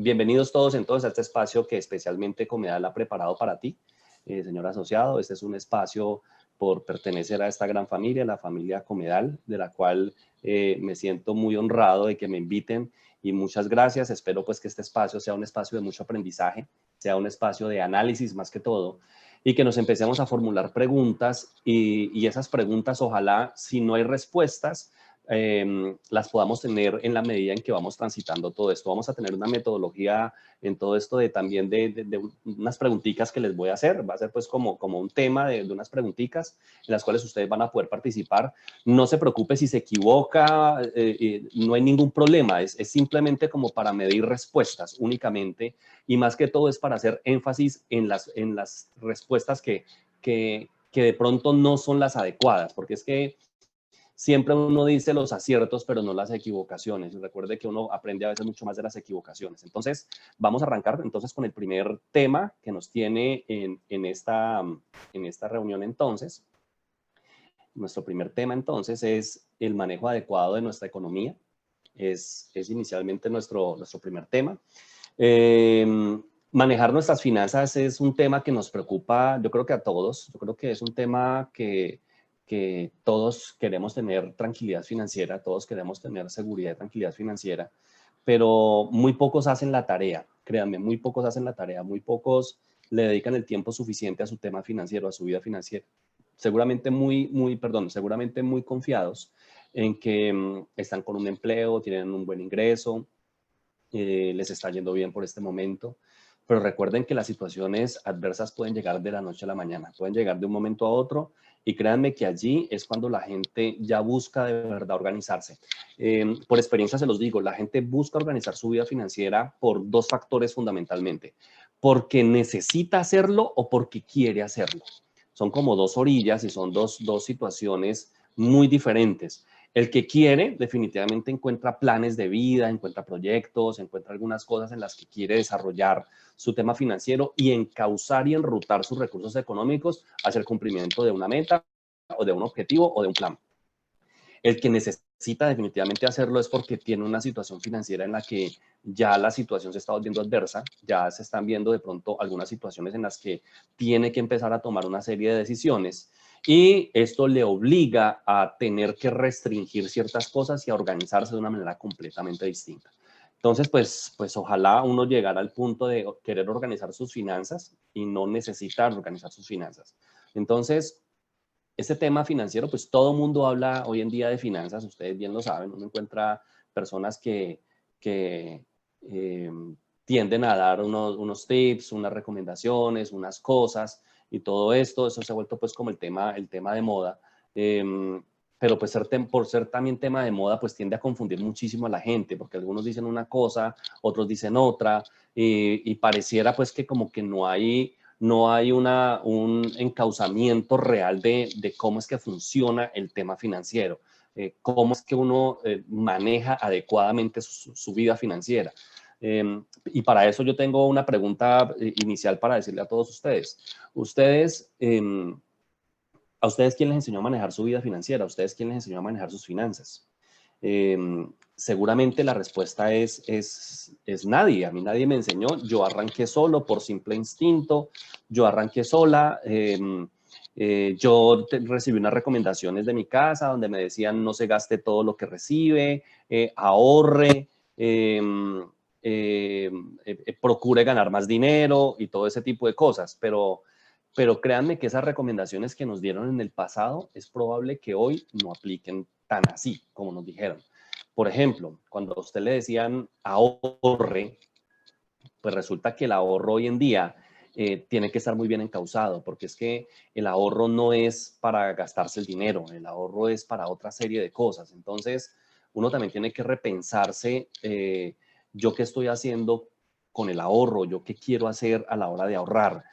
Bienvenidos todos entonces a este espacio que especialmente Comedal ha preparado para ti, señor asociado. Este es un espacio por pertenecer a esta gran familia, la familia Comedal, de la cual me siento muy honrado de que me inviten y muchas gracias. Espero pues que este espacio sea un espacio de mucho aprendizaje, sea un espacio de análisis más que todo y que nos empecemos a formular preguntas y esas preguntas ojalá, si no hay respuestas, las podamos tener en la medida en que vamos transitando todo esto. Vamos a tener una metodología en todo esto de también de unas preguntitas que les voy a hacer. Va a ser pues como un tema de unas preguntitas en las cuales ustedes van a poder participar. No se preocupe si se equivoca, no hay ningún problema. Es simplemente como para medir respuestas únicamente y más que todo es para hacer énfasis en las respuestas que de pronto no son las adecuadas, porque es que siempre uno dice los aciertos, pero no las equivocaciones. Y recuerde que uno aprende a veces mucho más de las equivocaciones. Entonces, vamos a arrancar entonces con el primer tema que nos tiene en esta reunión entonces. Nuestro primer tema entonces es el manejo adecuado de nuestra economía. Es inicialmente nuestro primer tema. Manejar nuestras finanzas es un tema que nos preocupa, yo creo que a todos. Yo creo que es un tema que todos queremos tener tranquilidad financiera, todos queremos tener seguridad y tranquilidad financiera, pero muy pocos hacen la tarea, créanme, muy pocos hacen la tarea, muy pocos le dedican el tiempo suficiente a su tema financiero, a su vida financiera. Seguramente seguramente muy confiados en que están con un empleo, tienen un buen ingreso, les está yendo bien por este momento, pero recuerden que las situaciones adversas pueden llegar de la noche a la mañana, pueden llegar de un momento a otro y créanme que allí es cuando la gente ya busca de verdad organizarse. Por experiencia se los digo, la gente busca organizar su vida financiera por dos factores fundamentalmente, porque necesita hacerlo o porque quiere hacerlo. Son como dos orillas y son dos situaciones muy diferentes. El que quiere definitivamente encuentra planes de vida, encuentra proyectos, encuentra algunas cosas en las que quiere desarrollar su tema financiero y encauzar y enrutar sus recursos económicos hacia el cumplimiento de una meta o de un objetivo o de un plan. El que necesita definitivamente hacerlo es porque tiene una situación financiera en la que ya la situación se está volviendo adversa, ya se están viendo de pronto algunas situaciones en las que tiene que empezar a tomar una serie de decisiones y esto le obliga a tener que restringir ciertas cosas y a organizarse de una manera completamente distinta. Entonces, pues ojalá uno llegara al punto de querer organizar sus finanzas y no necesitar organizar sus finanzas. Entonces, este tema financiero, pues todo el mundo habla hoy en día de finanzas, ustedes bien lo saben, uno encuentra personas que tienden a dar unos tips, unas recomendaciones, unas cosas y todo esto, eso se ha vuelto pues como el tema de moda. Pero pues por ser también tema de moda, pues tiende a confundir muchísimo a la gente, porque algunos dicen una cosa, otros dicen otra, y pareciera pues que como que no hay un encauzamiento real de cómo es que funciona el tema financiero, cómo es que uno maneja adecuadamente su vida financiera. Y para eso yo tengo una pregunta inicial para decirle a todos ustedes. ¿A ustedes quién les enseñó a manejar su vida financiera? ¿A ustedes quién les enseñó a manejar sus finanzas? Seguramente la respuesta es nadie. A mí nadie me enseñó. Yo arranqué solo por simple instinto. Yo arranqué sola. Yo recibí unas recomendaciones de mi casa donde me decían no se gaste todo lo que recibe, ahorre, procure ganar más dinero y todo ese tipo de cosas. Pero créanme que esas recomendaciones que nos dieron en el pasado es probable que hoy no apliquen tan así como nos dijeron. Por ejemplo, cuando a usted le decían ahorre, pues resulta que el ahorro hoy en día tiene que estar muy bien encauzado, porque es que el ahorro no es para gastarse el dinero, el ahorro es para otra serie de cosas. Entonces, uno también tiene que repensarse yo qué estoy haciendo con el ahorro, yo qué quiero hacer a la hora de ahorrar,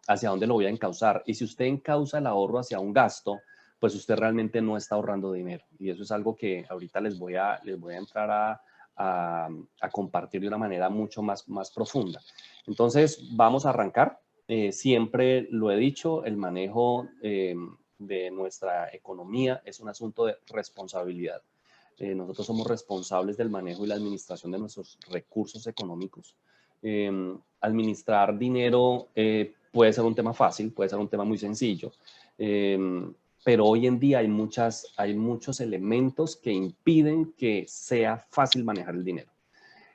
hacia dónde lo voy a encauzar. Y si usted encauza el ahorro hacia un gasto, pues usted realmente no está ahorrando dinero. Y eso es algo que ahorita les voy a entrar a compartir de una manera mucho más profunda. Entonces, vamos a arrancar. Siempre lo he dicho, el manejo de nuestra economía es un asunto de responsabilidad. nosotros somos responsables del manejo y la administración de nuestros recursos económicos. Administrar dinero puede ser un tema fácil, puede ser un tema muy sencillo, pero hoy en día hay muchos elementos que impiden que sea fácil manejar el dinero.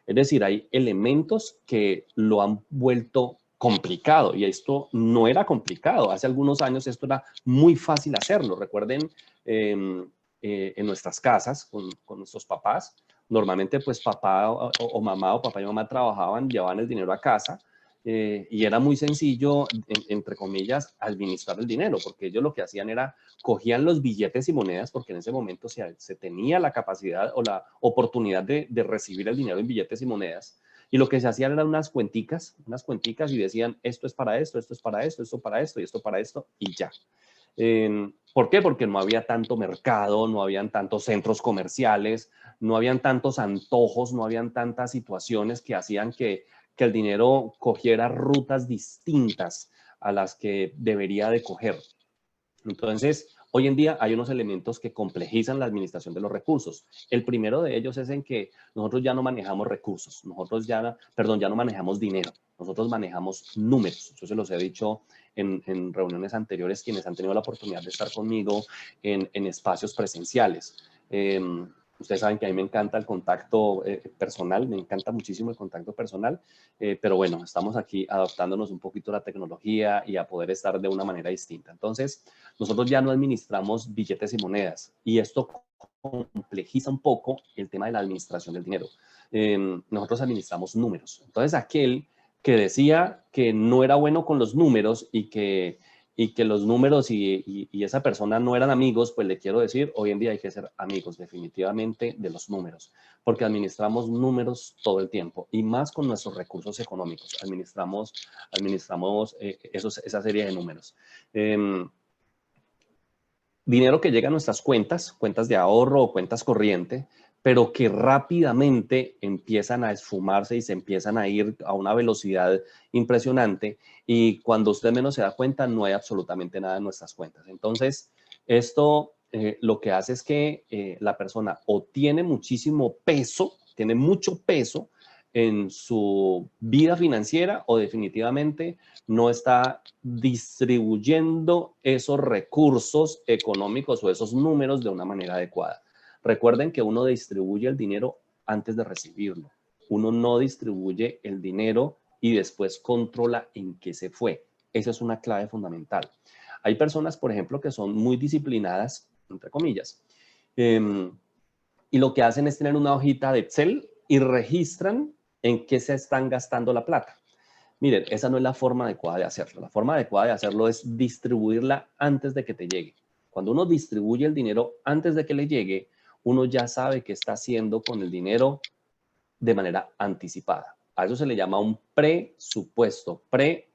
Es decir, hay elementos que lo han vuelto complicado y esto no era complicado. Hace algunos años esto era muy fácil hacerlo. Recuerden, en nuestras casas con nuestros papás, normalmente pues papá o mamá o papá y mamá trabajaban, llevaban el dinero a casa y era muy sencillo, entre comillas, administrar el dinero, porque ellos lo que hacían era cogían los billetes y monedas, porque en ese momento se tenía la capacidad o la oportunidad de recibir el dinero en billetes y monedas. Y lo que se hacían eran unas cuenticas y decían, esto es para esto, esto es para esto, esto para esto y esto para esto y ya. ¿Por qué? Porque no había tanto mercado, no habían tantos centros comerciales, no habían tantos antojos, no habían tantas situaciones que hacían que el dinero cogiera rutas distintas a las que debería de coger. Entonces, hoy en día hay unos elementos que complejizan la administración de los recursos. El primero de ellos es en que nosotros ya no manejamos recursos, ya no manejamos dinero, nosotros manejamos números. Yo se los he dicho en reuniones anteriores, quienes han tenido la oportunidad de estar conmigo en espacios presenciales. Ustedes saben que a mí me encanta el contacto personal, me encanta muchísimo el contacto personal, pero bueno, estamos aquí adaptándonos un poquito a la tecnología y a poder estar de una manera distinta. Entonces, nosotros ya no administramos billetes y monedas y esto complejiza un poco el tema de la administración del dinero. Nosotros administramos números. Entonces, aquel que decía que no era bueno con los números y que los números y esa persona no eran amigos, pues le quiero decir, hoy en día hay que ser amigos definitivamente de los números, porque administramos números todo el tiempo y más con nuestros recursos económicos. Administramos esa serie de números. Dinero que llega a nuestras cuentas de ahorro o cuentas corriente, pero que rápidamente empiezan a esfumarse y se empiezan a ir a una velocidad impresionante y cuando usted menos se da cuenta no hay absolutamente nada en nuestras cuentas. Entonces, esto lo que hace es que la persona o tiene muchísimo peso, tiene mucho peso en su vida financiera o definitivamente no está distribuyendo esos recursos económicos o esos números de una manera adecuada. Recuerden que uno distribuye el dinero antes de recibirlo. Uno no distribuye el dinero y después controla en qué se fue. Esa es una clave fundamental. Hay personas, por ejemplo, que son muy disciplinadas, entre comillas, y lo que hacen es tener una hojita de Excel y registran en qué se están gastando la plata. Miren, esa no es la forma adecuada de hacerlo. La forma adecuada de hacerlo es distribuirla antes de que te llegue. Cuando uno distribuye el dinero antes de que le llegue, uno ya sabe qué está haciendo con el dinero de manera anticipada. A eso se le llama un presupuesto.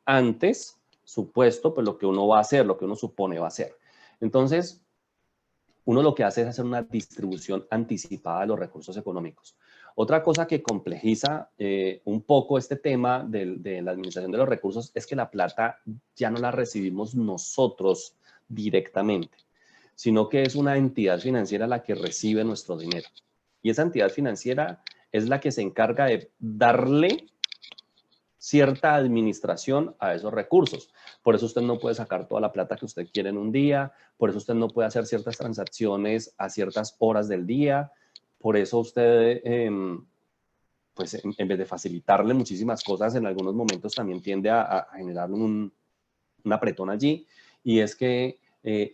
Antes, supuesto, pues lo que uno va a hacer, lo que uno supone va a hacer. Entonces, uno lo que hace es hacer una distribución anticipada de los recursos económicos. Otra cosa que complejiza un poco este tema de la administración de los recursos es que la plata ya no la recibimos nosotros directamente, sino que es una entidad financiera la que recibe nuestro dinero. Y esa entidad financiera es la que se encarga de darle cierta administración a esos recursos. Por eso usted no puede sacar toda la plata que usted quiere en un día, por eso usted no puede hacer ciertas transacciones a ciertas horas del día, por eso usted, pues en vez de facilitarle muchísimas cosas, en algunos momentos también tiende a generar un apretón allí, y es que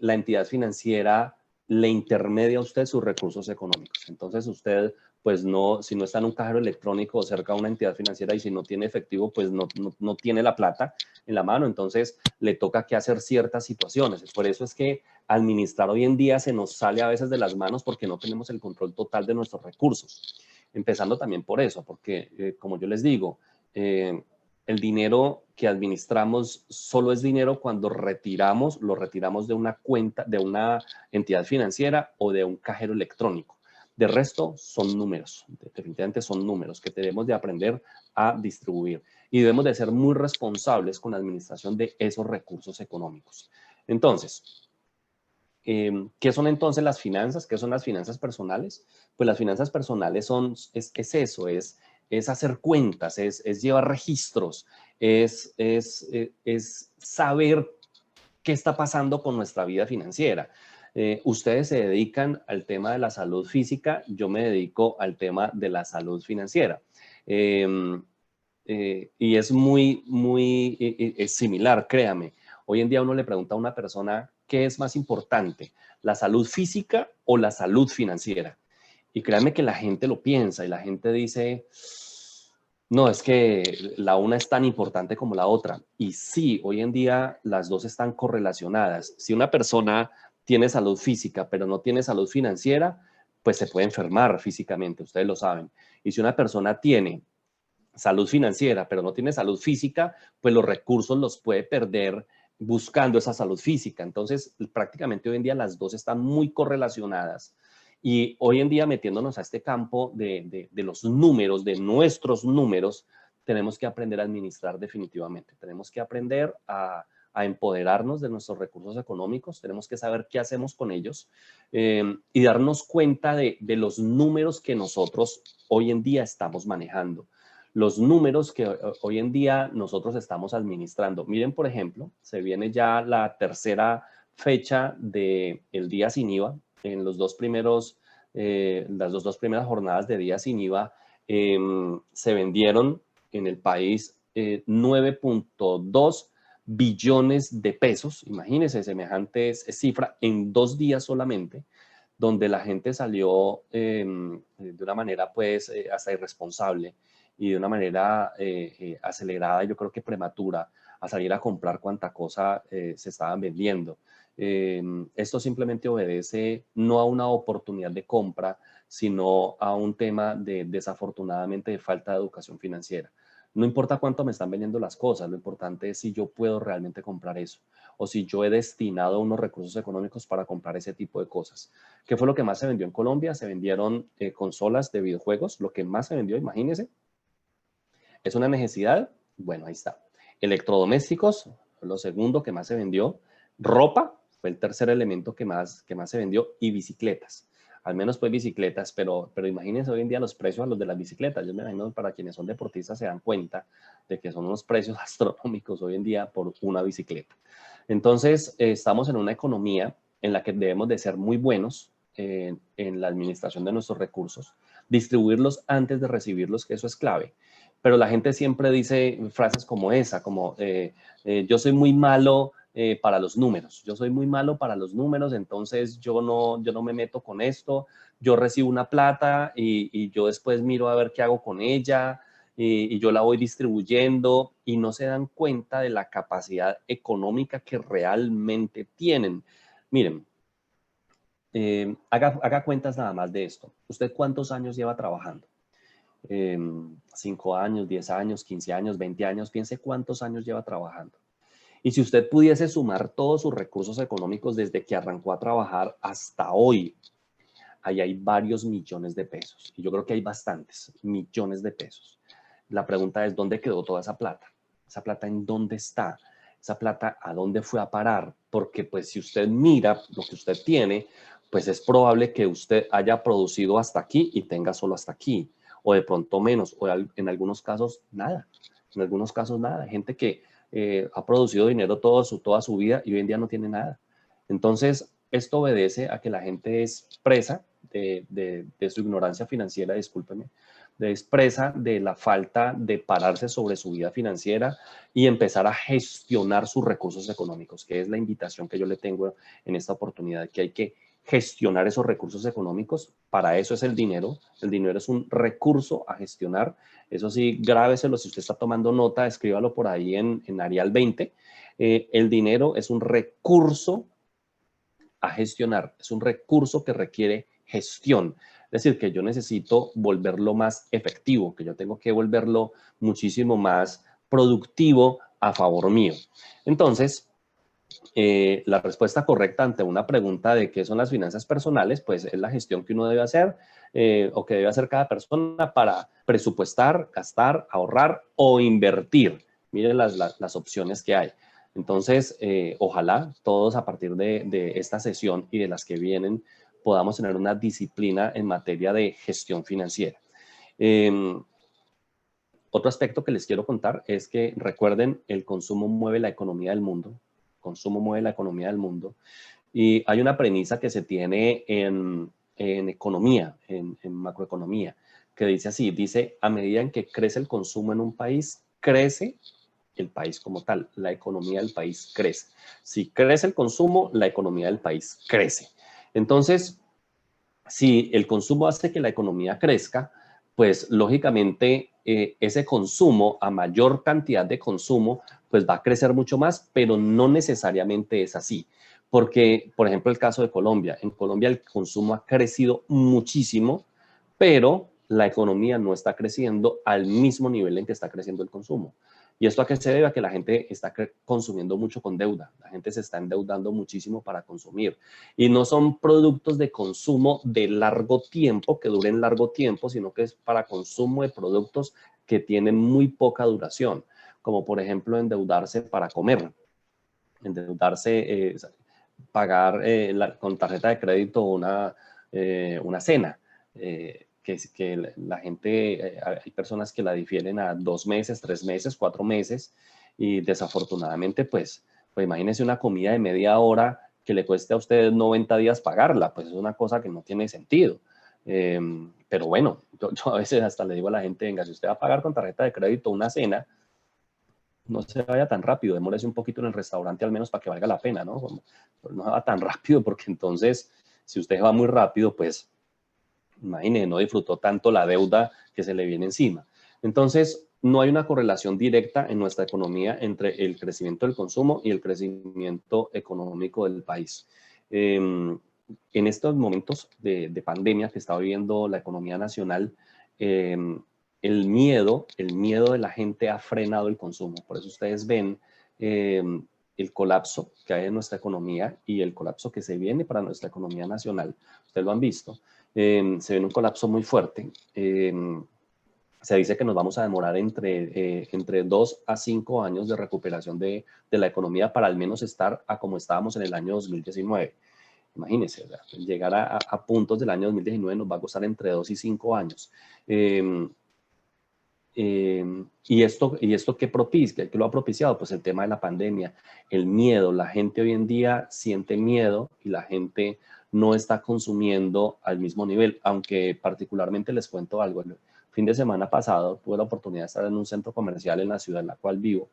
la entidad financiera le intermedia a usted sus recursos económicos. Entonces usted, pues no, si no está en un cajero electrónico o cerca de una entidad financiera y si no tiene efectivo, pues no tiene la plata en la mano, entonces le toca que hacer ciertas situaciones. Por eso es que administrar hoy en día se nos sale a veces de las manos porque no tenemos el control total de nuestros recursos. Empezando también por eso, porque como yo les digo, el dinero que administramos solo es dinero cuando lo retiramos de una cuenta, de una entidad financiera o de un cajero electrónico. De resto, son números, definitivamente son números que debemos de aprender a distribuir y debemos de ser muy responsables con la administración de esos recursos económicos. Entonces, ¿Qué son entonces las finanzas? ¿Qué son las finanzas personales? Pues las finanzas personales es eso, es hacer cuentas, es llevar registros, es saber qué está pasando con nuestra vida financiera. Ustedes se dedican al tema de la salud física, yo me dedico al tema de la salud financiera. Y es es similar, créame. Hoy en día uno le pregunta a una persona, ¿qué es más importante? ¿La salud física o la salud financiera? Y créanme que la gente lo piensa y la gente dice, no, es que la una es tan importante como la otra. Y sí, hoy en día las dos están correlacionadas. Si una persona tiene salud física, pero no tiene salud financiera, pues se puede enfermar físicamente, ustedes lo saben. Y si una persona tiene salud financiera, pero no tiene salud física, pues los recursos los puede perder buscando esa salud física. Entonces, prácticamente hoy en día las dos están muy correlacionadas. Y hoy en día, metiéndonos a este campo de los números, de nuestros números, tenemos que aprender a administrar definitivamente. Tenemos que aprender a empoderarnos de nuestros recursos económicos, tenemos que saber qué hacemos con ellos y darnos cuenta de los números que nosotros hoy en día estamos manejando, los números que hoy en día nosotros estamos administrando. Miren, por ejemplo, se viene ya la tercera fecha del día sin IVA. En los dos primeros, las dos primeras jornadas de día sin IVA se vendieron en el país 9.2 billones de pesos. Imagínense semejante cifra en 2 días solamente, donde la gente salió de una manera pues hasta irresponsable y de una manera acelerada, yo creo que prematura, a salir a comprar cuanta cosa se estaban vendiendo. Esto simplemente obedece no a una oportunidad de compra, sino a un tema de desafortunadamente de falta de educación financiera. No importa cuánto me están vendiendo las cosas, lo importante es si yo puedo realmente comprar eso o si yo he destinado unos recursos económicos para comprar ese tipo de cosas. ¿Qué fue lo que más se vendió en Colombia? Se vendieron consolas de videojuegos, lo que más se vendió, imagínense. ¿Es una necesidad? Bueno, ahí está. Electrodomésticos, lo segundo que más se vendió. Ropa, fue el tercer elemento que más se vendió. Y bicicletas. Al menos pues bicicletas, pero imagínense hoy en día los precios a los de las bicicletas. Yo me imagino para quienes son deportistas se dan cuenta de que son unos precios astronómicos hoy en día por una bicicleta. Entonces, estamos en una economía en la que debemos de ser muy buenos en la administración de nuestros recursos, distribuirlos antes de recibirlos, que eso es clave. Pero la gente siempre dice frases como esa, como yo soy muy malo para los números, yo soy muy malo para los números, entonces yo no me meto con esto, yo recibo una plata y yo después miro a ver qué hago con ella y yo la voy distribuyendo y no se dan cuenta de la capacidad económica que realmente tienen. Miren, haga cuentas nada más de esto. ¿Usted cuántos años lleva trabajando? 5 años, 10 años, 15 años, 20 años, piense cuántos años lleva trabajando. Y si usted pudiese sumar todos sus recursos económicos desde que arrancó a trabajar hasta hoy, ahí hay varios millones de pesos. Y yo creo que hay bastantes millones de pesos. La pregunta es, ¿dónde quedó toda esa plata? ¿Esa plata en dónde está? ¿Esa plata a dónde fue a parar? Porque pues si usted mira lo que usted tiene, pues es probable que usted haya producido hasta aquí y tenga solo hasta aquí, o de pronto menos, o en algunos casos nada. En algunos casos nada. Hay gente que ha producido dinero toda su vida y hoy en día no tiene nada. Entonces, esto obedece a que la gente es presa de su ignorancia financiera, discúlpeme, es presa de la falta de pararse sobre su vida financiera y empezar a gestionar sus recursos económicos, que es la invitación que yo le tengo en esta oportunidad, que hay que gestionar esos recursos económicos. Para eso es el dinero. El dinero es un recurso a gestionar. Eso sí, grábeselo. Si usted está tomando nota, escríbalo por ahí en Arial 20. El dinero es un recurso a gestionar. Es un recurso que requiere gestión. Es decir, que yo necesito volverlo más efectivo, que yo tengo que volverlo muchísimo más productivo a favor mío. Entonces, la respuesta correcta ante una pregunta de qué son las finanzas personales, pues es la gestión que uno debe hacer o que debe hacer cada persona para presupuestar, gastar, ahorrar o invertir. Miren las opciones que hay. Entonces, ojalá todos a partir de esta sesión y de las que vienen podamos tener una disciplina en materia de gestión financiera. Otro aspecto que les quiero contar es que recuerden, el consumo mueve la economía del mundo. El consumo mueve la economía del mundo. Y hay una premisa que se tiene en economía, en macroeconomía, que dice así, dice, a medida en que crece el consumo en un país, crece el país como tal, la economía del país crece. Si crece el consumo, la economía del país crece. Entonces, si el consumo hace que la economía crezca, pues lógicamente ese consumo, a mayor cantidad de consumo, pues va a crecer mucho más, pero no necesariamente es así. Porque, por ejemplo, el caso de Colombia. En Colombia el consumo ha crecido muchísimo, pero la economía no está creciendo al mismo nivel en que está creciendo el consumo. ¿Y esto a qué se debe? A que la gente está consumiendo mucho con deuda. La gente se está endeudando muchísimo para consumir. Y no son productos de consumo de largo tiempo, que duren largo tiempo, sino que es para consumo de productos que tienen muy poca duración, como por ejemplo endeudarse para comer, endeudarse, pagar con tarjeta de crédito una cena, que la gente, hay personas que la difieren a 2 meses, 3 meses, 4 meses, y desafortunadamente, pues imagínense una comida de media hora que le cueste a ustedes 90 días pagarla, pues es una cosa que no tiene sentido. Pero bueno, yo a veces hasta le digo a la gente, venga, si usted va a pagar con tarjeta de crédito una cena, no se vaya tan rápido, demórese un poquito en el restaurante al menos para que valga la pena, ¿no? No va tan rápido porque entonces, si usted va muy rápido, pues imagínese, no disfrutó tanto la deuda que se le viene encima. Entonces, no hay una correlación directa en nuestra economía entre el crecimiento del consumo y el crecimiento económico del país. En estos momentos de pandemia que está viviendo la economía nacional, el miedo de la gente ha frenado el consumo. Por eso ustedes ven el colapso que hay en nuestra economía y el colapso que se viene para nuestra economía nacional. Ustedes lo han visto. Se viene un colapso muy fuerte. Se dice que nos vamos a demorar entre 2 a 5 años de recuperación de la economía para al menos estar a como estábamos en el año 2019. Imagínense, llegar a puntos del año 2019 nos va a costar entre 2 y 5 años. ¿Y esto qué propicia? ¿Qué lo ha propiciado? Pues el tema de la pandemia, el miedo. La gente hoy en día siente miedo y la gente no está consumiendo al mismo nivel, aunque particularmente les cuento algo. El fin de semana pasado tuve la oportunidad de estar en un centro comercial en la ciudad en la cual vivo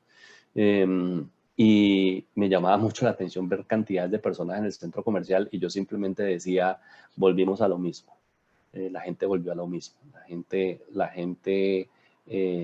y me llamaba mucho la atención ver cantidades de personas en el centro comercial y yo simplemente decía, volvimos a lo mismo. La gente volvió a lo mismo. La gente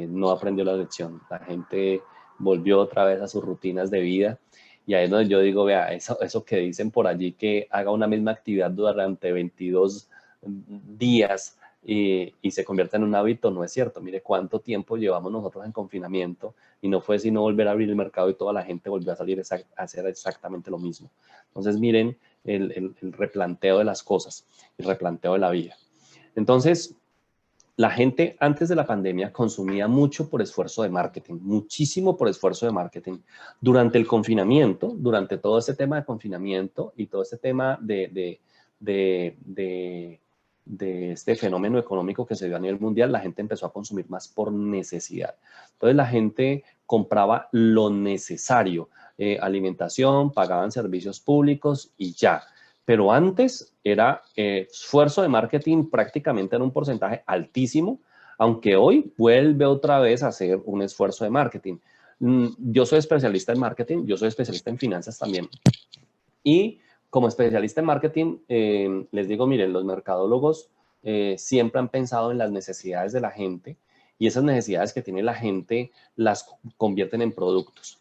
no aprendió la lección. La gente volvió otra vez a sus rutinas de vida. Y ahí es donde yo digo, vea, eso que dicen por allí, que haga una misma actividad durante 22 días y se convierta en un hábito, no es cierto. Mire cuánto tiempo llevamos nosotros en confinamiento y no fue sino volver a abrir el mercado y toda la gente volvió a salir a hacer exactamente lo mismo. Entonces miren el replanteo de las cosas, el replanteo de la vida. Entonces, la gente antes de la pandemia consumía mucho por esfuerzo de marketing, muchísimo por esfuerzo de marketing. Durante el confinamiento, durante todo este tema de confinamiento y todo este tema de este fenómeno económico que se dio a nivel mundial, la gente empezó a consumir más por necesidad. Entonces la gente compraba lo necesario, alimentación, pagaban servicios públicos y ya. Pero antes era esfuerzo de marketing prácticamente en un porcentaje altísimo, aunque hoy vuelve otra vez a hacer un esfuerzo de marketing. Yo soy especialista en marketing, yo soy especialista en finanzas también. Y como especialista en marketing, les digo, miren, los mercadólogos siempre han pensado en las necesidades de la gente y esas necesidades que tiene la gente las convierten en productos,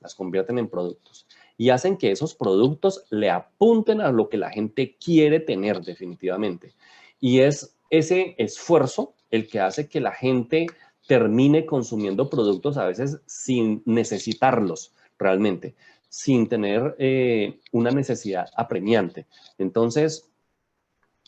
y hacen que esos productos le apunten a lo que la gente quiere tener definitivamente. Y es ese esfuerzo el que hace que la gente termine consumiendo productos a veces sin necesitarlos realmente, sin tener una necesidad apremiante. Entonces,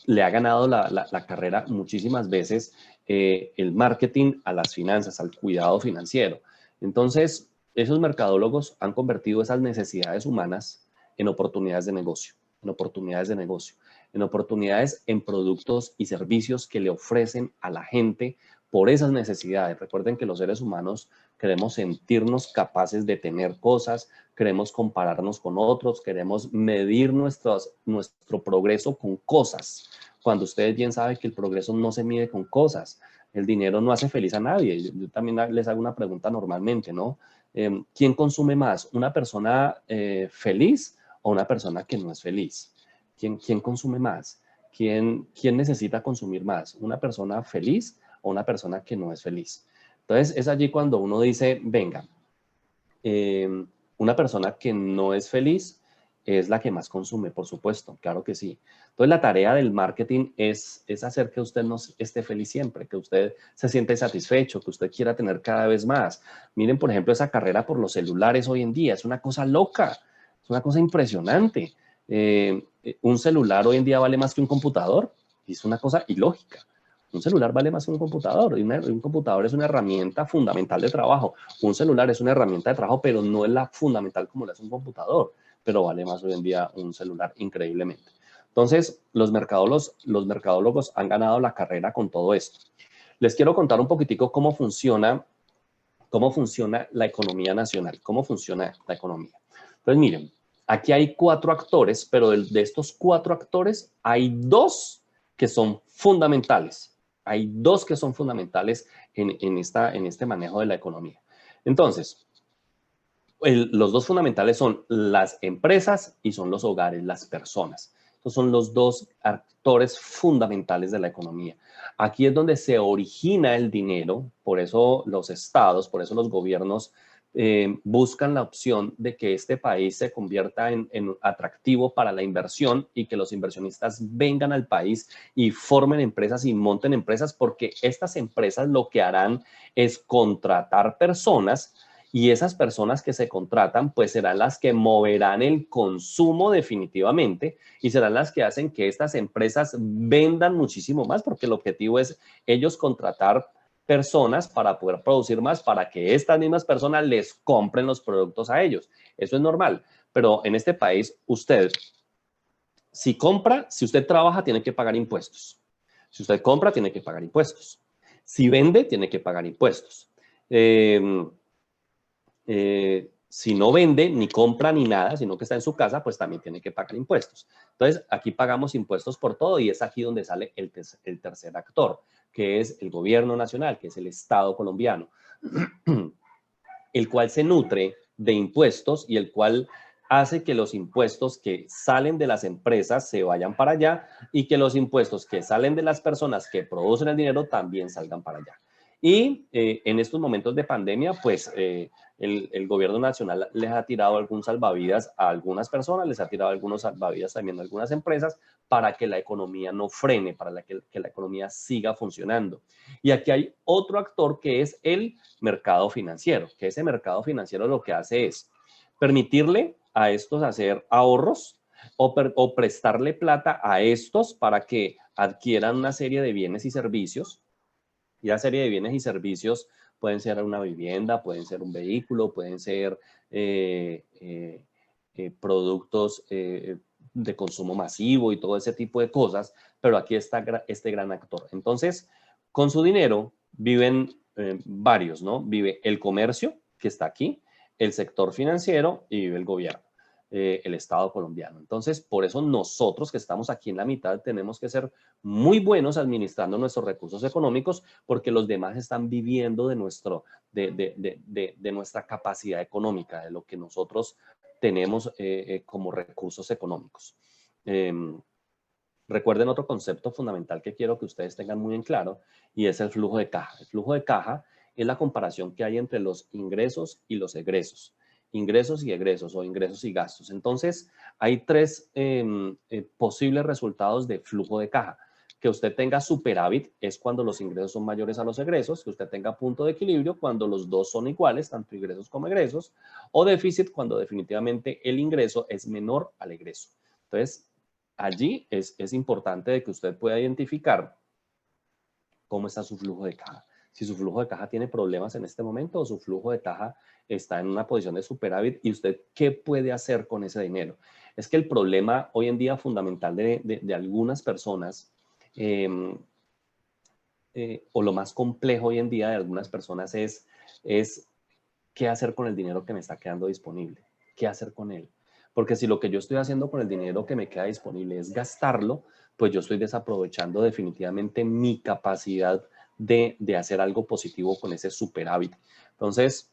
le ha ganado la carrera muchísimas veces el marketing a las finanzas, al cuidado financiero. Entonces, esos mercadólogos han convertido esas necesidades humanas en oportunidades de negocio, en oportunidades de negocio, en oportunidades en productos y servicios que le ofrecen a la gente por esas necesidades. Recuerden que los seres humanos queremos sentirnos capaces de tener cosas, queremos compararnos con otros, queremos medir nuestro progreso con cosas, cuando ustedes bien saben que el progreso no se mide con cosas. El dinero no hace feliz a nadie. Yo también les hago una pregunta normalmente, ¿no? ¿Quién consume más? ¿Una persona feliz o una persona que no es feliz? ¿Quién consume más? ¿Quién necesita consumir más? ¿Una persona feliz o una persona que no es feliz? Entonces, es allí cuando uno dice, venga, una persona que no es feliz es la que más consume, por supuesto, claro que sí. Entonces, la tarea del marketing es hacer que usted no esté feliz siempre, que usted se siente satisfecho, que usted quiera tener cada vez más. Miren, por ejemplo, esa carrera por los celulares hoy en día, es una cosa loca, es una cosa impresionante. Un celular hoy en día vale más que un computador, y es una cosa ilógica. Un celular vale más que un computador, y un computador es una herramienta fundamental de trabajo. Un celular es una herramienta de trabajo, pero no es la fundamental como lo es un computador, pero vale más hoy en día un celular increíblemente. Entonces, los mercadólogos han ganado la carrera con todo esto. Les quiero contar un poquitico cómo funciona la economía nacional, cómo funciona la economía. Entonces, miren, aquí hay 4 actores, pero de estos 4 actores hay 2 que son fundamentales. Hay 2 que son fundamentales en este manejo de la economía. Entonces, los 2 fundamentales son las empresas y son los hogares, las personas. Estos son los 2 actores fundamentales de la economía. Aquí es donde se origina el dinero, por eso los estados, por eso los gobiernos buscan la opción de que este país se convierta en atractivo para la inversión y que los inversionistas vengan al país y formen empresas y monten empresas, porque estas empresas lo que harán es contratar personas, y esas personas que se contratan pues serán las que moverán el consumo definitivamente y serán las que hacen que estas empresas vendan muchísimo más, porque el objetivo es ellos contratar personas para poder producir más, para que estas mismas personas les compren los productos a ellos. Eso es normal, pero en este país usted, si usted trabaja, tiene que pagar impuestos. Si usted compra, tiene que pagar impuestos. Si vende, tiene que pagar impuestos. Si no vende, ni compra, ni nada, sino que está en su casa, pues también tiene que pagar impuestos. Entonces, aquí pagamos impuestos por todo y es aquí donde sale el tercer actor, que es el gobierno nacional, que es el Estado colombiano, el cual se nutre de impuestos y el cual hace que los impuestos que salen de las empresas se vayan para allá y que los impuestos que salen de las personas que producen el dinero también salgan para allá. Y en estos momentos de pandemia, pues el gobierno nacional les ha tirado algún salvavidas a algunas personas, les ha tirado algunos salvavidas también a algunas empresas para que la economía no frene, para que la economía siga funcionando. Y aquí hay otro actor que es el mercado financiero, que ese mercado financiero lo que hace es permitirle a estos hacer ahorros o prestarle plata a estos para que adquieran una serie de bienes y servicios. Y la serie de bienes y servicios pueden ser una vivienda, pueden ser un vehículo, pueden ser productos de consumo masivo y todo ese tipo de cosas, pero aquí está este gran actor. Entonces, con su dinero viven varios, ¿no? Vive el comercio, que está aquí, el sector financiero y vive el gobierno. El Estado colombiano. Entonces, por eso nosotros que estamos aquí en la mitad tenemos que ser muy buenos administrando nuestros recursos económicos, porque los demás están viviendo de nuestra capacidad económica, de lo que nosotros tenemos como recursos económicos. Recuerden otro concepto fundamental que quiero que ustedes tengan muy en claro, y es el flujo de caja. El flujo de caja es la comparación que hay entre los ingresos y los egresos. Ingresos y egresos, o ingresos y gastos. Entonces, hay 3 posibles resultados de flujo de caja. Que usted tenga superávit es cuando los ingresos son mayores a los egresos, que usted tenga punto de equilibrio cuando los dos son iguales, tanto ingresos como egresos, o déficit cuando definitivamente el ingreso es menor al egreso. Entonces, allí es importante de que usted pueda identificar cómo está su flujo de caja. si su flujo de caja tiene problemas en este momento o su flujo de caja está en una posición de superávit y usted qué puede hacer con ese dinero. Es que el problema hoy en día fundamental de algunas personas, o lo más complejo hoy en día de algunas personas es qué hacer con el dinero que me está quedando disponible, qué hacer con él. Porque si lo que yo estoy haciendo con el dinero que me queda disponible es gastarlo, pues yo estoy desaprovechando definitivamente mi capacidad de hacer algo positivo con ese superávit. Entonces,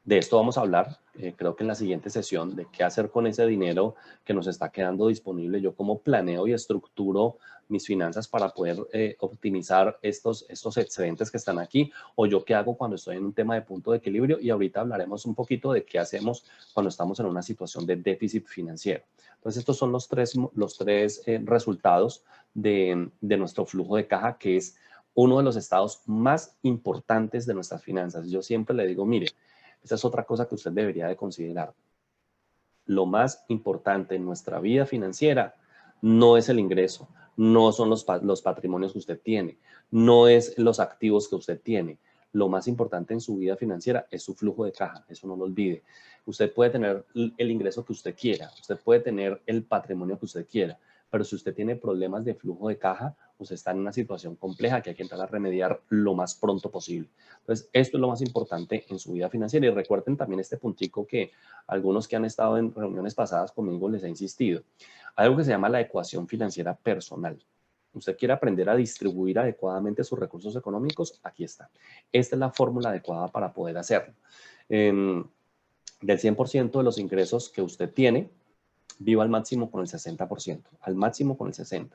de esto vamos a hablar, creo que en la siguiente sesión, de qué hacer con ese dinero que nos está quedando disponible, yo cómo planeo y estructuro mis finanzas para poder optimizar estos excedentes que están aquí, o yo qué hago cuando estoy en un tema de punto de equilibrio, y ahorita hablaremos un poquito de qué hacemos cuando estamos en una situación de déficit financiero. Entonces, estos son los tres resultados de nuestro flujo de caja, que es uno de los estados más importantes de nuestras finanzas. Yo siempre le digo, mire, esa es otra cosa que usted debería de considerar. Lo más importante en nuestra vida financiera no es el ingreso, no son los patrimonios que usted tiene, no es los activos que usted tiene. Lo más importante en su vida financiera es su flujo de caja, eso no lo olvide. Usted puede tener el ingreso que usted quiera, usted puede tener el patrimonio que usted quiera, pero si usted tiene problemas de flujo de caja, usted está en una situación compleja que hay que entrar a remediar lo más pronto posible. Entonces, esto es lo más importante en su vida financiera. Y recuerden también este puntico que algunos que han estado en reuniones pasadas conmigo les he insistido. Hay algo que se llama la ecuación financiera personal. Usted quiere aprender a distribuir adecuadamente sus recursos económicos, aquí está. Esta es la fórmula adecuada para poder hacerlo. Del 100% de los ingresos que usted tiene, viva al máximo con el 60%, al máximo con el 60%.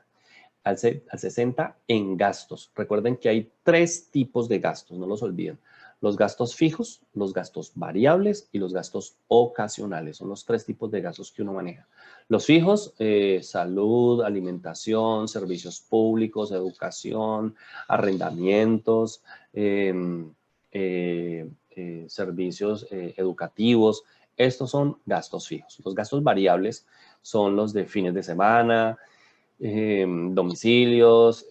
Al 60% en gastos. Recuerden que hay 3 tipos de gastos, no los olviden. Los gastos fijos, los gastos variables y los gastos ocasionales. Son los 3 tipos de gastos que uno maneja. Los fijos, salud, alimentación, servicios públicos, educación, arrendamientos, servicios educativos. Estos son gastos fijos. Los gastos variables son los de fines de semana, domicilios,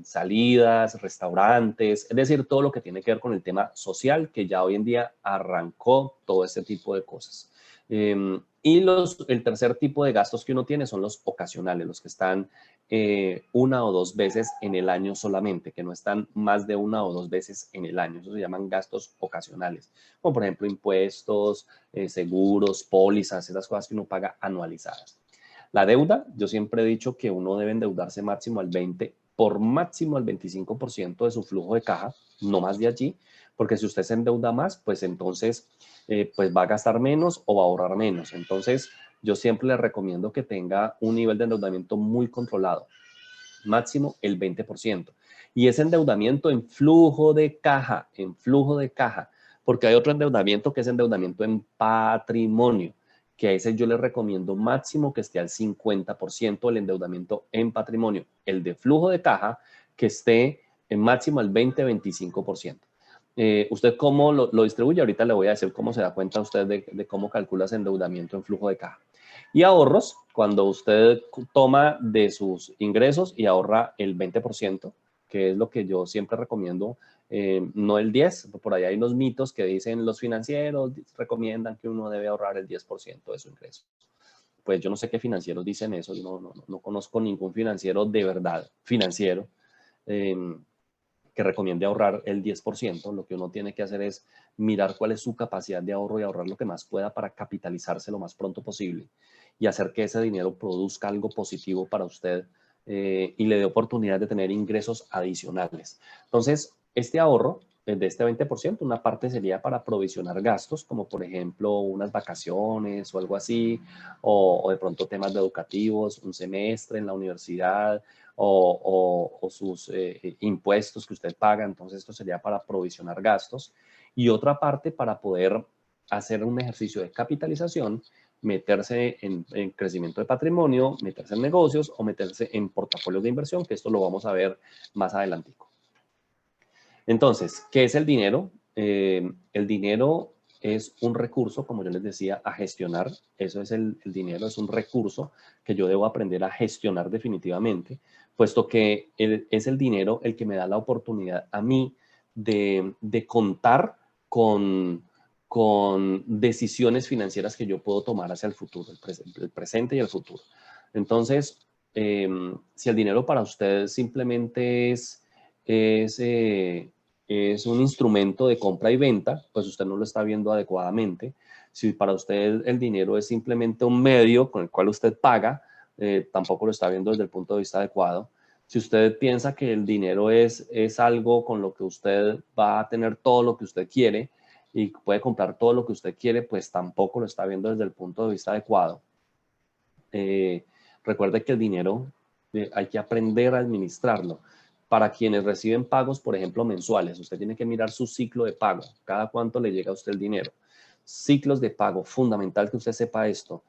salidas, restaurantes, es decir, todo lo que tiene que ver con el tema social, que ya hoy en día arrancó todo este tipo de cosas. Y el tercer tipo de gastos que uno tiene son los ocasionales, los que están 1 o 2 veces en el año solamente, que no están más de 1 o 2 veces en el año. Eso se llaman gastos ocasionales, como por ejemplo impuestos, seguros, pólizas, esas cosas que uno paga anualizadas. La deuda, yo siempre he dicho que uno debe endeudarse máximo al 20%, por máximo al 25% de su flujo de caja, no más de allí, porque si usted se endeuda más, pues entonces pues va a gastar menos o va a ahorrar menos. Entonces, yo siempre le recomiendo que tenga un nivel de endeudamiento muy controlado, máximo el 20%. Y ese endeudamiento en flujo de caja, porque hay otro endeudamiento que es endeudamiento en patrimonio, que a ese yo le recomiendo máximo que esté al 50% el endeudamiento en patrimonio. El de flujo de caja, que esté en máximo al 20-25%. ¿Usted cómo lo distribuye? Ahorita le voy a decir cómo se da cuenta usted de cómo calcula ese endeudamiento en flujo de caja. Y ahorros, cuando usted toma de sus ingresos y ahorra el 20%, que es lo que yo siempre recomiendo, no el 10%, por ahí hay unos mitos que dicen los financieros recomiendan que uno debe ahorrar el 10% de su ingreso. Pues yo no sé qué financieros dicen eso, yo no conozco ningún financiero de verdad, financiero, que recomiende ahorrar el 10%. Lo que uno tiene que hacer es mirar cuál es su capacidad de ahorro y ahorrar lo que más pueda para capitalizarse lo más pronto posible y hacer que ese dinero produzca algo positivo para usted y le dé oportunidad de tener ingresos adicionales. Entonces, este ahorro de este 20%, una parte sería para provisionar gastos, como por ejemplo unas vacaciones o algo así, o de pronto temas educativos, un semestre en la universidad, o sus impuestos que usted paga. Entonces, esto sería para provisionar gastos. Y otra parte para poder hacer un ejercicio de capitalización, meterse en crecimiento de patrimonio, meterse en negocios o meterse en portafolios de inversión, que esto lo vamos a ver más adelante. Entonces, ¿qué es el dinero? El dinero es un recurso, como yo les decía, a gestionar. Eso es el dinero, es un recurso que yo debo aprender a gestionar definitivamente, puesto que es el dinero el que me da la oportunidad a mí de contar con decisiones financieras que yo puedo tomar hacia el futuro, el presente y el futuro. Entonces, si el dinero para usted simplemente es, eh, es un instrumento de compra y venta, pues usted no lo está viendo adecuadamente. Si para usted el dinero es simplemente un medio con el cual usted paga, tampoco lo está viendo desde el punto de vista adecuado. Si usted piensa que el dinero es algo con lo que usted va a tener todo lo que usted quiere y puede comprar todo lo que usted quiere, pues tampoco lo está viendo desde el punto de vista adecuado. Recuerde que el dinero hay que aprender a administrarlo. Para quienes reciben pagos, por ejemplo, mensuales, usted tiene que mirar su ciclo de pago, cada cuánto le llega a usted el dinero. Ciclos de pago, fundamental que usted sepa esto.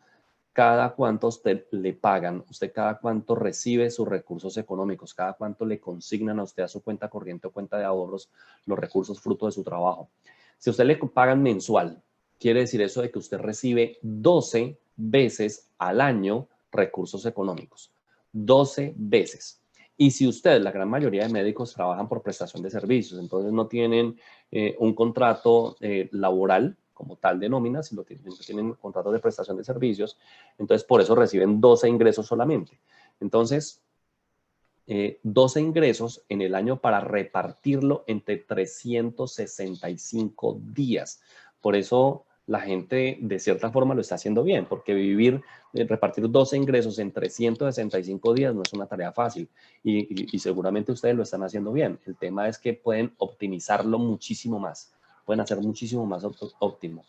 Cada cuánto usted le pagan, usted cada cuánto recibe sus recursos económicos, cada cuánto le consignan a usted a su cuenta corriente o cuenta de ahorros los recursos fruto de su trabajo. Si a usted le pagan mensual, quiere decir eso de que usted recibe 12 veces al año recursos económicos. 12 veces. Y si usted, la gran mayoría de médicos trabajan por prestación de servicios, entonces no tienen un contrato laboral como tal de nómina, sino tienen contratos de prestación de servicios, entonces por eso reciben 12 ingresos solamente. Entonces, 12 ingresos en el año para repartirlo entre 365 días. Por eso la gente de cierta forma lo está haciendo bien, porque repartir 12 ingresos en 365 días no es una tarea fácil y seguramente ustedes lo están haciendo bien. El tema es que pueden optimizarlo muchísimo más, pueden hacer muchísimo más óptimo.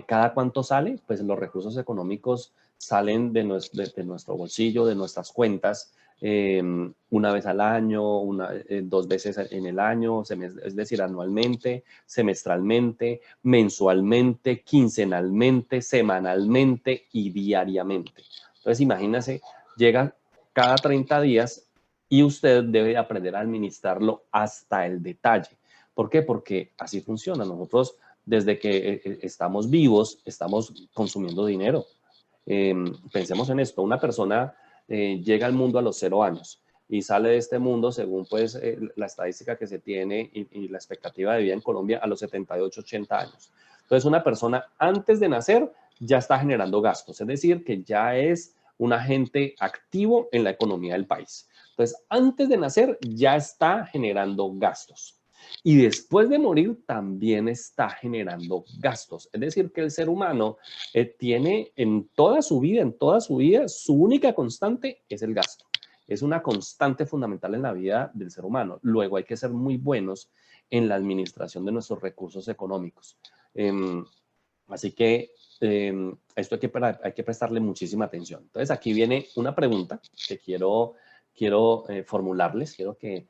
¿Cada cuánto sale? Pues los recursos económicos salen de nuestro bolsillo, de nuestras cuentas, una vez al año, 2 veces en el año, es decir, anualmente, semestralmente, mensualmente, quincenalmente, semanalmente y diariamente. Entonces, imagínese, llega cada 30 días y usted debe aprender a administrarlo hasta el detalle. ¿Por qué? Porque así funciona. Nosotros, desde que estamos vivos, estamos consumiendo dinero. Pensemos en esto, una persona llega al mundo a los 0 años y sale de este mundo según pues la estadística que se tiene y la expectativa de vida en Colombia a los 78, 80 años. Entonces una persona antes de nacer ya está generando gastos, es decir, que ya es un agente activo en la economía del país. Entonces antes de nacer ya está generando gastos. Y después de morir también está generando gastos. Es decir, que el ser humano tiene en toda su vida, su única constante es el gasto. Es una constante fundamental en la vida del ser humano. Luego hay que ser muy buenos en la administración de nuestros recursos económicos. Así que esto hay que prestarle muchísima atención. Entonces aquí viene una pregunta que quiero formularles, quiero que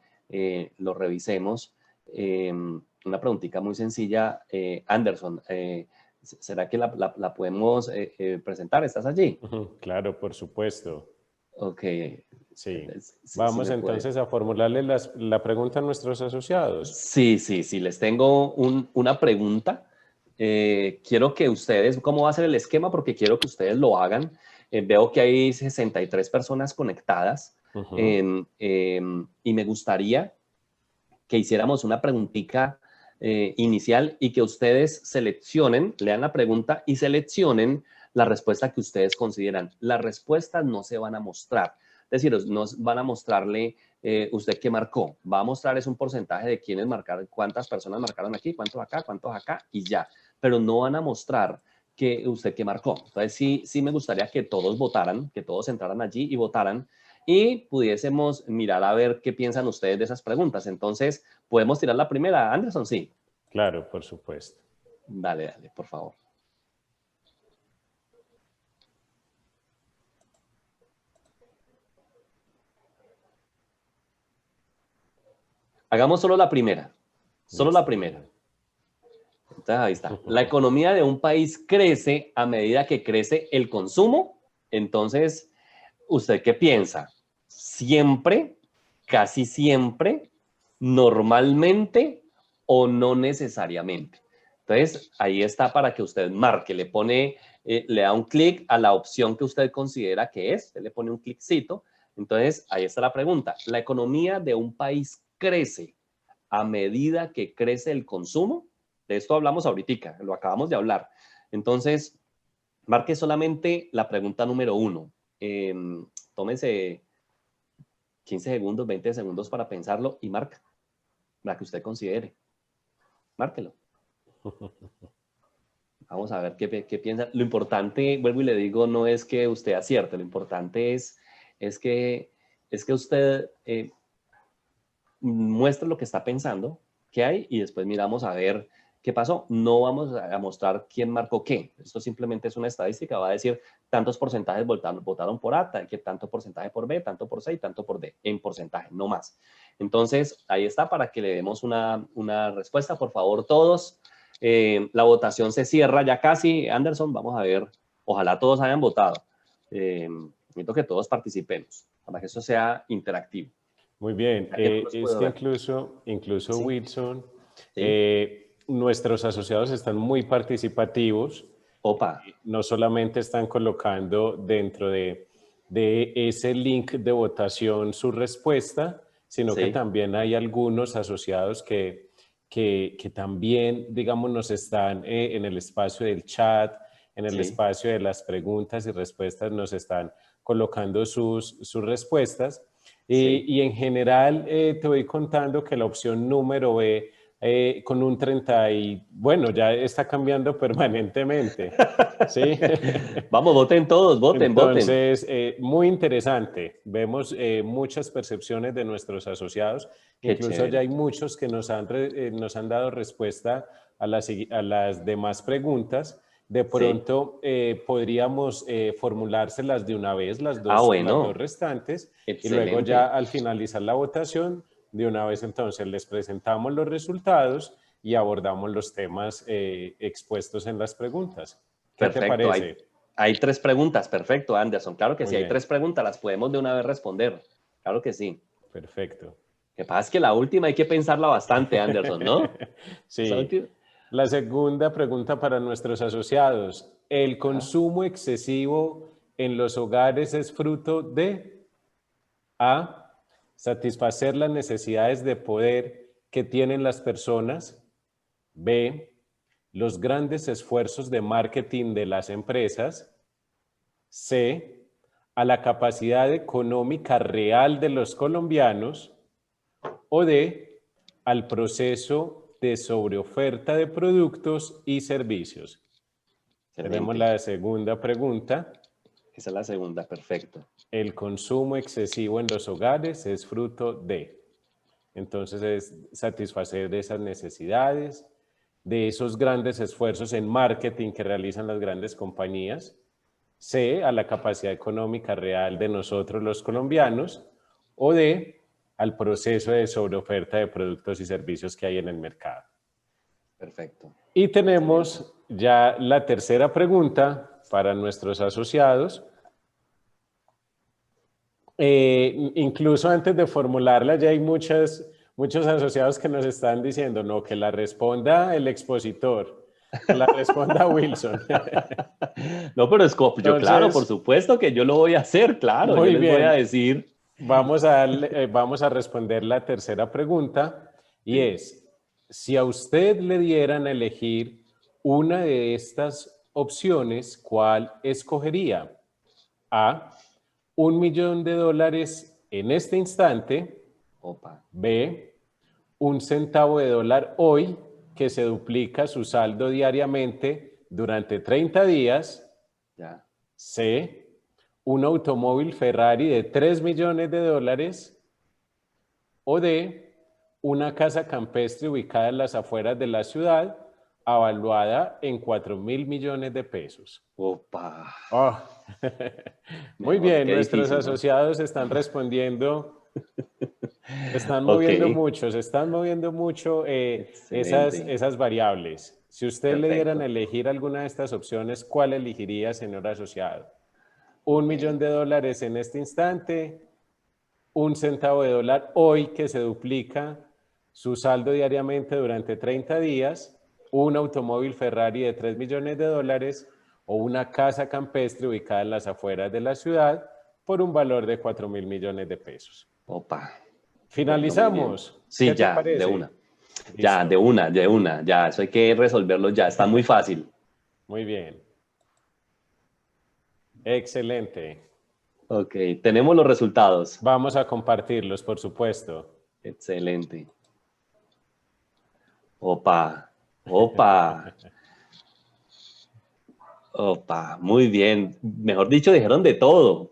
lo revisemos. Una preguntita muy sencilla. Anderson, ¿será que la podemos presentar? ¿Estás allí? Claro, por supuesto. Ok, Sí. sí Vamos me puede. entonces a formularle la pregunta a nuestros asociados. Sí, les tengo una pregunta. Quiero que ustedes, ¿cómo va a ser el esquema? Porque quiero que ustedes lo hagan. Veo que hay 63 personas conectadas y me gustaría que hiciéramos una preguntita inicial y que ustedes seleccionen, lean la pregunta y seleccionen la respuesta que ustedes consideran. Las respuestas no se van a mostrar. Es decir, no van a mostrarle usted qué marcó. Va a mostrar es un porcentaje de quiénes marcaron, cuántas personas marcaron aquí, cuántos acá y ya. Pero no van a mostrar que usted qué marcó. Entonces sí me gustaría que todos votaran, que todos entraran allí y votaran y pudiésemos mirar a ver qué piensan ustedes de esas preguntas. Entonces, ¿podemos tirar la primera, Anderson? Sí. Claro, por supuesto. Dale, por favor. Hagamos solo la primera. Solo la Listo. primera. Entonces, ahí está. La economía de un país crece a medida que crece el consumo. Entonces, ¿usted qué piensa? ¿Siempre, casi siempre, normalmente o no necesariamente? Entonces, ahí está para que usted marque, le da un clic a la opción que usted considera que es, usted le pone un cliccito Entonces, ahí está la pregunta. ¿La economía de un país crece a medida que crece el consumo? De esto hablamos ahorita, lo acabamos de hablar. Entonces, marque solamente la pregunta número 1. Tómese 15 segundos, 20 segundos para pensarlo y marca, la que usted considere. Márquelo. Vamos a ver qué piensa. Lo importante, vuelvo y le digo, no es que usted acierte, lo importante es que usted muestre lo que está pensando, qué hay, y después miramos a ver qué pasó. No vamos a mostrar quién marcó qué. Esto simplemente es una estadística, va a decir tantos porcentajes votaron por A, que tanto porcentaje por B, tanto por C y tanto por D, en porcentaje, no más. Entonces, ahí está para que le demos una respuesta, por favor, todos. La votación se cierra ya casi, Anderson, vamos a ver, ojalá todos hayan votado. Necesito que todos participemos para que eso sea interactivo. Muy bien, es que incluso ¿Sí? Wilson, ¿Sí? nuestros asociados están muy participativos. Opa. No solamente están colocando dentro de ese link de votación su respuesta, sino que Sí. también hay algunos asociados que también, digamos, nos están en el espacio del chat, en el Sí. espacio de las preguntas y respuestas, nos están colocando sus respuestas. Sí. Y en general te voy contando que la opción número B con un 30 y bueno, ya está cambiando permanentemente. ¿Sí? Vamos, voten todos, voten, voten. Entonces, muy interesante. Vemos muchas percepciones de nuestros asociados. Qué Incluso ya chévere. hay muchos que nos han dado respuesta a las demás preguntas. De Sí. pronto podríamos formulárselas de una vez, las Ah, dos bueno. restantes, y luego ya Excelente. al finalizar la votación, de una vez entonces les presentamos los resultados y abordamos los temas expuestos en las preguntas. ¿Qué te Perfecto. parece? Hay 3 preguntas. Perfecto, Anderson. Claro que Muy sí, hay bien, 3 preguntas. Las podemos de una vez responder. Claro que sí. perfecto. Lo que pasa es que la última hay que pensarla bastante, Anderson, ¿no? Esa Sí. última. La segunda pregunta para nuestros asociados. ¿El Ajá. consumo excesivo en los hogares es fruto de A, satisfacer las necesidades de poder que tienen las personas? B, los grandes esfuerzos de marketing de las empresas? C, a la capacidad económica real de los colombianos? O D, al proceso de sobreoferta de productos y servicios. Tenemos Excelente. la segunda pregunta. Esa es la segunda. Perfecto. El consumo excesivo en los hogares es fruto de. Entonces es satisfacer de esas necesidades, de esos grandes esfuerzos en marketing que realizan las grandes compañías. C, a la capacidad económica real de nosotros los colombianos. O D, al proceso de sobreoferta de productos y servicios que hay en el mercado. Perfecto. Y Excelente. tenemos ya la tercera pregunta para nuestros asociados. Incluso antes de formularla ya hay muchos asociados que nos están diciendo, no, que la responda el expositor, que la responda Wilson. No, pero es como, yo claro, por Entonces, supuesto que yo lo voy a hacer, claro, yo muy les voy a bien, decir. vamos a responder la tercera pregunta y Sí. es, si a usted le dieran a elegir una de estas opciones, ¿cuál escogería? A, $1.000.000 en este instante. Opa, B, $0.01 hoy, que se duplica su saldo diariamente durante 30 días. ya. C, un automóvil Ferrari de $3.000.000. O D, una casa campestre ubicada en las afueras de la ciudad, avaluada en $4.000.000.000. Opa, Oh. Muy mejor, bien, qué nuestros difícil, ¿no? asociados están respondiendo. Ok, Se están moviendo mucho excelente, esas variables. Si usted le dieran a perfecto. elegir alguna de estas opciones, ¿cuál elegiría, señor asociado? ¿Un millón Bueno, de dólares en este instante? $0.01 hoy que se duplica su saldo diariamente durante 30 días, un automóvil Ferrari de $3.000.000 o una casa campestre ubicada en las afueras de la ciudad por un valor de 4.000 millones de pesos. Opa. Bueno, muy bien. ¿Finalizamos? Sí, ¿Qué te ya, de parece? una. Ya, Listo. de una, ya. Eso hay que resolverlo ya. Está muy fácil. Muy bien. Excelente. Ok, tenemos los resultados. Vamos a compartirlos, por supuesto. Excelente. Opa, opa, opa. Muy bien. Mejor dicho, dijeron de todo.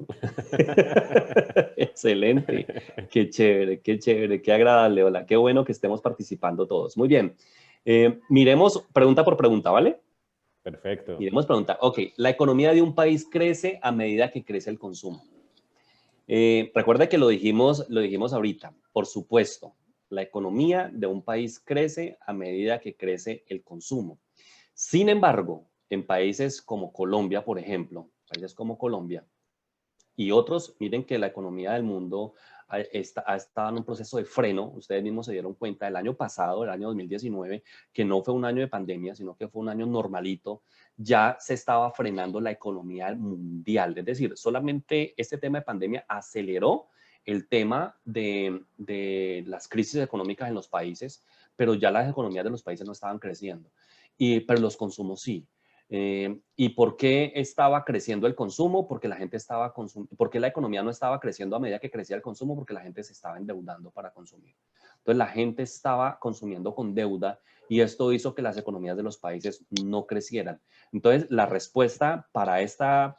Excelente. Qué chévere, qué agradable. Hola, qué bueno que estemos participando todos. Muy bien. Miremos pregunta por pregunta, ¿vale? Perfecto. Miremos pregunta. Ok, la economía de un país crece a medida que crece el consumo. Recuerda que lo dijimos ahorita. Por supuesto, la economía de un país crece a medida que crece el consumo. Sin embargo, en países como Colombia, por ejemplo, países como Colombia, y otros, miren que la economía del mundo ha estado en un proceso de freno. Ustedes mismos se dieron cuenta el año pasado, el año 2019, que no fue un año de pandemia, sino que fue un año normalito. Ya se estaba frenando la economía mundial. Es decir, solamente este tema de pandemia aceleró el tema de las crisis económicas en los países, pero ya las economías de los países no estaban creciendo. Pero los consumos sí. ¿Y por qué estaba creciendo el consumo? Porque la gente estaba consumiendo. ¿Por qué la economía no estaba creciendo a medida que crecía el consumo? Porque la gente se estaba endeudando para consumir. Entonces la gente estaba consumiendo con deuda y esto hizo que las economías de los países no crecieran. Entonces la respuesta para esta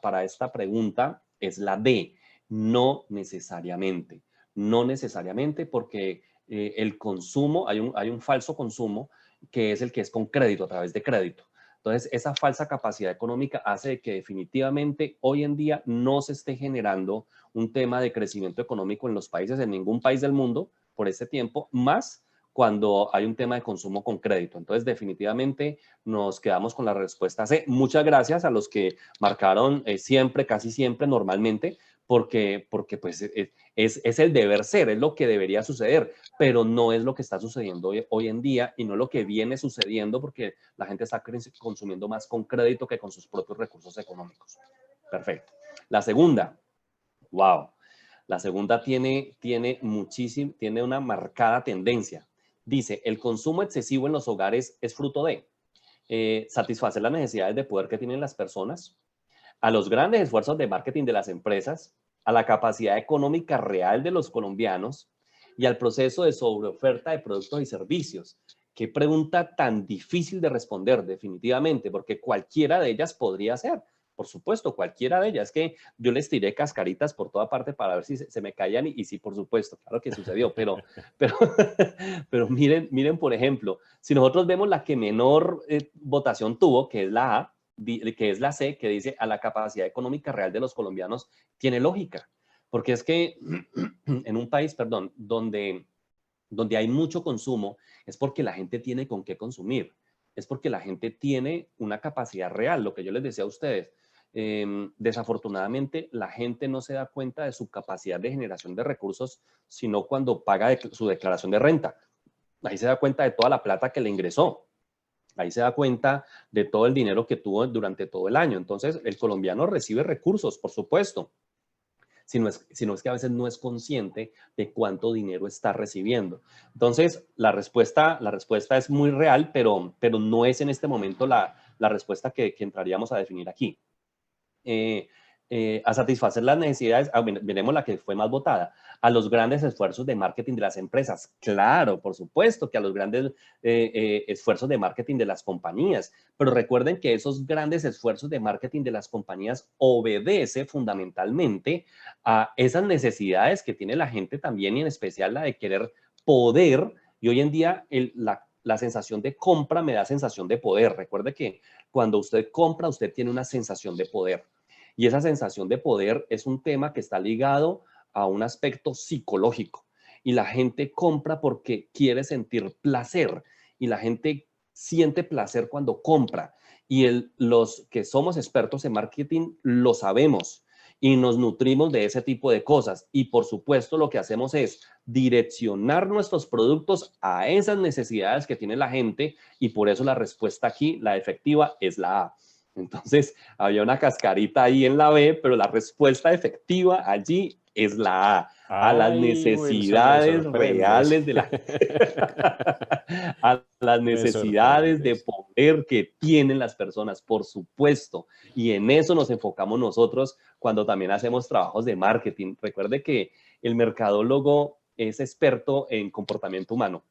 pregunta es la D, no necesariamente. No necesariamente porque el consumo, hay un falso consumo que es el que es con crédito, a través de crédito. Entonces, esa falsa capacidad económica hace que definitivamente hoy en día no se esté generando un tema de crecimiento económico en los países, en ningún país del mundo por este tiempo, más cuando hay un tema de consumo con crédito. Entonces, definitivamente nos quedamos con la respuesta C. Muchas gracias a los que marcaron siempre, casi siempre, normalmente, porque pues es el deber ser, es lo que debería suceder, pero no es lo que está sucediendo hoy en día y no lo que viene sucediendo porque la gente está consumiendo más con crédito que con sus propios recursos económicos. Perfecto. La segunda, wow, la segunda tiene una marcada tendencia. Dice, el consumo excesivo en los hogares es fruto de satisfacer las necesidades de poder que tienen las personas, a los grandes esfuerzos de marketing de las empresas, a la capacidad económica real de los colombianos y al proceso de sobreoferta de productos y servicios. Qué pregunta tan difícil de responder, definitivamente, porque cualquiera de ellas podría ser. Por supuesto, cualquiera de ellas. Es que yo les tiré cascaritas por toda parte para ver si se me caían y sí, por supuesto, claro que sucedió, pero, pero miren, por ejemplo, si nosotros vemos la que menor votación tuvo, que es la A, que es la C, que dice a la capacidad económica real de los colombianos, tiene lógica. Porque es que en un país, perdón, donde hay mucho consumo, es porque la gente tiene con qué consumir. Es porque la gente tiene una capacidad real, lo que yo les decía a ustedes. Desafortunadamente, la gente no se da cuenta de su capacidad de generación de recursos, sino cuando paga su declaración de renta. Ahí se da cuenta de toda la plata que le ingresó. Ahí se da cuenta de todo el dinero que tuvo durante todo el año. Entonces, el colombiano recibe recursos, por supuesto, sino es que a veces no es consciente de cuánto dinero está recibiendo. Entonces, la respuesta es muy real, pero no es en este momento la respuesta que entraríamos a definir aquí. A satisfacer las necesidades, veremos la que fue más votada, a los grandes esfuerzos de marketing de las empresas. Claro, por supuesto que a los grandes esfuerzos de marketing de las compañías, pero recuerden que esos grandes esfuerzos de marketing de las compañías obedece fundamentalmente a esas necesidades que tiene la gente también y en especial la de querer poder, y hoy en día la sensación de compra me da sensación de poder. Recuerde que cuando usted compra, usted tiene una sensación de poder. Y esa sensación de poder es un tema que está ligado a un aspecto psicológico. Y la gente compra porque quiere sentir placer. Y la gente siente placer cuando compra. Y los que somos expertos en marketing lo sabemos y nos nutrimos de ese tipo de cosas. Y por supuesto lo que hacemos es direccionar nuestros productos a esas necesidades que tiene la gente y por eso la respuesta aquí, la efectiva, es la A. Entonces, había una cascarita ahí en la B, pero la respuesta efectiva allí es la a las Ay, Wilson, me necesidades sorprendes. reales de la a las Me necesidades de sorprendes. poder que tienen las personas, por supuesto. Y en eso nos enfocamos nosotros cuando también hacemos trabajos de marketing. Recuerde que el mercadólogo es experto en comportamiento humano.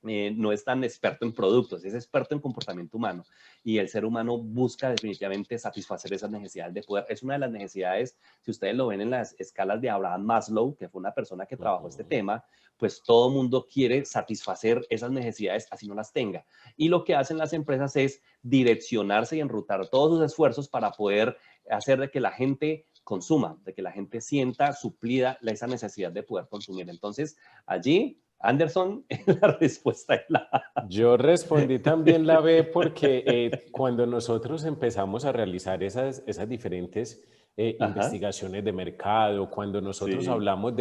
No es tan experto en productos, es experto en comportamiento humano y el ser humano busca definitivamente satisfacer esas necesidades de poder. Es una de las necesidades, si ustedes lo ven en las escalas de Abraham Maslow, que fue una persona que trabajó este tema, pues todo mundo quiere satisfacer esas necesidades así no las tenga. Y lo que hacen las empresas es direccionarse y enrutar todos sus esfuerzos para poder hacer de que la gente consuma, de que la gente sienta suplida esa necesidad de poder consumir. Entonces, allí Anderson, la respuesta es la A. Yo respondí también la B porque cuando nosotros empezamos a realizar esas diferentes Ajá, investigaciones de mercado, cuando nosotros sí, hablamos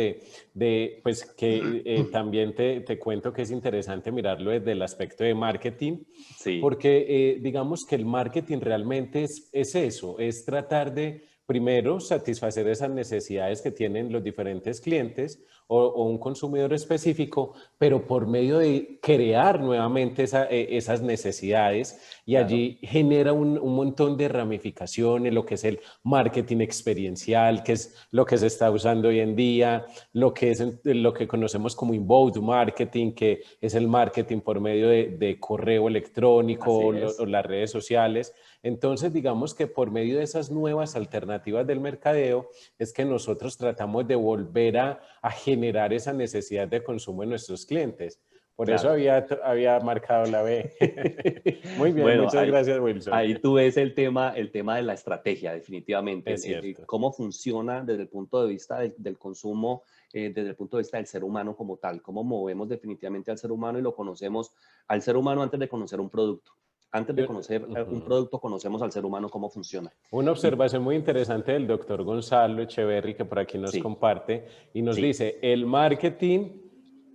pues que también te cuento que es interesante mirarlo desde el aspecto de marketing, sí, porque digamos que el marketing realmente es eso, es tratar de primero satisfacer esas necesidades que tienen los diferentes clientes o un consumidor específico, pero por medio de crear nuevamente esas necesidades y claro, allí genera un montón de ramificaciones, lo que es el marketing experiencial, que es lo que se está usando hoy en día, lo que es lo que conocemos como inbound marketing, que es el marketing por medio de correo electrónico así o es. las redes sociales. Entonces, digamos que por medio de esas nuevas alternativas del mercadeo es que nosotros tratamos de volver a generar esa necesidad de consumo en nuestros clientes. Por eso Claro. había marcado la B. Muy bien, Bueno, muchas gracias, Wilson. ahí tú ves el tema de la estrategia, definitivamente, Es cierto. cómo funciona desde el punto de vista del consumo, desde el punto de vista del ser humano como tal, cómo movemos definitivamente al ser humano y lo conocemos al ser humano antes de conocer un producto. Antes de conocer un producto, conocemos al ser humano cómo funciona. Una Y observación muy interesante del doctor Gonzalo Echeverry, que por aquí nos sí, comparte, y nos sí, dice, el marketing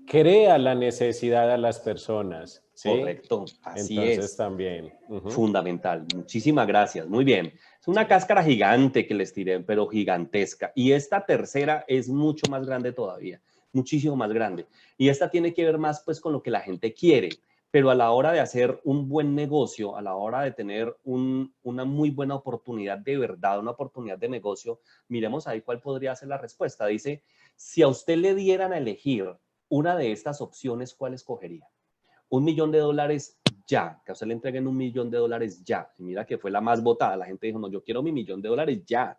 crea la necesidad a las personas, ¿sí? correcto, así Entonces es. también. Fundamental. Muchísimas gracias. Muy bien. Es una Sí. cáscara gigante que les tiré, pero gigantesca. Y esta tercera es mucho más grande todavía, muchísimo más grande. Y esta tiene que ver más pues con lo que la gente quiere. Pero a la hora de hacer un buen negocio, a la hora de tener una muy buena oportunidad de verdad, una oportunidad de negocio, miremos ahí cuál podría ser la respuesta. Dice, si a usted le dieran a elegir una de estas opciones, ¿cuál escogería? $1.000.000 ya, que a usted le entreguen $1.000.000 ya. Y mira que fue la más votada. La gente dijo, no, yo quiero mi $1.000.000 ya.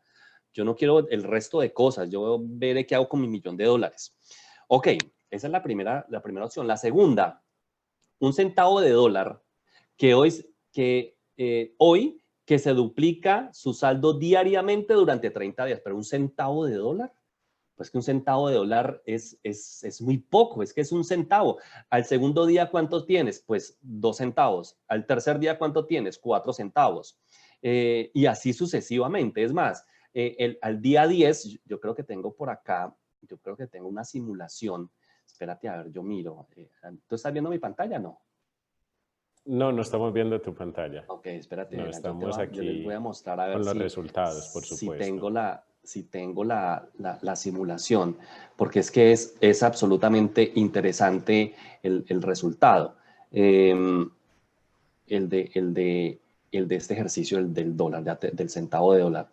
Yo no quiero el resto de cosas. Yo veré qué hago con mi $1.000.000. Ok, esa es la primera opción. La segunda, $1 que hoy que se duplica su saldo diariamente durante 30 días. Pero $1 pues que $1 es muy poco, es que es $1. Al segundo día, ¿cuánto tienes? Pues 2 centavos. Al tercer día, ¿cuánto tienes? 4 centavos. Y así sucesivamente. Es más, al día 10, yo creo que tengo por acá, yo creo que tengo una simulación. Espérate, a ver, yo miro. ¿Tú estás viendo mi pantalla? No. No, no estamos viendo tu pantalla. Ok, espérate, No, venga, estamos yo les voy a aquí mostrar a ver con los resultados, por supuesto. si tengo la simulación, porque es que es absolutamente interesante el resultado. El de, el de, el de este ejercicio, el del dólar, del centavo de dólar.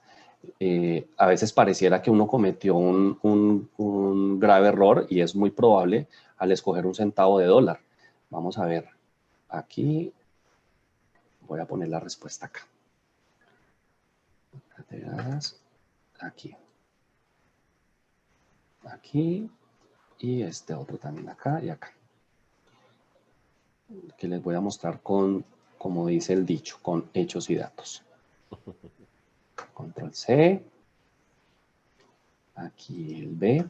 A veces pareciera que uno cometió un grave error y es muy probable al escoger un centavo de dólar. Vamos a ver, aquí voy a poner la respuesta acá. Aquí, aquí y este otro también acá y acá. Que les voy a mostrar como dice el dicho, con hechos y datos. Control C, aquí el B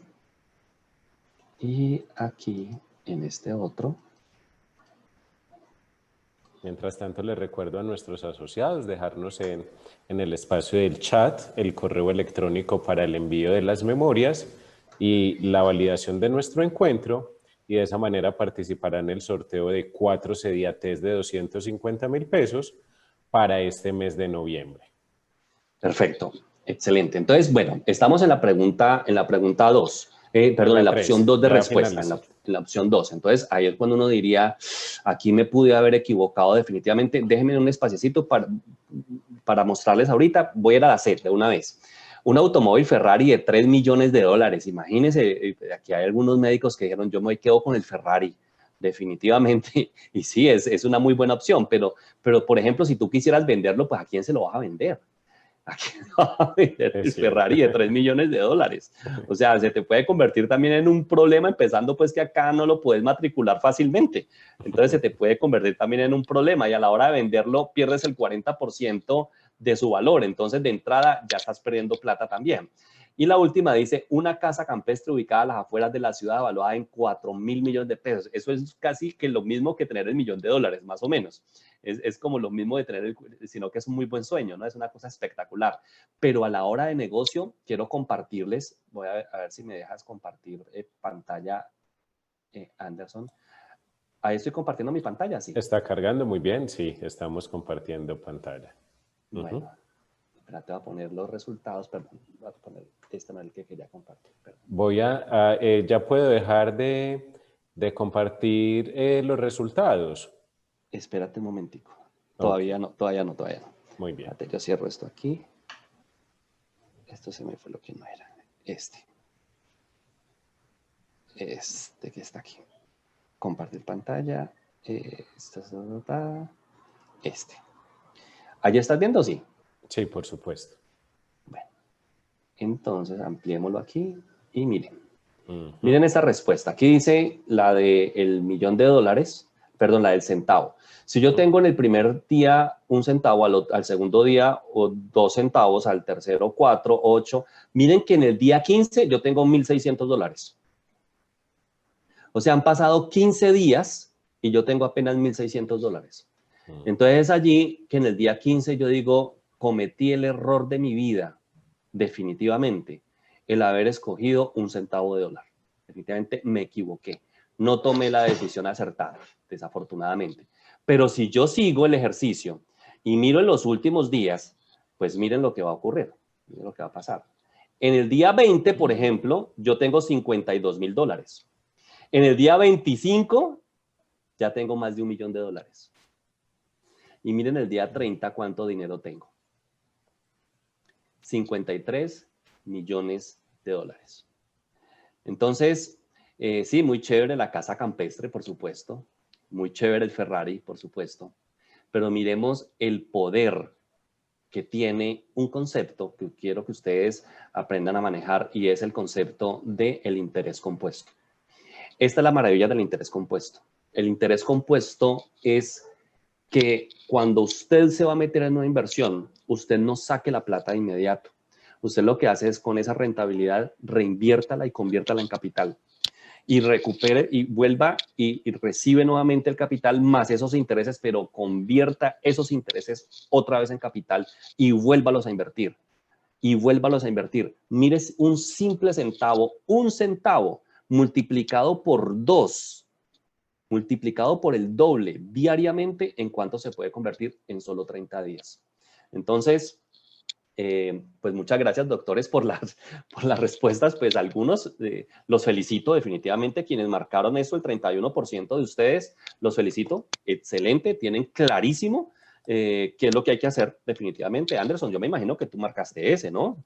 y aquí en este otro. Mientras tanto, les recuerdo a nuestros asociados dejarnos en el espacio del chat el correo electrónico para el envío de las memorias y la validación de nuestro encuentro, y de esa manera participarán en el sorteo de 4 Cediates de 250.000 pesos para este mes de noviembre. Perfecto, excelente. Entonces, bueno, estamos en la pregunta 2, perdón, en la opción 2 de respuesta, en la opción 2. Entonces, ahí es cuando uno diría, aquí me pude haber equivocado definitivamente. Déjenme un espaciecito para mostrarles ahorita. Voy a ir a la C de una vez. Un automóvil Ferrari de $3 millones. Imagínense, aquí hay algunos médicos que dijeron, yo me quedo con el Ferrari, definitivamente. Y sí, es una muy buena opción, pero, por ejemplo, si tú quisieras venderlo, pues ¿a quién se lo vas a vender? ¿A quién va a vender el Ferrari de $3 millones? O sea, se te puede convertir también en un problema, empezando pues que acá no lo puedes matricular fácilmente. Entonces se te puede convertir también en un problema y a la hora de venderlo pierdes el 40% de su valor. Entonces de entrada ya estás perdiendo plata también. Y la última dice, una casa campestre ubicada a las afueras de la ciudad evaluada en $4 mil millones de pesos. Eso es casi que lo mismo que tener el $1 millón, más o menos. Es como lo mismo de tener, sino que es un muy buen sueño, ¿no? Es una cosa espectacular. Pero a la hora de negocio, quiero compartirles, voy a ver si me dejas compartir pantalla, Anderson. Ahí estoy compartiendo mi pantalla, ¿sí? Está cargando muy bien, sí, estamos compartiendo pantalla. Bueno, espérate, voy a poner los resultados, perdón, voy a poner este no es el que quería compartir. Perdón. Ya puedo dejar de compartir los resultados. Espérate un momentico. Todavía no. Muy bien. Espérate, yo cierro esto aquí. Esto se me fue lo que no era. Este que está aquí. Compartir pantalla. ¿Allí estás viendo? Sí. Sí, por supuesto. Bueno, entonces ampliémoslo aquí y miren. Miren esta respuesta. Aquí dice la del $1 millón, perdón, la del centavo. Si yo tengo en el primer día 1 centavo, al segundo día 2 centavos, al tercero 4, 8, miren que en el día 15 yo tengo $1,600. O sea, han pasado 15 días y yo tengo apenas $1,600. Entonces es allí que en el día 15 yo digo, cometí el error de mi vida, definitivamente, el haber escogido $1 centavo. Definitivamente me equivoqué. No tomé la decisión acertada, desafortunadamente. Pero si yo sigo el ejercicio y miro en los últimos días, pues miren lo que va a ocurrir, miren lo que va a pasar. En el día 20, por ejemplo, yo tengo $52,000. En el día 25, ya tengo más de $1 millón. Y miren el día 30 cuánto dinero tengo. $53 millones. Entonces, sí, muy chévere la casa campestre, por supuesto. Muy chévere el Ferrari, por supuesto. Pero miremos el poder que tiene un concepto que quiero que ustedes aprendan a manejar y es el concepto del interés compuesto. Esta es la maravilla del interés compuesto. El interés compuesto es que cuando usted se va a meter en una inversión, usted no saque la plata de inmediato. Usted lo que hace es con esa rentabilidad, reinviértala y conviértala en capital. Y recupere y vuelva y recibe nuevamente el capital más esos intereses, pero convierta esos intereses otra vez en capital y vuélvalos a invertir. Y vuélvalos a invertir. Mire un simple centavo, un centavo multiplicado por 2, multiplicado por el doble diariamente, ¿en cuánto se puede convertir en solo 30 días? Entonces, pues muchas gracias, doctores, por las respuestas. Pues algunos los felicito definitivamente. Quienes marcaron eso, el 31% de ustedes, los felicito. Excelente, tienen clarísimo qué es lo que hay que hacer definitivamente. Anderson, yo me imagino que tú marcaste ese, ¿no?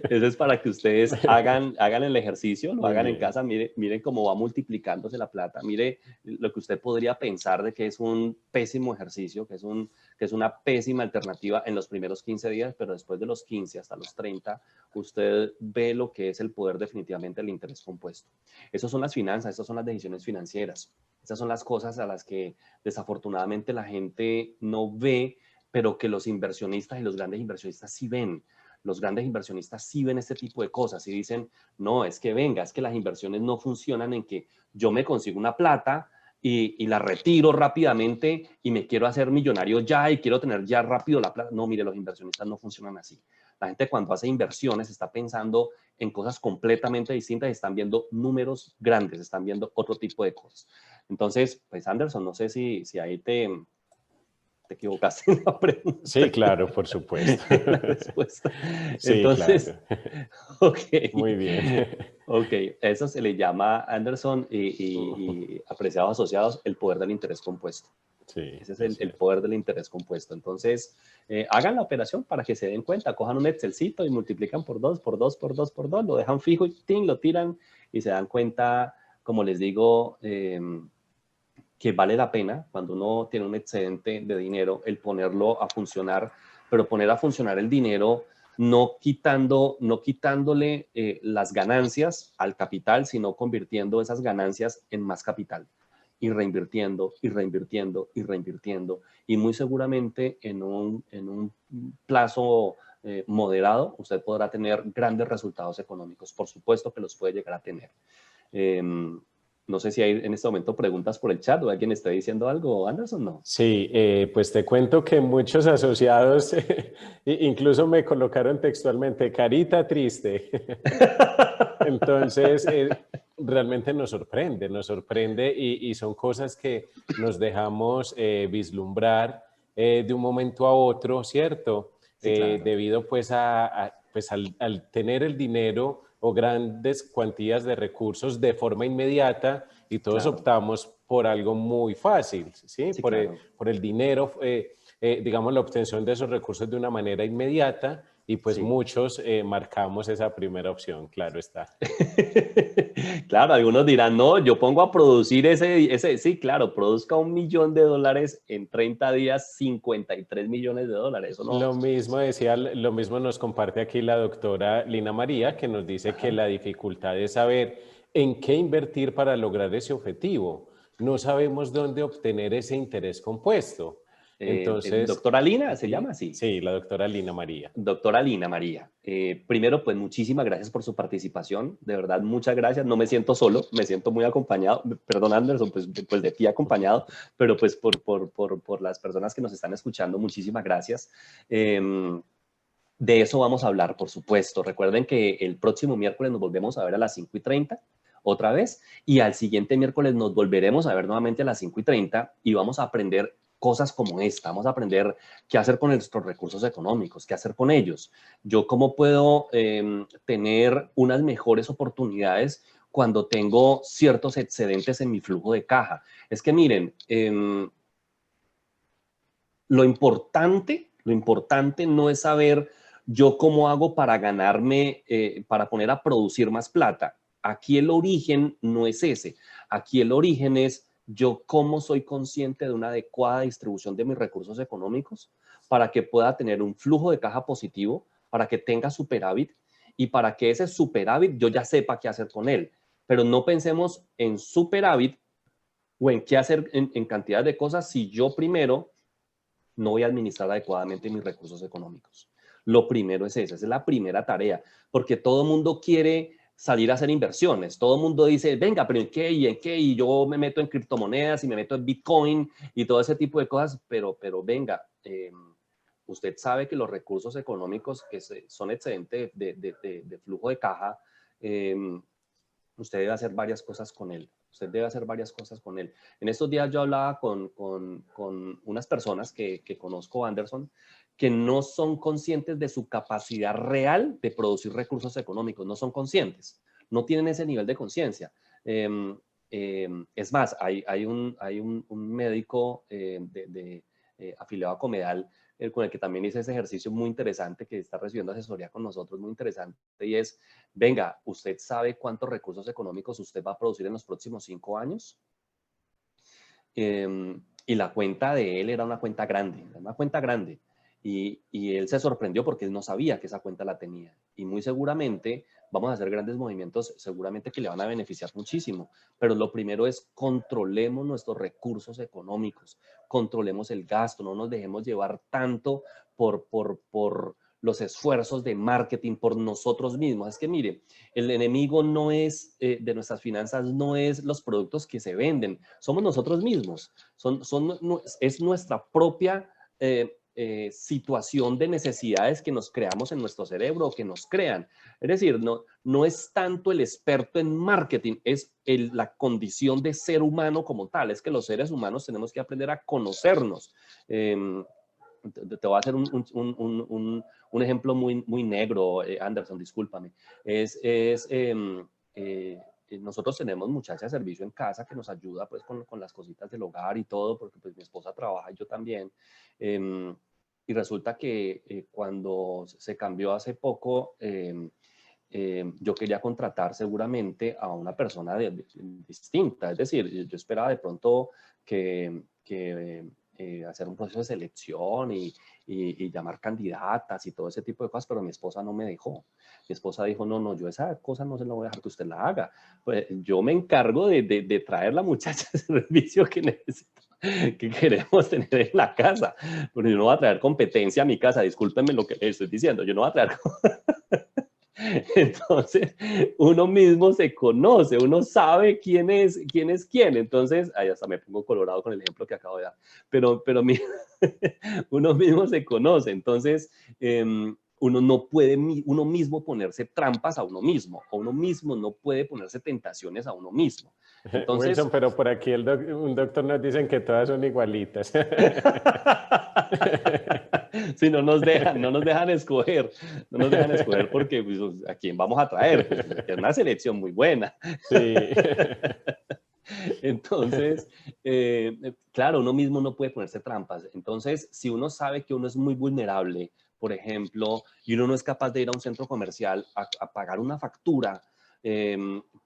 Eso es para que ustedes hagan el ejercicio, lo hagan en casa, miren cómo va multiplicándose la plata, mire lo que usted podría pensar de que es un pésimo ejercicio, que es una pésima alternativa en los primeros 15 días, pero después de los 15 hasta los 30, usted ve lo que es el poder definitivamente del interés compuesto. Esas son las finanzas, esas son las decisiones financieras, esas son las cosas a las que desafortunadamente la gente no ve, pero que los inversionistas y los grandes inversionistas sí ven. Los grandes inversionistas sí ven este tipo de cosas y dicen, no, es que venga, es que las inversiones no funcionan en que yo me consigo una plata y la retiro rápidamente y me quiero hacer millonario ya y quiero tener ya rápido la plata. No, mire, los inversionistas no funcionan así. La gente cuando hace inversiones está pensando en cosas completamente distintas y están viendo números grandes, están viendo otro tipo de cosas. Entonces, pues Anderson, no sé si ahí te equivocaste en la pregunta, Sí, claro, por supuesto. en la respuesta. Sí, Entonces, claro. ok, Muy bien. ok, eso se le llama, Anderson y apreciados asociados, el poder del interés compuesto. Sí, Ese es es el cierto. poder del interés compuesto. Entonces, hagan la operación para que se den cuenta, cojan un Excelcito y multiplican por 2, por 2, por 2, por 2, lo dejan fijo y ¡ting! Lo tiran y se dan cuenta, como les digo, que vale la pena cuando uno tiene un excedente de dinero el ponerlo a funcionar, pero poner a funcionar el dinero no quitándole las ganancias al capital, sino convirtiendo esas ganancias en más capital y reinvirtiendo y reinvirtiendo y reinvirtiendo. Y muy seguramente en un plazo moderado usted podrá tener grandes resultados económicos. Por supuesto que los puede llegar a tener. Eh, no sé si hay en este momento preguntas por el chat o alguien está diciendo algo, Anderson, ¿no? Sí, pues te cuento que muchos asociados incluso me colocaron textualmente carita triste. Entonces, realmente nos sorprende y son cosas que nos dejamos vislumbrar de un momento a otro, ¿cierto? Sí, claro, Debido pues, pues al tener el dinero o grandes cuantías de recursos de forma inmediata y todos claro, optamos por algo muy fácil, ¿sí? sí, claro. Por el dinero, digamos, la obtención de esos recursos de una manera inmediata y pues Sí. muchos marcamos esa primera opción, claro está. Claro, algunos dirán, no, yo pongo a producir sí, claro, produzca $1.000.000 en 30 días, 53 millones de dólares, eso no, Lo mismo decía, lo mismo nos comparte aquí la doctora Lina María, que nos dice que ajá. la dificultad es saber en qué invertir para lograr ese objetivo. No sabemos dónde obtener ese interés compuesto. Entonces, Doctora Lina, se llama aquí, así. sí, la doctora Lina María. Doctora Lina María, primero pues muchísimas gracias por su participación, de verdad muchas gracias, no me siento solo, me siento muy acompañado, perdón Anderson, pues de ti acompañado, pero pues por las personas que nos están escuchando, muchísimas gracias. De eso vamos a hablar, por supuesto. Recuerden que el próximo miércoles nos volvemos a ver a las 5:30 otra vez y al siguiente miércoles nos volveremos a ver nuevamente a las 5:30 y vamos a aprender cosas como esta. Vamos a aprender qué hacer con nuestros recursos económicos, qué hacer con ellos. Yo cómo puedo tener unas mejores oportunidades cuando tengo ciertos excedentes en mi flujo de caja. Es que miren, lo importante no es saber yo cómo hago para ganarme, para poner a producir más plata. Aquí el origen no es ese. Aquí el origen es yo cómo soy consciente de una adecuada distribución de mis recursos económicos para que pueda tener un flujo de caja positivo, para que tenga superávit y para que ese superávit yo ya sepa qué hacer con él. Pero no pensemos en superávit o en qué hacer en cantidad de cosas si yo primero no voy a administrar adecuadamente mis recursos económicos. Lo primero es esa es la primera tarea, porque todo el mundo quiere salir a hacer inversiones. Todo el mundo dice, venga, pero ¿en qué? ¿Y en qué? Y yo me meto en criptomonedas y me meto en Bitcoin y todo ese tipo de cosas, pero venga, usted sabe que los recursos económicos que son excedentes de flujo de caja, eh, usted debe hacer varias cosas con él. Usted debe hacer varias cosas con él. En estos días yo hablaba con unas personas que conozco, Anderson, que no son conscientes de su capacidad real de producir recursos económicos. No son conscientes. No tienen ese nivel de conciencia. Es más, hay un médico afiliado a Comedal con el que también hice ese ejercicio muy interesante que está recibiendo asesoría con nosotros, muy interesante, y es, venga, ¿usted sabe cuántos recursos económicos usted va a producir en los próximos 5 años? Y la cuenta de él era una cuenta grande, una cuenta grande. Y él se sorprendió porque él no sabía que esa cuenta la tenía. Y muy seguramente vamos a hacer grandes movimientos, seguramente que le van a beneficiar muchísimo. Pero lo primero es controlemos nuestros recursos económicos, controlemos el gasto, no nos dejemos llevar tanto por los esfuerzos de marketing por nosotros mismos. Es que mire, el enemigo no es de nuestras finanzas, no es los productos que se venden, somos nosotros mismos, es nuestra propia situación de necesidades que nos creamos en nuestro cerebro o que nos crean. Es decir, no es tanto el experto en marketing, es la condición de ser humano como tal. Es que los seres humanos tenemos que aprender a conocernos. Te voy a hacer un ejemplo muy negro, Anderson, discúlpame. Nosotros tenemos muchacha de servicio en casa que nos ayuda pues con las cositas del hogar y todo, porque pues mi esposa trabaja y yo también. Y resulta que cuando se cambió hace poco, yo quería contratar seguramente a una persona distinta. Es decir, yo esperaba de pronto que hacer un proceso de selección y llamar candidatas y todo ese tipo de cosas, pero mi esposa no me dejó. Mi esposa dijo, no, yo esa cosa no se la voy a dejar que usted la haga. Pues yo me encargo de traer la muchacha de servicio que necesito, que queremos tener en la casa. Pero yo no voy a traer competencia a mi casa, discúlpenme lo que les estoy diciendo, yo no voy a traer... Entonces, uno mismo se conoce, uno sabe quién es quién. Entonces, ahí hasta me pongo colorado con el ejemplo que acabo de dar. Pero uno mismo se conoce. Entonces, uno no puede uno mismo ponerse trampas a uno mismo, o uno mismo no puede ponerse tentaciones a uno mismo. Entonces, Wilson, pero por aquí un doctor nos dicen que todas son igualitas. Si no nos dejan escoger, porque pues, a quién vamos a traer, pues, es una selección muy buena. Sí. Entonces, claro, uno mismo no puede ponerse trampas. Entonces, si uno sabe que uno es muy vulnerable, por ejemplo, y uno no es capaz de ir a un centro comercial a pagar una factura,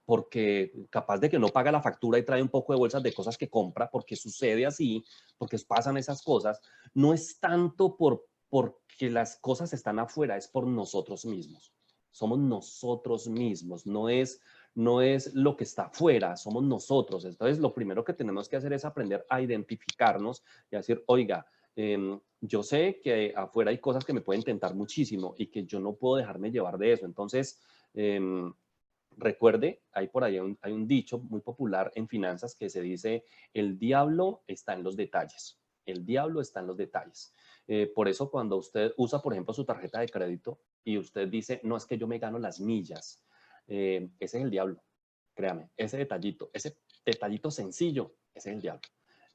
porque capaz de que no paga la factura y trae un poco de bolsas de cosas que compra, porque sucede así, porque pasan esas cosas, no es tanto porque las cosas están afuera, es por nosotros mismos. Somos nosotros mismos, no es lo que está afuera, somos nosotros. Entonces, lo primero que tenemos que hacer es aprender a identificarnos y a decir, oiga, yo sé que afuera hay cosas que me pueden tentar muchísimo y que yo no puedo dejarme llevar de eso. Entonces, recuerde, hay por ahí hay un dicho muy popular en finanzas que se dice, el diablo está en los detalles. El diablo está en los detalles. Por eso cuando usted usa, por ejemplo, su tarjeta de crédito y usted dice, no, es que yo me gano las millas, ese es el diablo, créame, ese detallito sencillo, ese es el diablo.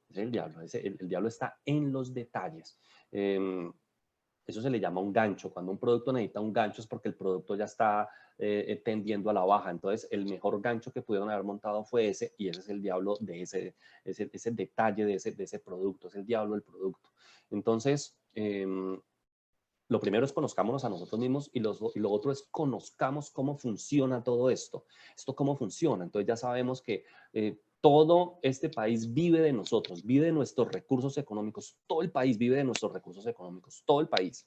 Ese es el diablo, el diablo está en los detalles. Eso se le llama un gancho. Cuando un producto necesita un gancho es porque el producto ya está tendiendo a la baja. Entonces, el mejor gancho que pudieron haber montado fue ese, y ese es el diablo de ese detalle de ese producto, es el diablo del producto. Entonces, lo primero es conozcámonos a nosotros mismos y lo otro es conozcamos cómo funciona todo esto. Esto cómo funciona. Entonces ya sabemos que todo este país vive de nosotros, vive de nuestros recursos económicos. Todo el país vive de nuestros recursos económicos, todo el país.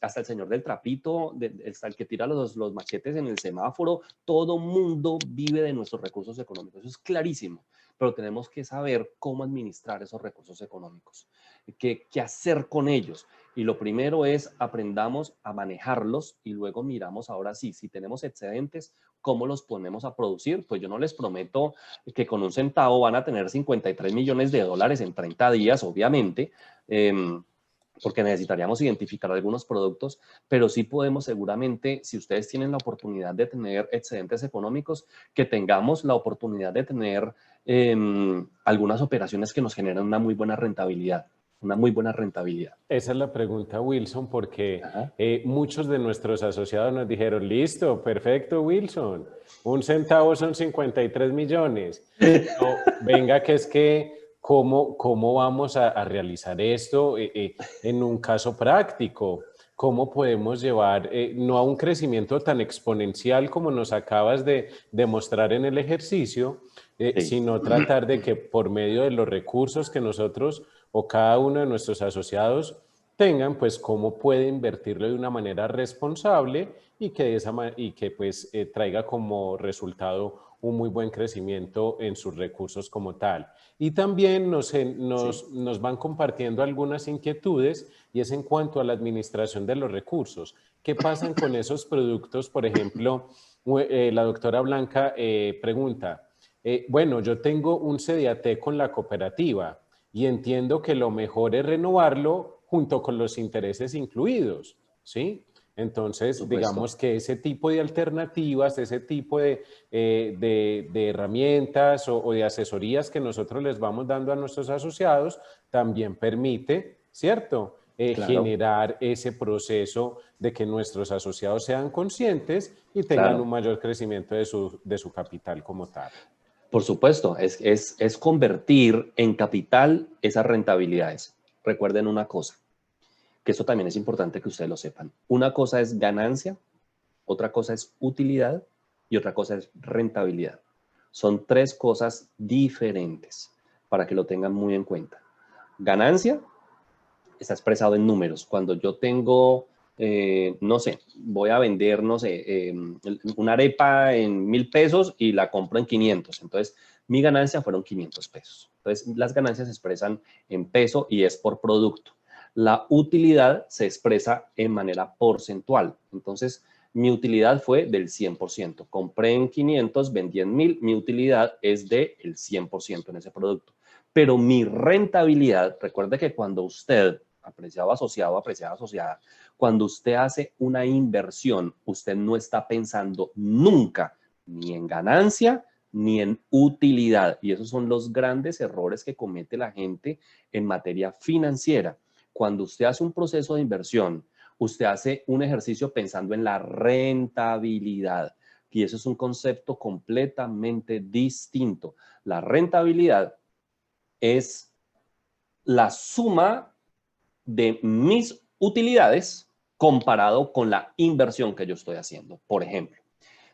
Hasta el señor del trapito, hasta el que tira los machetes en el semáforo, todo mundo vive de nuestros recursos económicos. Eso es clarísimo, pero tenemos que saber cómo administrar esos recursos económicos, qué hacer con ellos. Y lo primero es aprendamos a manejarlos y luego miramos ahora sí, si tenemos excedentes, ¿cómo los ponemos a producir? Pues yo no les prometo que con un centavo van a tener 53 millones de dólares en 30 días, obviamente, porque necesitaríamos identificar algunos productos, pero sí podemos seguramente, si ustedes tienen la oportunidad de tener excedentes económicos, que tengamos la oportunidad de tener algunas operaciones que nos generan una muy buena rentabilidad. Una muy buena rentabilidad. Esa es la pregunta, Wilson, porque Ajá. muchos de nuestros asociados nos dijeron, listo, perfecto, Wilson, un centavo son 53 millones. No, venga, que es que, ¿cómo vamos a realizar esto en un caso práctico? ¿Cómo podemos llevar, no a un crecimiento tan exponencial como nos acabas de demostrar en el ejercicio, Sí. sino tratar de que por medio de los recursos que nosotros o cada uno de nuestros asociados tengan, pues cómo puede invertirlo de una manera responsable y que pues traiga como resultado un muy buen crecimiento en sus recursos como tal. Y también nos van compartiendo algunas inquietudes y es en cuanto a la administración de los recursos. ¿Qué pasan con esos productos? Por ejemplo, la doctora Blanca pregunta, bueno, yo tengo un CDAT con la cooperativa y entiendo que lo mejor es renovarlo junto con los intereses incluidos, ¿sí? Entonces, digamos que ese tipo de alternativas, ese tipo de herramientas o de asesorías que nosotros les vamos dando a nuestros asociados también permite, ¿cierto? Claro, Generar ese proceso de que nuestros asociados sean conscientes y tengan un claro. mayor crecimiento de su capital como tal. Por supuesto, es convertir en capital esas rentabilidades. Recuerden una cosa, que eso también es importante que ustedes lo sepan. Una cosa es ganancia, otra cosa es utilidad y otra cosa es rentabilidad. Son tres cosas diferentes para que lo tengan muy en cuenta. Ganancia está expresado en números. Cuando yo tengo, no sé, voy a vender, no sé, una arepa en 1.000 pesos y la compro en 500. Entonces, mi ganancia fueron 500 pesos. Entonces, las ganancias se expresan en peso y es por producto. La utilidad se expresa en manera porcentual. Entonces, mi utilidad fue del 100%. Compré en 500, vendí en 1.000, mi utilidad es del 100% en ese producto. Pero mi rentabilidad, recuerde que cuando usted, apreciado asociado, apreciada asociada, cuando usted hace una inversión, usted no está pensando nunca ni en ganancia ni en utilidad. Y esos son los grandes errores que comete la gente en materia financiera. Cuando usted hace un proceso de inversión, usted hace un ejercicio pensando en la rentabilidad. Y eso es un concepto completamente distinto. La rentabilidad es la suma de mis utilidades comparado con la inversión que yo estoy haciendo. Por ejemplo,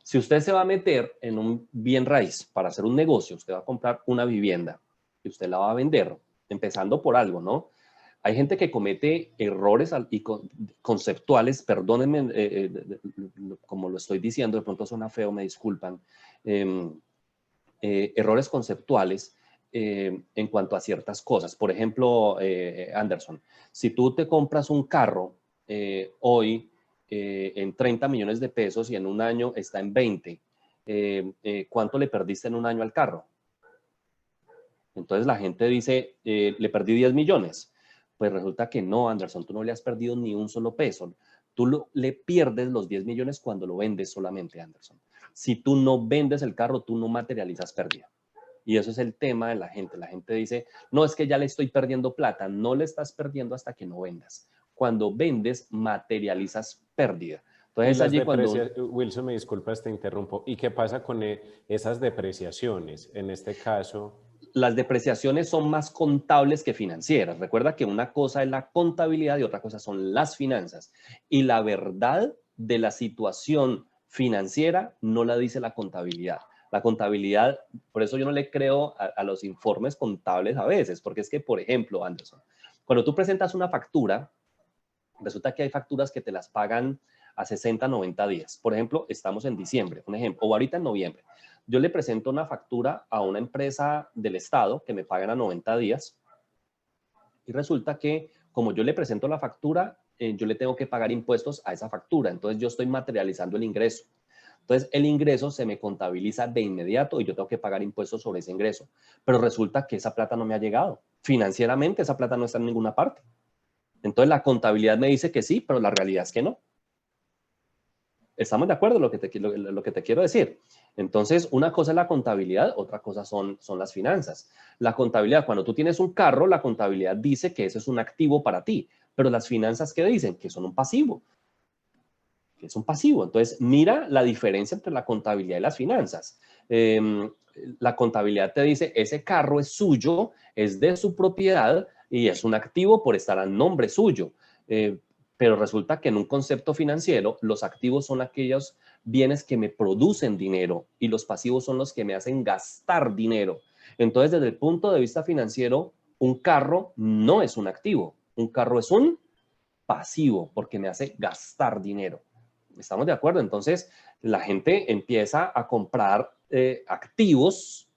si usted se va a meter en un bien raíz para hacer un negocio, usted va a comprar una vivienda y usted la va a vender, empezando por algo, ¿no? Hay gente que comete errores y conceptuales, perdónenme como lo estoy diciendo, de pronto suena feo, me disculpan, errores conceptuales en cuanto a ciertas cosas. Por ejemplo, Anderson, si tú te compras un carro hoy en 30 millones de pesos y en un año está en 20, ¿cuánto le perdiste en un año al carro? Entonces la gente dice, le perdí 10 millones. Pues resulta que no, Anderson, tú no le has perdido ni un solo peso. Le pierdes los 10 millones cuando lo vendes solamente, Anderson. Si tú no vendes el carro, tú no materializas pérdida. Y eso es el tema de la gente. La gente dice, no, es que ya le estoy perdiendo plata. No le estás perdiendo hasta que no vendas. Cuando vendes, materializas pérdida. Y Entonces las allí cuando depreciaciones, Wilson, me disculpas, te interrumpo. ¿Y qué pasa con esas depreciaciones? En este caso, las depreciaciones son más contables que financieras. Recuerda que una cosa es la contabilidad y otra cosa son las finanzas. Y la verdad de la situación financiera no la dice la contabilidad. La contabilidad, por eso yo no le creo a los informes contables a veces, porque es que, por ejemplo, Anderson, cuando tú presentas una factura, resulta que hay facturas que te las pagan a 60, 90 días. Por ejemplo, estamos en diciembre, un ejemplo, o ahorita en noviembre. Yo le presento una factura a una empresa del Estado que me pagan a 90 días y resulta que como yo le presento la factura, yo le tengo que pagar impuestos a esa factura. Entonces yo estoy materializando el ingreso. Entonces el ingreso se me contabiliza de inmediato y yo tengo que pagar impuestos sobre ese ingreso. Pero resulta que esa plata no me ha llegado. Financieramente esa plata no está en ninguna parte. Entonces la contabilidad me dice que sí, pero la realidad es que no. ¿Estamos de acuerdo en lo que te quiero decir? Entonces, una cosa es la contabilidad, otra cosa son las finanzas. La contabilidad, cuando tú tienes un carro, la contabilidad dice que eso es un activo para ti, pero las finanzas, ¿qué dicen? Que son un pasivo, que es un pasivo. Entonces, mira la diferencia entre la contabilidad y las finanzas. La contabilidad te dice, ese carro es suyo, es de su propiedad y es un activo por estar a nombre suyo. Pero resulta que en un concepto financiero, los activos son aquellos bienes que me producen dinero y los pasivos son los que me hacen gastar dinero. Entonces, desde el punto de vista financiero, un carro no es un activo, un carro es un pasivo porque me hace gastar dinero. ¿Estamos de acuerdo? Entonces, la gente empieza a comprar activos,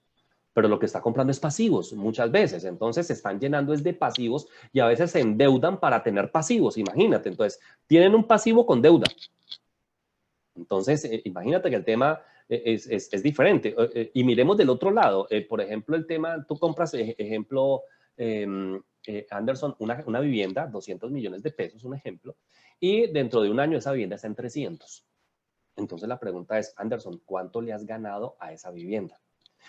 pero lo que está comprando es pasivos muchas veces. Entonces, se están llenando es de pasivos y a veces se endeudan para tener pasivos. Imagínate, entonces, tienen un pasivo con deuda. Entonces, imagínate que el tema es diferente. Y miremos del otro lado. Por ejemplo, el tema, tú compras, ejemplo, Anderson, una vivienda, 200 millones de pesos, un ejemplo, y dentro de un año esa vivienda está en 300. Entonces la pregunta es, Anderson, ¿cuánto le has ganado a esa vivienda?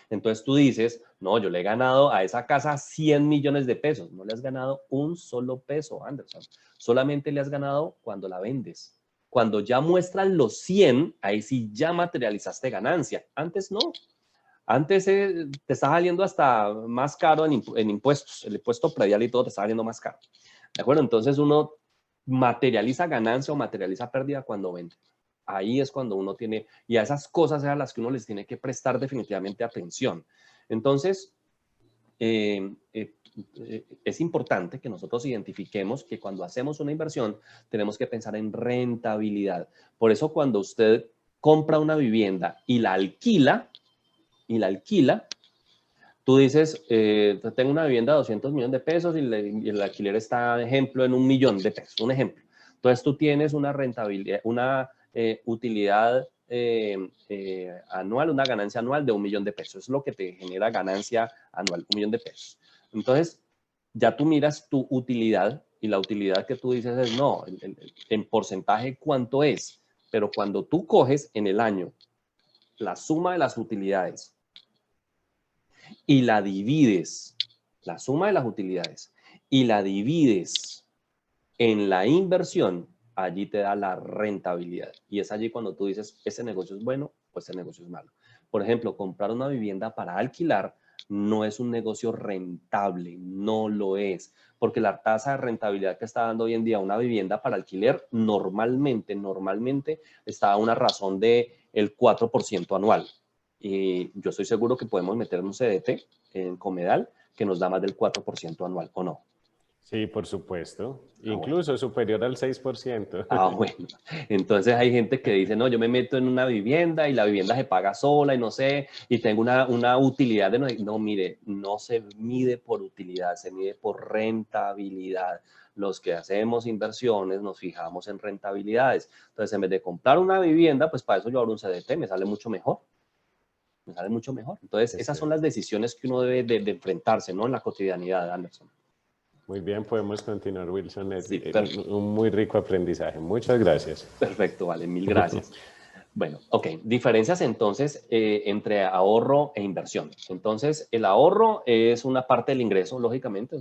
Entonces tú dices, no, yo le he ganado a esa casa 100 millones de pesos. No le has ganado un solo peso, Anderson. Solamente le has ganado cuando la vendes. Cuando ya muestran los 100, ahí sí ya materializaste ganancia. Antes no. Antes te está saliendo hasta más caro en impuestos. El impuesto predial y todo te está saliendo más caro. ¿De acuerdo? Entonces uno materializa ganancia o materializa pérdida cuando vende. Ahí es cuando uno tiene, y a esas cosas es a las que uno les tiene que prestar definitivamente atención. Entonces, es importante que nosotros identifiquemos que cuando hacemos una inversión tenemos que pensar en rentabilidad. Por eso cuando usted compra una vivienda y la alquila, tú dices, tengo una vivienda de 200 millones de pesos y el alquiler está, ejemplo, en 1.000.000 de pesos, un ejemplo. Entonces tú tienes una rentabilidad, una utilidad anual, una ganancia anual de 1.000.000 de pesos. Es lo que te genera ganancia anual, 1.000.000 de pesos. Entonces, ya tú miras tu utilidad y la utilidad que tú dices es, no, en porcentaje, ¿cuánto es? Pero cuando tú coges en el año la suma de las utilidades y la divides, la suma de las utilidades, y la divides en la inversión, allí te da la rentabilidad. Y es allí cuando tú dices, ese negocio es bueno o ese negocio es malo. Por ejemplo, comprar una vivienda para alquilar no es un negocio rentable, no lo es, porque la tasa de rentabilidad que está dando hoy en día una vivienda para alquiler normalmente está a una razón de el 4% anual. Y yo estoy seguro que podemos meter un CDT en Comedal que nos da más del 4% anual, ¿o no? Sí, por supuesto. Ah, bueno. Incluso superior al 6%. Ah, bueno. Entonces hay gente que dice, no, yo me meto en una vivienda y la vivienda se paga sola y no sé, y tengo una utilidad de... No, mire, no se mide por utilidad, se mide por rentabilidad. Los que hacemos inversiones nos fijamos en rentabilidades. Entonces, en vez de comprar una vivienda, pues para eso yo abro un CDT, me sale mucho mejor. Me sale mucho mejor. Entonces, Es esas son cierto. las decisiones que uno debe de enfrentarse, ¿no? En la cotidianidad, Anderson. Muy bien, podemos continuar, Wilson. Sí, Un muy rico aprendizaje. Muchas gracias. perfecto, vale, mil gracias. Bueno, ok, diferencias entonces entre ahorro e inversión. Entonces, el ahorro es una parte del ingreso, lógicamente,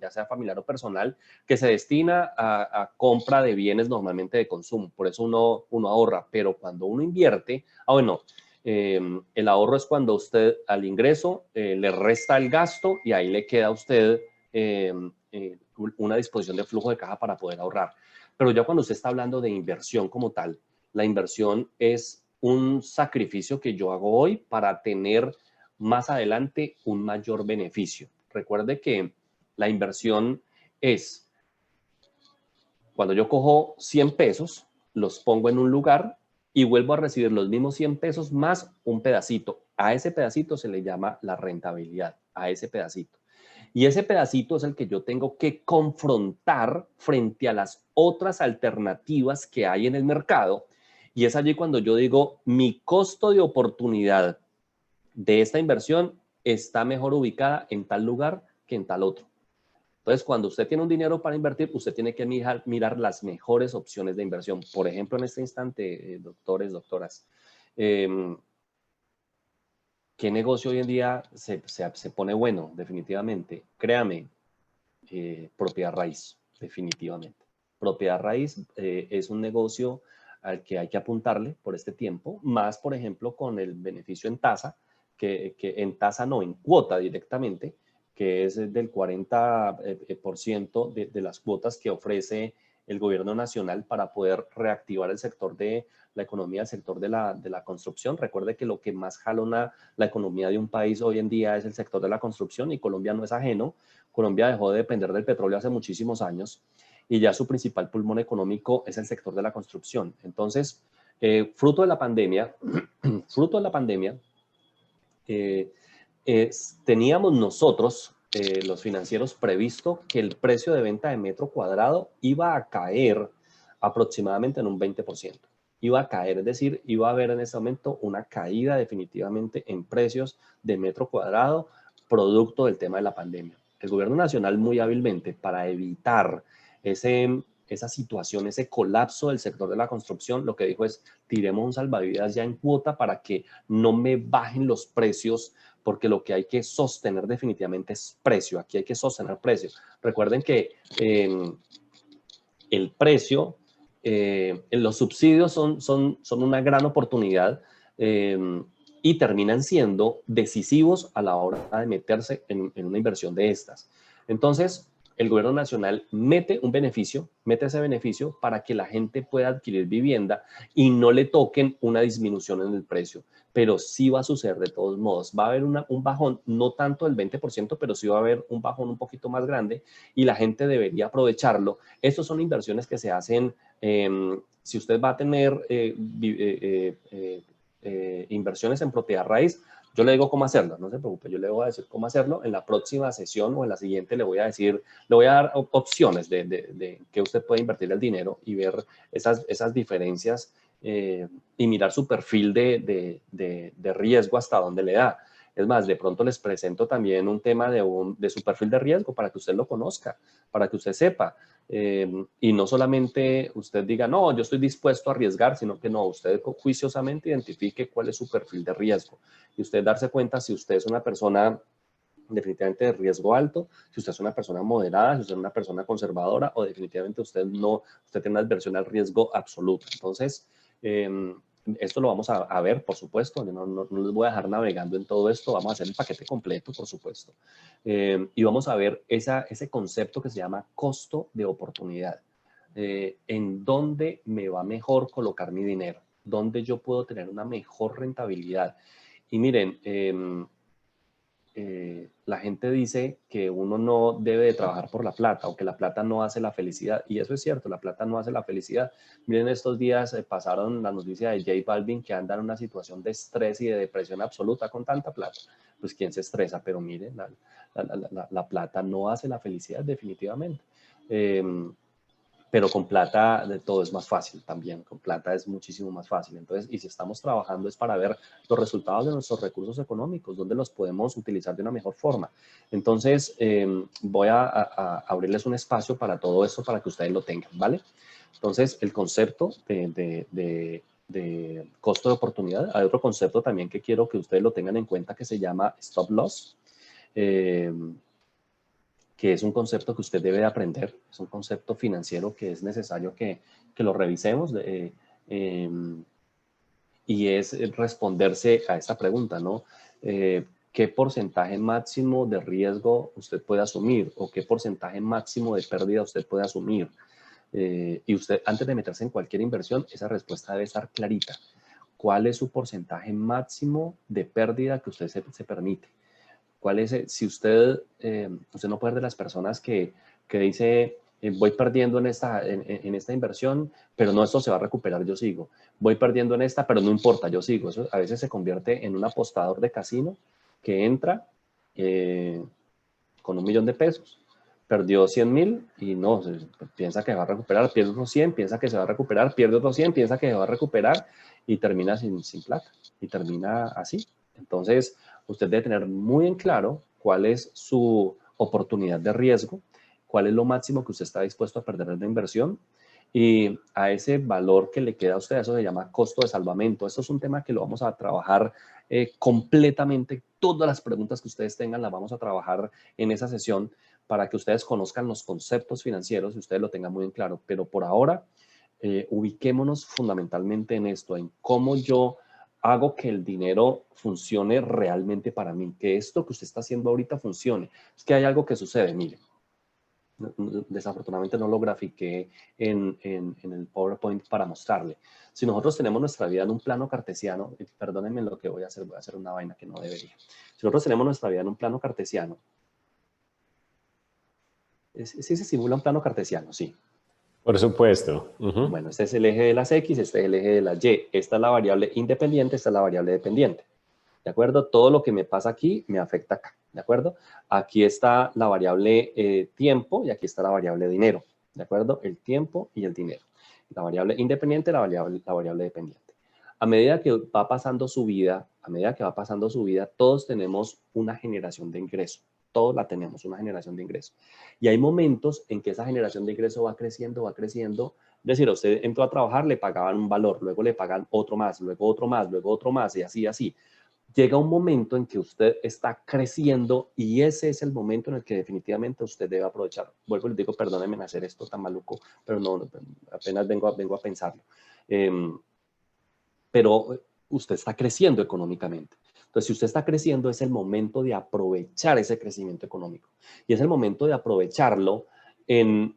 ya sea familiar o personal, que se destina a compra de bienes normalmente de consumo. Por eso uno ahorra, pero cuando uno invierte, bueno, el ahorro es cuando usted al ingreso le resta el gasto y ahí le queda a usted una disposición de flujo de caja para poder ahorrar. Pero ya cuando usted está hablando de inversión como tal, la inversión es un sacrificio que yo hago hoy para tener más adelante un mayor beneficio. Recuerde que la inversión es cuando yo cojo 100 pesos, los pongo en un lugar y vuelvo a recibir los mismos 100 pesos más un pedacito. A ese pedacito se le llama la rentabilidad, a ese pedacito. Y ese pedacito es el que yo tengo que confrontar frente a las otras alternativas que hay en el mercado. Y es allí cuando yo digo, mi costo de oportunidad de esta inversión está mejor ubicada en tal lugar que en tal otro. Entonces, cuando usted tiene un dinero para invertir, usted tiene que mirar las mejores opciones de inversión. Por ejemplo, en este instante, doctores, doctoras, ¿qué negocio hoy en día se pone bueno? Definitivamente. Créame, propiedad raíz, definitivamente. Propiedad raíz es un negocio al que hay que apuntarle por este tiempo, más por ejemplo con el beneficio en tasa, que en tasa no, en cuota directamente, que es del 40% de las cuotas que ofrece el gobierno nacional para poder reactivar el sector de la economía, el sector de la construcción. Recuerde que lo que más jalona la economía de un país hoy en día es el sector de la construcción y Colombia no es ajeno. Colombia dejó de depender del petróleo hace muchísimos años y ya su principal pulmón económico es el sector de la construcción. Entonces, fruto de la pandemia, teníamos nosotros, los financieros, previsto que el precio de venta de metro cuadrado iba a caer aproximadamente en un 20%. Iba a caer, es decir, iba a haber en ese momento una caída definitivamente en precios de metro cuadrado producto del tema de la pandemia. el gobierno nacional muy hábilmente para evitar esa situación, ese colapso del sector de la construcción, lo que dijo es, tiremos un salvavidas ya en cuota para que no me bajen los precios, porque lo que hay que sostener definitivamente es precio. Aquí hay que sostener precio. Recuerden que el precio, los subsidios son una gran oportunidad y terminan siendo decisivos a la hora de meterse en una inversión de estas. Entonces, el gobierno nacional mete ese beneficio para que la gente pueda adquirir vivienda y no le toquen una disminución en el precio. Pero sí va a suceder de todos modos. Va a haber un bajón, no tanto del 20%, pero sí va a haber un bajón un poquito más grande y la gente debería aprovecharlo. Estas son inversiones que se hacen, si usted va a tener inversiones en propiedad raíz, yo le digo cómo hacerlo, no se preocupe, yo le voy a decir cómo hacerlo. En la próxima sesión o en la siguiente le voy a decir, le voy a dar opciones de que usted puede invertir el dinero y ver esas diferencias y mirar su perfil de riesgo hasta dónde le da. Es más, de pronto les presento también un tema de su perfil de riesgo para que usted lo conozca, para que usted sepa. Y no solamente usted diga, no, yo estoy dispuesto a arriesgar, sino que no, usted juiciosamente identifique cuál es su perfil de riesgo y usted darse cuenta si usted es una persona definitivamente de riesgo alto, si usted es una persona moderada, si usted es una persona conservadora o definitivamente usted tiene una adversión al riesgo absoluto. Entonces, esto lo vamos a ver, por supuesto, no les voy a dejar navegando en todo esto, vamos a hacer el paquete completo, por supuesto, y vamos a ver ese concepto que se llama costo de oportunidad, en dónde me va mejor colocar mi dinero, dónde yo puedo tener una mejor rentabilidad. Y miren, la gente dice que uno no debe de trabajar por la plata o que la plata no hace la felicidad. Y eso es cierto, la plata no hace la felicidad. Miren, estos días pasaron la noticia de J Balvin que anda en una situación de estrés y de depresión absoluta con tanta plata. Pues quién se estresa, pero miren, la plata no hace la felicidad definitivamente. Pero con plata de todo es más fácil también, con plata es muchísimo más fácil. Entonces, y si estamos trabajando es para ver los resultados de nuestros recursos económicos, dónde los podemos utilizar de una mejor forma. Entonces, voy a abrirles un espacio para todo esto para que ustedes lo tengan, ¿vale? Entonces, el concepto de costo de oportunidad, hay otro concepto también que quiero que ustedes lo tengan en cuenta que se llama stop loss. Que es un concepto que usted debe aprender, es un concepto financiero que es necesario que lo revisemos y es responderse a esta pregunta, ¿no? ¿Qué porcentaje máximo de riesgo usted puede asumir o qué porcentaje máximo de pérdida usted puede asumir? Y usted, antes de meterse en cualquier inversión, esa respuesta debe estar clarita. ¿Cuál es su porcentaje máximo de pérdida que usted se permite? ¿Cuál es? Si usted no puede ser de las personas que dice, voy perdiendo en esta inversión, pero no, esto se va a recuperar, yo sigo. Voy perdiendo en esta, pero no importa, yo sigo. Eso a veces se convierte en un apostador de casino que entra con 1.000.000 de pesos. Perdió 100.000 y no, piensa que va a recuperar, pierde otros 100, piensa que se va a recuperar, pierde otros 100, piensa que se va a recuperar y termina sin plata y termina así. Entonces, usted debe tener muy en claro cuál es su oportunidad de riesgo, cuál es lo máximo que usted está dispuesto a perder en la inversión y a ese valor que le queda a usted, eso se llama costo de salvamento. Esto es un tema que lo vamos a trabajar completamente. Todas las preguntas que ustedes tengan las vamos a trabajar en esa sesión para que ustedes conozcan los conceptos financieros y ustedes lo tengan muy en claro. Pero por ahora, ubiquémonos fundamentalmente en esto, en cómo yo hago que el dinero funcione realmente para mí, que esto que usted está haciendo ahorita funcione. Es que hay algo que sucede, mire. Desafortunadamente no lo grafiqué en el PowerPoint para mostrarle. Si nosotros tenemos nuestra vida en un plano cartesiano, perdónenme lo que voy a hacer una vaina que no debería. Si nosotros tenemos nuestra vida en un plano cartesiano, ¿sí se simula un plano cartesiano? Sí. Por supuesto. Bueno, este es el eje de las X, este es el eje de las Y. Esta es la variable independiente, esta es la variable dependiente. ¿De acuerdo? Todo lo que me pasa aquí me afecta acá. ¿De acuerdo? Aquí está la variable tiempo y aquí está la variable dinero. ¿De acuerdo? El tiempo y el dinero. La variable independiente, la variable dependiente. A medida que va pasando su vida, todos tenemos una generación de ingreso. todos la tenemos, una generación de ingreso. Y hay momentos en que esa generación de ingreso va creciendo, va creciendo. Es decir, usted entró a trabajar, le pagaban un valor, luego le pagan otro más, luego otro más, luego otro más, y así, así. Llega un momento en que usted está creciendo y ese es el momento en el que definitivamente usted debe aprovechar. Vuelvo y les digo, perdónenme en hacer esto tan maluco, pero no, apenas vengo a pensarlo. Pero usted está creciendo económicamente. Entonces, si usted está creciendo, es el momento de aprovechar ese crecimiento económico. Y es el momento de aprovecharlo en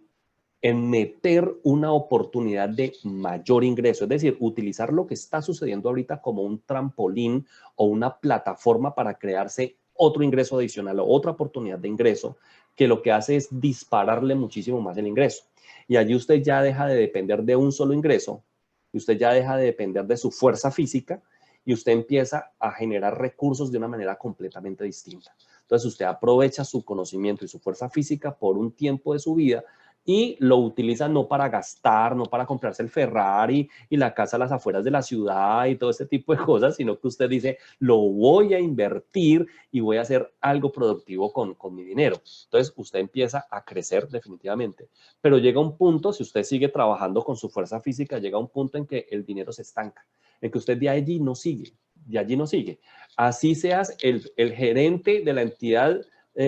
meter una oportunidad de mayor ingreso, es decir, utilizar lo que está sucediendo ahorita como un trampolín o una plataforma para crearse otro ingreso adicional o otra oportunidad de ingreso que lo que hace es dispararle muchísimo más el ingreso. Y allí usted ya deja de depender de un solo ingreso, y usted ya deja de depender de su fuerza física y usted empieza a generar recursos de una manera completamente distinta. Entonces usted aprovecha su conocimiento y su fuerza física por un tiempo de su vida y lo utiliza no para gastar, no para comprarse el Ferrari y la casa a las afueras de la ciudad y todo este tipo de cosas, sino que usted dice, lo voy a invertir y voy a hacer algo productivo con mi dinero. Entonces, usted empieza a crecer definitivamente. Pero llega un punto, si usted sigue trabajando con su fuerza física, llega un punto en que el dinero se estanca, en que usted de allí no sigue, de allí no sigue. Así seas el gerente de la entidad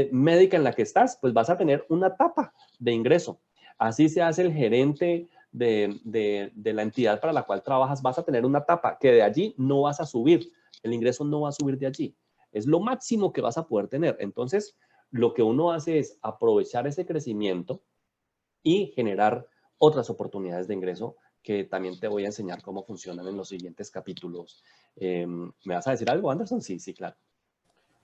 médica en la que estás, pues vas a tener una tapa de ingreso. Así se hace el gerente de la entidad para la cual trabajas, vas a tener una tapa que de allí no vas a subir. El ingreso no va a subir de allí. Es lo máximo que vas a poder tener. Entonces, lo que uno hace es aprovechar ese crecimiento y generar otras oportunidades de ingreso que también te voy a enseñar cómo funcionan en los siguientes capítulos. ¿Me vas a decir algo, Anderson? Sí, sí, claro.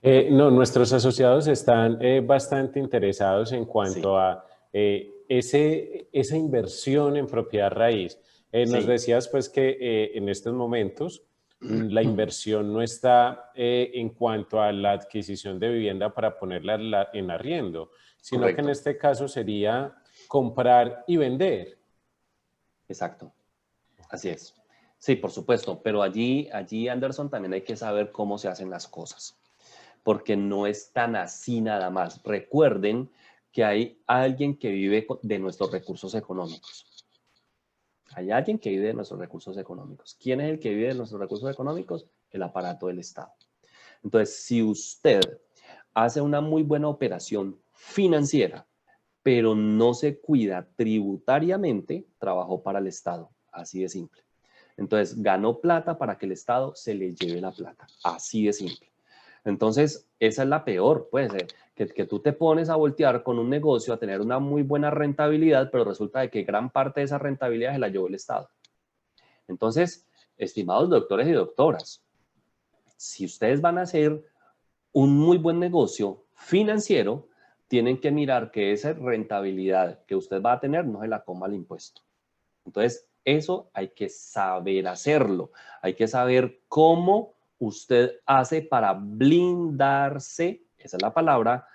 No, nuestros asociados están bastante interesados en Sí, cuanto a esa inversión en propiedad raíz. Nos sí. decías pues que en estos momentos la inversión no está en cuanto a la adquisición de vivienda para ponerla en arriendo, sino que en Correcto, este caso sería comprar y vender. exacto. Así es. Sí, por supuesto, pero allí, Anderson, también hay que saber cómo se hacen las cosas, porque no es tan así nada más. Recuerden que hay alguien que vive de nuestros recursos económicos. Hay alguien que vive de nuestros recursos económicos. ¿Quién es el que vive de nuestros recursos económicos? El aparato del Estado. Entonces, si usted hace una muy buena operación financiera, pero no se cuida tributariamente, trabajó para el Estado. Así de simple. Entonces, ganó plata para que el Estado se le lleve la plata. Así de simple. Entonces, esa es la peor, pues, que tú te pones a voltear con un negocio a tener una muy buena rentabilidad, pero resulta de que gran parte de esa rentabilidad se la llevó el Estado. Entonces, estimados doctores y doctoras, si ustedes van a hacer un muy buen negocio financiero, tienen que mirar que esa rentabilidad que usted va a tener no se la coma el impuesto. Entonces, eso hay que saber hacerlo. Hay que saber cómo usted hace para blindarse, esa es la palabra,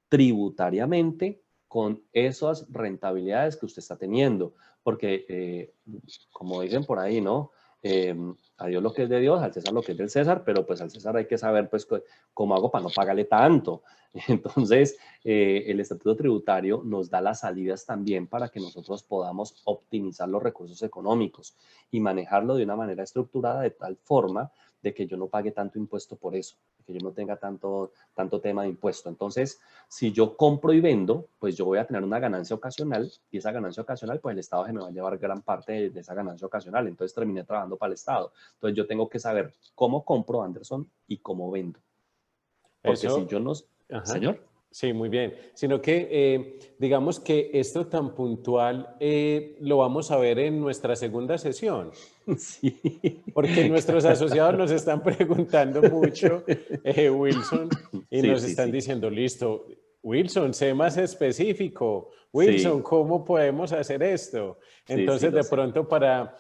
tributariamente con esas rentabilidades que usted está teniendo. Porque, como dicen por ahí, ¿no? A Dios lo que es de Dios, al César lo que es del César, pero pues al César hay que saber pues cómo hago para no pagarle tanto. Entonces, el estatuto tributario nos da las salidas también para que nosotros podamos optimizar los recursos económicos y manejarlo de una manera estructurada de tal forma de que yo no pague tanto impuesto por eso, de que yo no tenga tanto tema de impuesto. Entonces, si yo compro y vendo, pues yo voy a tener una ganancia ocasional y esa ganancia ocasional, pues el Estado se me va a llevar gran parte de esa ganancia ocasional. Entonces terminé trabajando para el Estado. Entonces yo tengo que saber cómo compro, Anderson, y cómo vendo. Porque si Eso, yo no... ajá, Señor. sí, muy bien. Sino que digamos que esto tan puntual lo vamos a ver en nuestra segunda sesión, Sí, porque nuestros claro. asociados nos están preguntando mucho, Wilson, y Sí, nos sí, están sí. diciendo, listo, Wilson, sé más específico. Wilson, Sí, ¿cómo podemos hacer esto? sí, sí, Entonces, lo de sé. pronto, para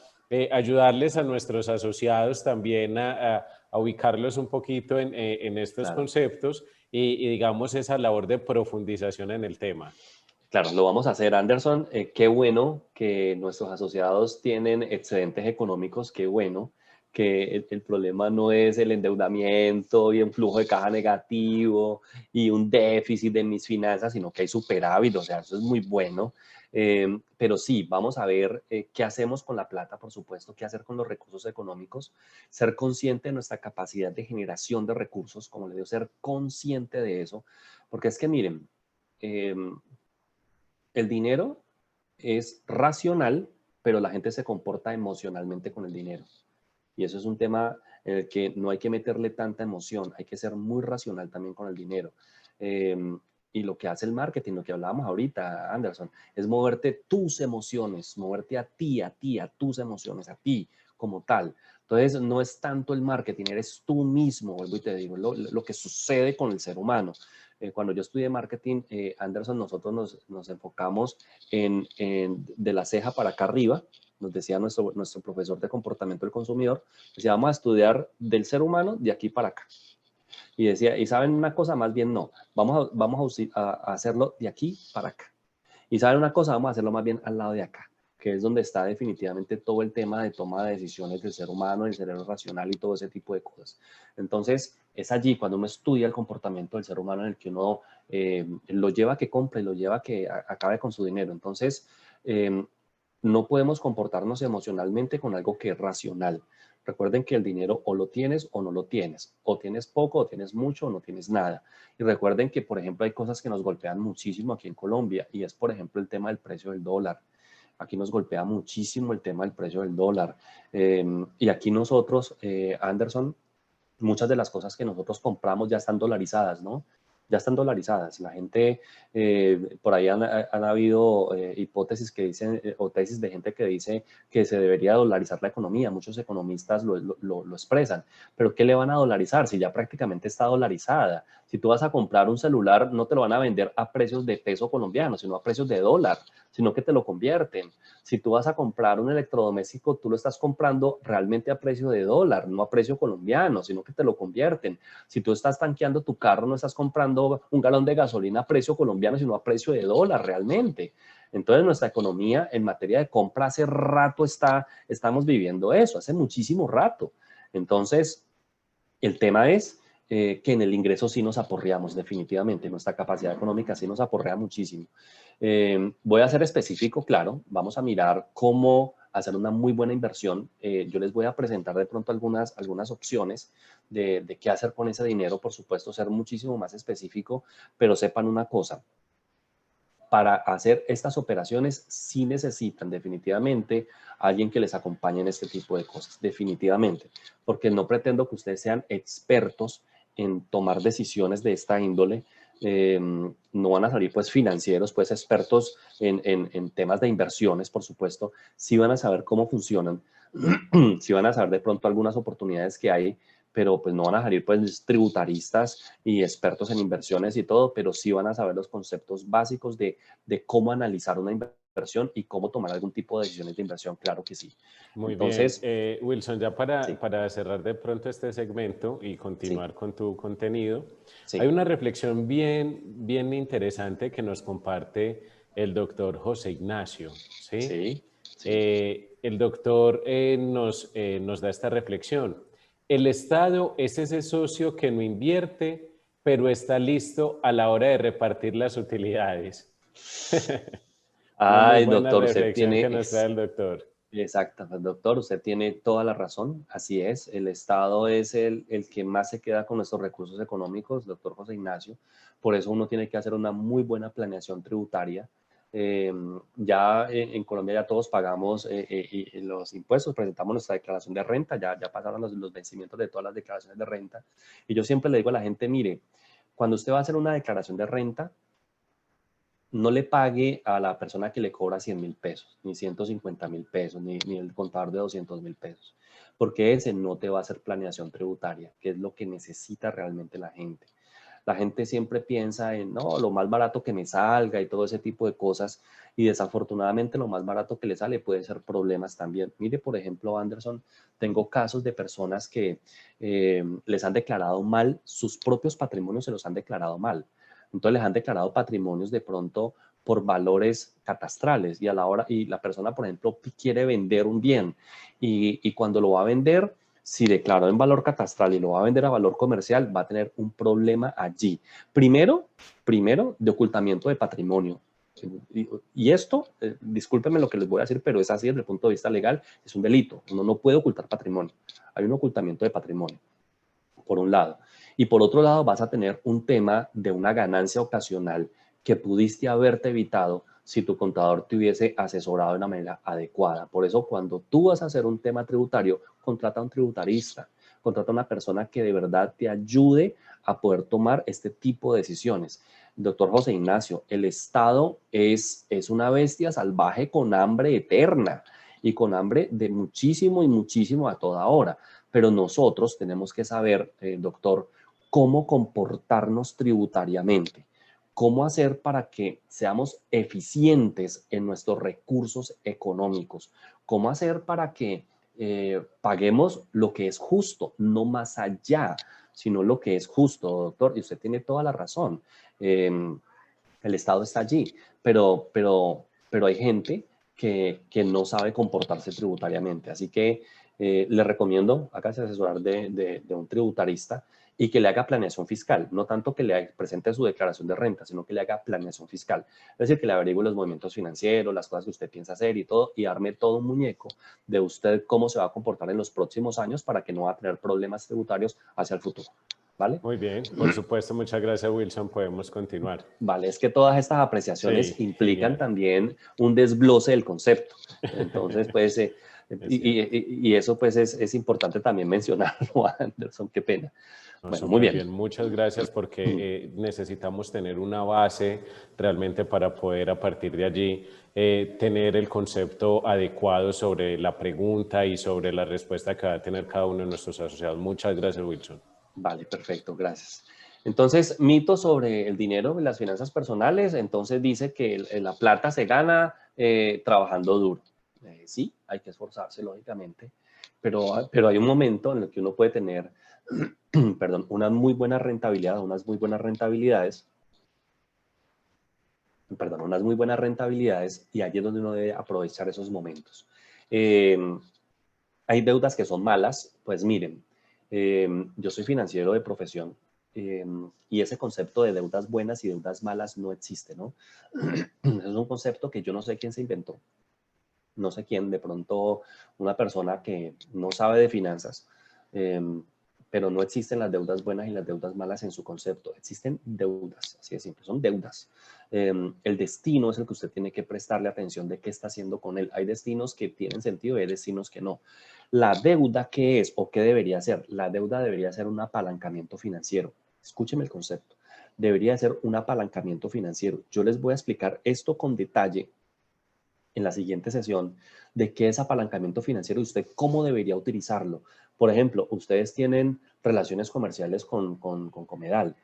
ayudarles a nuestros asociados también a ubicarlos un poquito en estos Claro. conceptos y digamos esa labor de profundización en el tema. Claro, lo vamos a hacer, Anderson. Qué bueno que nuestros asociados tienen excedentes económicos, qué bueno el problema no es el endeudamiento y un flujo de caja negativo y un déficit de mis finanzas, sino que hay superávit, o sea, eso es muy bueno. Pero sí, vamos a ver qué hacemos con la plata, por supuesto, qué hacer con los recursos económicos, ser consciente de nuestra capacidad de generación de recursos, como le digo, ser consciente de eso, porque es que miren, eh, el dinero es racional, pero la gente se comporta emocionalmente con el dinero. Y eso es un tema en el que no hay que meterle tanta emoción, hay que ser muy racional también con el dinero. Eh, y lo que hace el marketing, lo que hablábamos ahorita, Anderson, es moverte tus emociones, moverte a tus emociones, a ti como tal. Entonces, no es tanto el marketing, eres tú mismo, vuelvo y te digo, lo que sucede con el ser humano. Cuando yo estudié marketing, Anderson, nosotros nos enfocamos de la ceja para acá arriba, nos decía nuestro profesor de comportamiento del consumidor, decía, vamos a estudiar del ser humano de aquí para acá. Y decía, ¿y saben una cosa? Más bien no, vamos a hacerlo de aquí para acá. Y saben una cosa, vamos a hacerlo más bien al lado de acá, que es donde está definitivamente todo el tema de toma de decisiones del ser humano, del cerebro racional y todo ese tipo de cosas. Entonces, es allí cuando uno estudia el comportamiento del ser humano en el que uno lo lleva a que compre, lo lleva a que acabe con su dinero. Entonces, no podemos comportarnos emocionalmente con algo que es racional. Recuerden que el dinero o lo tienes o no lo tienes, o tienes poco o tienes mucho o no tienes nada. Y recuerden que, por ejemplo, hay cosas que nos golpean muchísimo aquí en Colombia y es, por ejemplo, el tema del precio del dólar. Aquí nos golpea muchísimo el tema del precio del dólar. Y aquí nosotros, Anderson, muchas de las cosas que nosotros compramos ya están dolarizadas, ¿no? Ya están dolarizadas. La gente, por ahí han habido hipótesis que dicen, o tesis de gente que dice que se debería dolarizar la economía. Muchos economistas lo expresan. Pero ¿qué le van a dolarizar si ya prácticamente está dolarizada? Si tú vas a comprar un celular, no te lo van a vender a precios de peso colombiano, sino a precios de dólar, sino que te lo convierten. Si tú vas a comprar un electrodoméstico, tú lo estás comprando realmente a precio de dólar, no a precio colombiano, sino que te lo convierten. Si tú estás tanqueando tu carro, no estás comprando un galón de gasolina a precio colombiano, sino a precio de dólar realmente. Entonces, nuestra economía en materia de compra hace rato estamos viviendo eso, hace muchísimo rato. Entonces, el tema es que en el ingreso sí nos aporreamos definitivamente, nuestra capacidad económica sí nos aporrea muchísimo. Voy a ser específico, claro, vamos a mirar cómo hacer una muy buena inversión. Yo les voy a presentar de pronto algunas opciones de qué hacer con ese dinero, por supuesto, ser muchísimo más específico, pero sepan una cosa, para hacer estas operaciones sí necesitan definitivamente alguien que les acompañe en este tipo de cosas, definitivamente, porque no pretendo que ustedes sean expertos en tomar decisiones de esta índole. No van a salir pues financieros, pues expertos en temas de inversiones, por supuesto, sí van a saber cómo funcionan, sí van a saber de pronto algunas oportunidades que hay, pero pues no van a salir pues tributaristas y expertos en inversiones y todo, pero sí van a saber los conceptos básicos de cómo analizar una inversión y cómo tomar algún tipo de decisiones de inversión, claro que sí. Muy bien. Entonces, Wilson, ya sí, para cerrar de pronto este segmento y sí, continuar con tu contenido, hay sí, una reflexión bien interesante que nos comparte el doctor José Ignacio, ¿sí? sí, sí. El doctor nos da esta reflexión. El Estado es ese socio que no invierte, pero está listo a la hora de repartir las utilidades. Una muy Ay, buena doctor, usted reflexión tiene, que nos trae el doctor. exacto, doctor, usted tiene toda la razón, así es, el Estado es el que más se queda con nuestros recursos económicos, doctor José Ignacio, por eso uno tiene que hacer una muy buena planeación tributaria. Ya en Colombia ya todos pagamos los impuestos, presentamos nuestra declaración de renta, ya pasaron los vencimientos de todas las declaraciones de renta, y yo siempre le digo a la gente, mire, cuando usted va a hacer una declaración de renta, no le pague a la persona que le cobra 100.000 pesos, ni 150.000 pesos, ni el contador de 200.000 pesos, porque ese no te va a hacer planeación tributaria, que es lo que necesita realmente la gente. La gente siempre piensa en, no, lo más barato que me salga y todo ese tipo de cosas, y desafortunadamente lo más barato que le sale puede ser problemas también. Mire, por ejemplo, Anderson, tengo casos de personas que les han declarado mal, sus propios patrimonios se los han declarado mal. Entonces les han declarado patrimonios de pronto por valores catastrales y a la hora, y la persona, por ejemplo, quiere vender un bien y cuando lo va a vender, si declaró en valor catastral y lo va a vender a valor comercial, va a tener un problema allí. Primero, de ocultamiento de patrimonio. Y esto, discúlpenme lo que les voy a decir, pero es así desde el punto de vista legal, es un delito. Uno no puede ocultar patrimonio. Hay un ocultamiento de patrimonio, por un lado. Y por otro lado, vas a tener un tema de una ganancia ocasional que pudiste haberte evitado si tu contador te hubiese asesorado de una manera adecuada. Por eso, cuando tú vas a hacer un tema tributario, contrata a un tributarista, contrata a una persona que de verdad te ayude a poder tomar este tipo de decisiones. Doctor José Ignacio, el Estado es una bestia salvaje con hambre eterna y con hambre de muchísimo y muchísimo a toda hora. Pero nosotros tenemos que saber, doctor, cómo comportarnos tributariamente, cómo hacer para que seamos eficientes en nuestros recursos económicos, cómo hacer para que paguemos lo que es justo, no más allá, sino lo que es justo, doctor. Y usted tiene toda la razón. El Estado está allí, pero hay gente que no sabe comportarse tributariamente. Así que le recomiendo, hágase asesorar de un tributarista y que le haga planeación fiscal. No tanto que le presente su declaración de renta, sino que le haga planeación fiscal. Es decir, que le averigüe los movimientos financieros, las cosas que usted piensa hacer y todo, y arme todo un muñeco de usted cómo se va a comportar en los próximos años para que no va a tener problemas tributarios hacia el futuro. ¿Vale? Muy bien, por supuesto, muchas gracias, Wilson. Podemos continuar. Vale, es que todas estas apreciaciones Sí, implican genial. también un desglose del concepto. Entonces, pues, y eso pues es importante también mencionarlo, Anderson, qué pena. No, Bueno, muy súper bien. bien, muchas gracias porque necesitamos tener una base realmente para poder a partir de allí tener el concepto adecuado sobre la pregunta y sobre la respuesta que va a tener cada uno de nuestros asociados. Muchas gracias, Wilson. Vale, perfecto, gracias. Entonces, mito sobre el dinero y las finanzas personales, entonces dice que la plata se gana trabajando duro. Sí, hay que esforzarse, lógicamente, pero hay un momento en el que uno puede tener, perdón, una muy buena rentabilidad, unas muy buenas rentabilidades, perdón, unas muy buenas rentabilidades y ahí es donde uno debe aprovechar esos momentos. Hay deudas que son malas, pues miren, yo soy financiero de profesión y ese concepto de deudas buenas y deudas malas no existe, ¿no? Es un concepto que yo no sé quién se inventó, no sé quién, de pronto una persona que no sabe de finanzas, eh, pero no existen las deudas buenas y las deudas malas en su concepto. Existen deudas, así de simple, son deudas. El destino es el que usted tiene que prestarle atención de qué está haciendo con él. Hay destinos que tienen sentido y hay destinos que no. La deuda, ¿qué es o qué debería ser? La deuda debería ser un apalancamiento financiero. Escúcheme el concepto. Debería ser un apalancamiento financiero. Yo les voy a explicar esto con detalle en la siguiente sesión de qué es apalancamiento financiero y usted cómo debería utilizarlo. Por ejemplo, ustedes tienen relaciones comerciales con Comedal.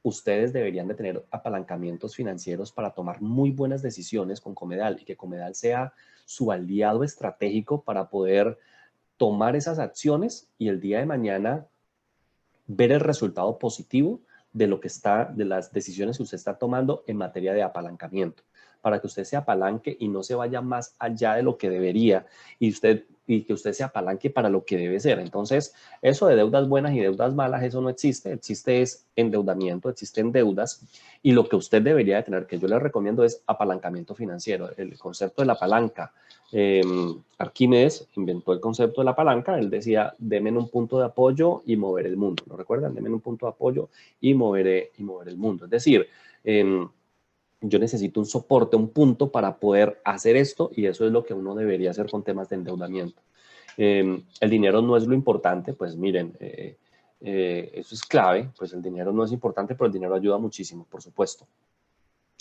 Ustedes deberían de tener apalancamientos financieros para tomar muy buenas decisiones con Comedal y que Comedal sea su aliado estratégico para poder tomar esas acciones y el día de mañana ver el resultado positivo de las decisiones que usted está tomando en materia de apalancamiento, para que usted se apalanque y no se vaya más allá de lo que debería y que usted se apalanque para lo que debe ser. Entonces, eso de deudas buenas y deudas malas, eso no existe. Existe es endeudamiento, existen deudas y lo que usted debería de tener, que yo le recomiendo, es apalancamiento financiero. El concepto de la palanca. Arquímedes inventó el concepto de la palanca. Él decía, deme un punto de apoyo y mover el mundo. ¿Lo recuerdan? Deme un punto de apoyo y mover el mundo. Es decir, yo necesito un soporte, un punto para poder hacer esto y eso es lo que uno debería hacer con temas de endeudamiento. El dinero no es lo importante, pues miren, eso es clave, pues el dinero no es importante, pero el dinero ayuda muchísimo, por supuesto.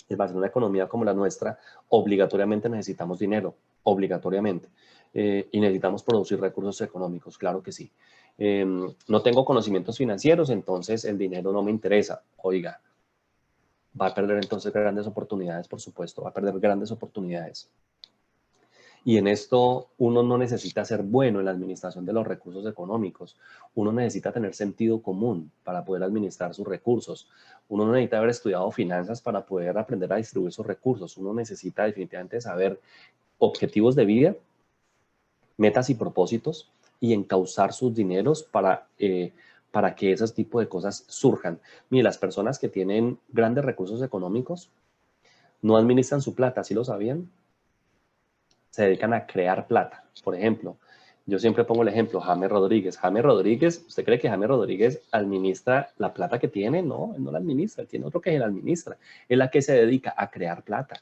Es más, en una economía como la nuestra, obligatoriamente necesitamos dinero, obligatoriamente. Y necesitamos producir recursos económicos, claro que sí. No tengo conocimientos financieros, entonces el dinero no me interesa. Oiga, va a perder entonces grandes oportunidades, por supuesto, va a perder grandes oportunidades. Y en esto uno no necesita ser bueno en la administración de los recursos económicos. Uno necesita tener sentido común para poder administrar sus recursos. Uno no necesita haber estudiado finanzas para poder aprender a distribuir sus recursos. Uno necesita definitivamente saber objetivos de vida, metas y propósitos, y encauzar sus dineros para que esos tipos de cosas surjan. Mire, las personas que tienen grandes recursos económicos no administran su plata, ¿sí lo sabían? Se dedican a crear plata. Por ejemplo, yo siempre pongo el ejemplo, James Rodríguez. James Rodríguez, ¿usted cree que James Rodríguez administra la plata que tiene? No, él no la administra, tiene otro que la administra. Es la que se dedica a crear plata,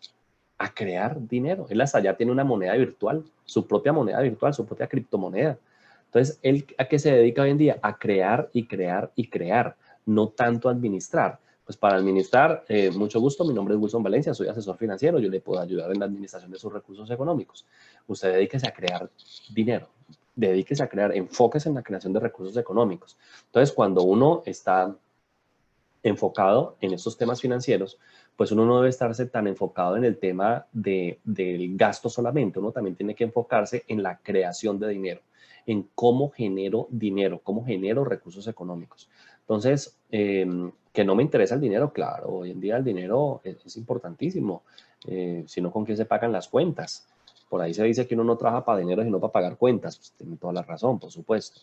a crear dinero. Él hasta allá tiene una moneda virtual, su propia moneda virtual, su propia criptomoneda. Entonces, ¿él a qué se dedica hoy en día? A crear y crear y crear, no tanto a administrar. Pues para administrar, mucho gusto, mi nombre es Wilson Valencia, soy asesor financiero, yo le puedo ayudar en la administración de sus recursos económicos. Usted dedíquese a crear dinero, dedíquese a crear, enfóquese en la creación de recursos económicos. Entonces, cuando uno está enfocado en estos temas financieros, pues uno no debe estarse tan enfocado en el tema del gasto solamente, uno también tiene que enfocarse en la creación de dinero, en cómo genero dinero, cómo genero recursos económicos. Entonces, que no me interesa el dinero, claro, hoy en día el dinero es importantísimo, si no, ¿con qué se pagan las cuentas? Por ahí se dice que uno no trabaja para dinero, sino para pagar cuentas, pues tiene toda la razón, por supuesto.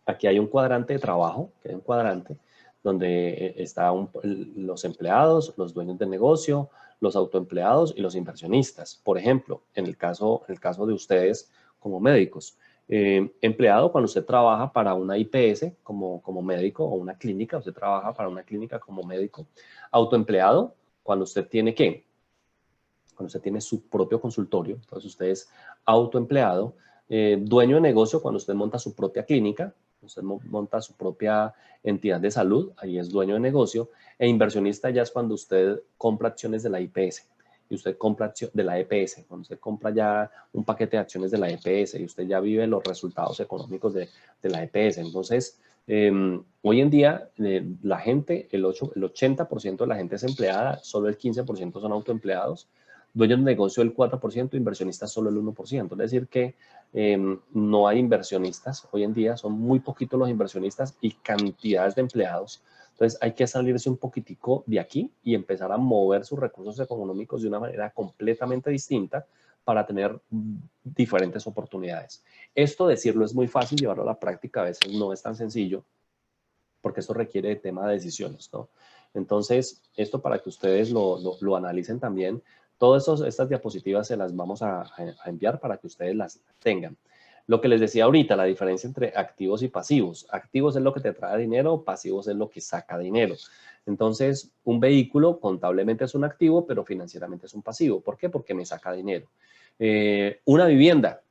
Aquí hay un cuadrante de trabajo, que hay un cuadrante donde están los empleados, los dueños de negocio, los autoempleados y los inversionistas. Por ejemplo, en el caso de ustedes como médicos, empleado cuando usted trabaja para una IPS como médico o una clínica, usted trabaja para una clínica como médico. Autoempleado cuando usted tiene ¿qué? Cuando usted tiene su propio consultorio, entonces usted es autoempleado. Dueño de negocio cuando usted monta su propia clínica, usted monta su propia entidad de salud, ahí es dueño de negocio. E inversionista ya es cuando usted compra acciones de la IPS y usted compra de la EPS, cuando usted compra ya un paquete de acciones de la EPS y usted ya vive los resultados económicos de la EPS. Entonces, hoy en día la gente, el 80% de la gente es empleada, solo el 15% son autoempleados. Dueños de negocio el 4%, inversionistas solo el 1%. Es decir que no hay inversionistas. Hoy en día son muy poquitos los inversionistas y cantidades de empleados. Entonces hay que salirse un poquitico de aquí y empezar a mover sus recursos económicos de una manera completamente distinta para tener diferentes oportunidades. Esto decirlo es muy fácil, llevarlo a la práctica a veces no es tan sencillo porque esto requiere de tema de decisiones, ¿no? Entonces, esto para que ustedes lo analicen también. Todas estas diapositivas se las vamos a enviar para que ustedes las tengan. Lo que les decía ahorita, la diferencia entre activos y pasivos. Activos es lo que te trae dinero, pasivos es lo que saca dinero. Entonces, un vehículo contablemente es un activo, pero financieramente es un pasivo. ¿Por qué? Porque me saca dinero. Una vivienda.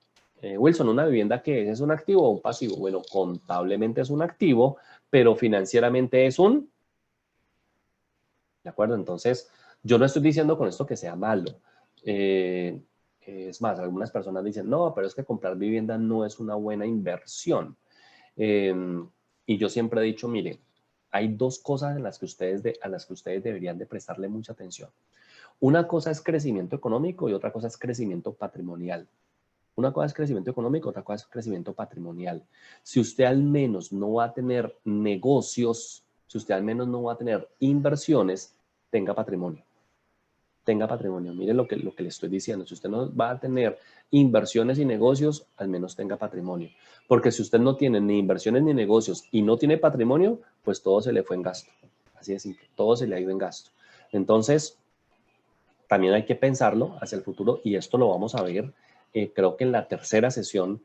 Wilson, ¿una vivienda qué es un activo o un pasivo? Bueno, contablemente es un activo, pero financieramente es un... ¿De acuerdo? Entonces, yo no estoy diciendo con esto que sea malo. Es más, algunas personas dicen, no, pero es que comprar vivienda no es una buena inversión. Eh, y yo siempre he dicho, mire, hay dos cosas en las que a las que ustedes deberían de prestarle mucha atención. Una cosa es crecimiento económico y otra cosa es crecimiento patrimonial. Una cosa es crecimiento económico, otra cosa es crecimiento patrimonial. Si usted al menos no va a tener negocios, si usted al menos no va a tener inversiones, tenga patrimonio. Tenga patrimonio. Mire lo que le estoy diciendo. Si usted no va a tener inversiones y negocios, al menos tenga patrimonio. Porque si usted no tiene ni inversiones ni negocios y no tiene patrimonio, pues todo se le fue en gasto. Así de simple. Todo se le ha ido en gasto. Entonces, también hay que pensarlo hacia el futuro y esto lo vamos a ver, creo que en la tercera sesión,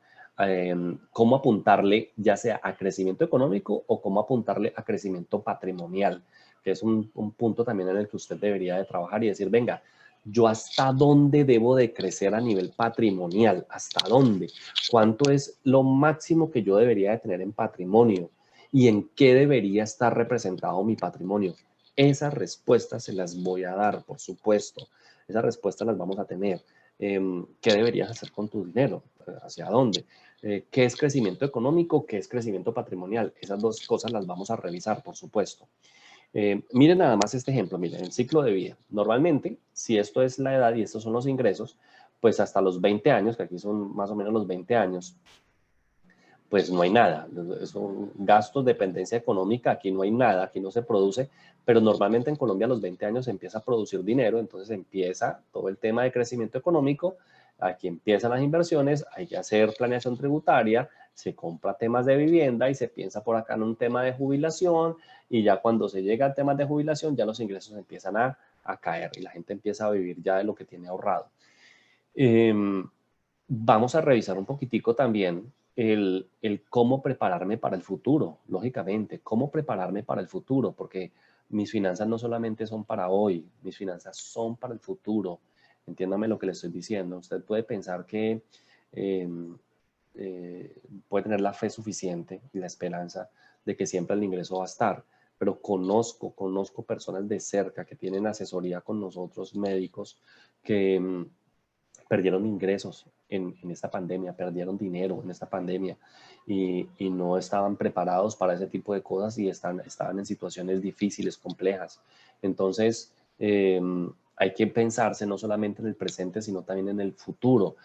cómo apuntarle ya sea a crecimiento económico o cómo apuntarle a crecimiento patrimonial, que es un punto también en el que usted debería de trabajar y decir, venga, yo hasta dónde debo de crecer a nivel patrimonial, hasta dónde, cuánto es lo máximo que yo debería de tener en patrimonio y en qué debería estar representado mi patrimonio. Esas respuestas se las voy a dar, por supuesto. Esas respuestas las vamos a tener. ¿Qué deberías hacer con tu dinero? ¿Hacia dónde? ¿Qué es crecimiento económico? ¿Qué es crecimiento patrimonial? Esas dos cosas las vamos a revisar, por supuesto. Miren nada más este ejemplo, miren, el ciclo de vida. Normalmente, si esto es la edad y estos son los ingresos, pues hasta los 20 años, que aquí son más o menos los 20 años, pues no hay nada. Son gastos, dependencia económica, aquí no hay nada, aquí no se produce, pero normalmente en Colombia a los 20 años se empieza a producir dinero, entonces empieza todo el tema de crecimiento económico Aquí empiezan las inversiones, hay que hacer planeación tributaria, se compra temas de vivienda y se piensa por acá en un tema de jubilación, y ya cuando se llega a temas de jubilación ya los ingresos empiezan a caer y la gente empieza a vivir ya de lo que tiene ahorrado. Vamos a revisar un poquitico también el cómo prepararme para el futuro, lógicamente, cómo prepararme para el futuro, porque mis finanzas no solamente son para hoy, mis finanzas son para el futuro. Entiéndame lo que le estoy diciendo. Usted puede pensar que eh, puede tener la fe suficiente y la esperanza de que siempre el ingreso va a estar, pero conozco personas de cerca que tienen asesoría con nosotros, médicos, que perdieron ingresos en esta pandemia, perdieron dinero en esta pandemia y no estaban preparados para ese tipo de cosas y estaban en situaciones difíciles, complejas. Entonces, hay que pensarse no solamente en el presente, sino también en el futuro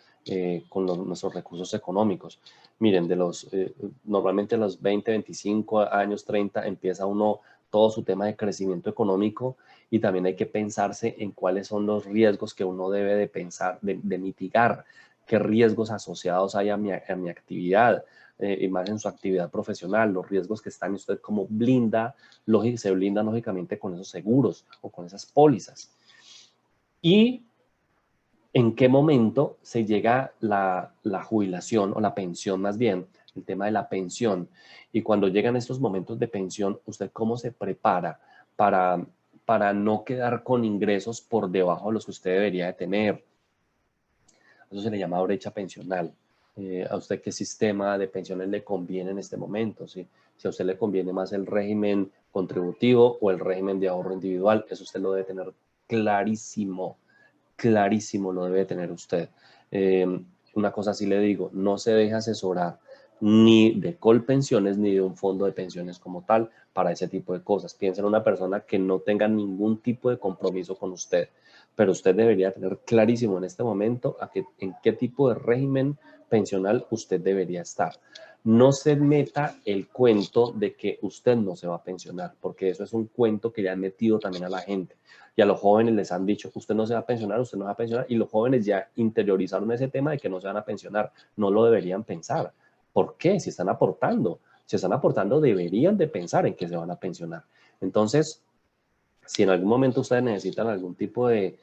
con nuestros recursos económicos. Miren, normalmente a los 20, 25 años, 30, empieza uno todo su tema de crecimiento económico, y también hay que pensarse en cuáles son los riesgos que uno debe de pensar, de mitigar, qué riesgos asociados hay a mi actividad, y más en su actividad profesional, los riesgos que están, y usted como se blinda lógicamente con esos seguros o con esas pólizas. Y en qué momento se llega la jubilación o la pensión, más bien, el tema de la pensión. Y cuando llegan estos momentos de pensión, ¿usted cómo se prepara para no quedar con ingresos por debajo de los que usted debería de tener? Eso se le llama brecha pensional. ¿A usted qué sistema de pensiones le conviene en este momento? ¿Sí? Si a usted le conviene más el régimen contributivo o el régimen de ahorro individual, eso usted lo debe tener clarísimo. Clarísimo lo debe tener usted. Una cosa sí le digo, no se deje asesorar ni de Colpensiones ni de un fondo de pensiones como tal para ese tipo de cosas. Piensa en una persona que no tenga ningún tipo de compromiso con usted, pero usted debería tener clarísimo en este momento en qué tipo de régimen pensional usted debería estar. No se meta el cuento de que usted no se va a pensionar, porque eso es un cuento que le han metido también a la gente. Y a los jóvenes les han dicho, usted no se va a pensionar, usted no se va a pensionar, y los jóvenes ya interiorizaron ese tema de que no se van a pensionar. No lo deberían pensar. ¿Por qué? Si están aportando, deberían de pensar en que se van a pensionar. Entonces, si en algún momento ustedes necesitan algún tipo de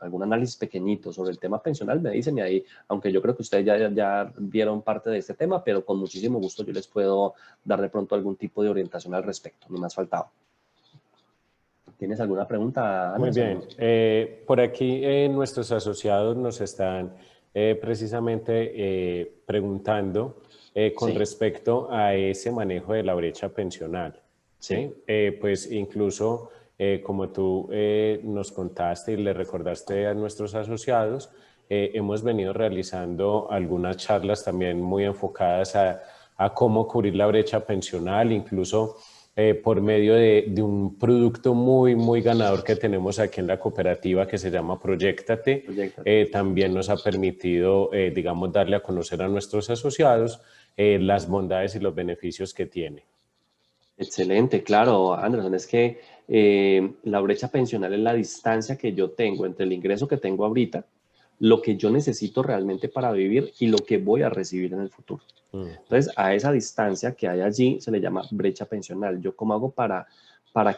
algún análisis pequeñito sobre el tema pensional, me dicen, y ahí, aunque yo creo que ustedes ya vieron parte de este tema, pero con muchísimo gusto yo les puedo dar de pronto algún tipo de orientación al respecto, ni más faltaba. ¿Tienes alguna pregunta, Muy Anderson? bien. Por aquí nuestros asociados nos están precisamente preguntando con Sí, respecto a ese manejo de la brecha pensional. sí. ¿Sí? Pues incluso, como tú nos contaste y le recordaste a nuestros asociados, hemos venido realizando algunas charlas también muy enfocadas a cómo cubrir la brecha pensional, incluso por medio de un producto muy ganador que tenemos aquí en la cooperativa que se llama Proyéctate. Proyectate. También nos ha permitido, digamos, darle a conocer a nuestros asociados las bondades y los beneficios que tiene. Excelente, claro, Anderson. Es que la brecha pensional es la distancia que yo tengo entre el ingreso que tengo ahorita, lo que yo necesito realmente para vivir y lo que voy a recibir en el futuro. Entonces, a esa distancia que hay allí se le llama brecha pensional. ¿Yo cómo hago para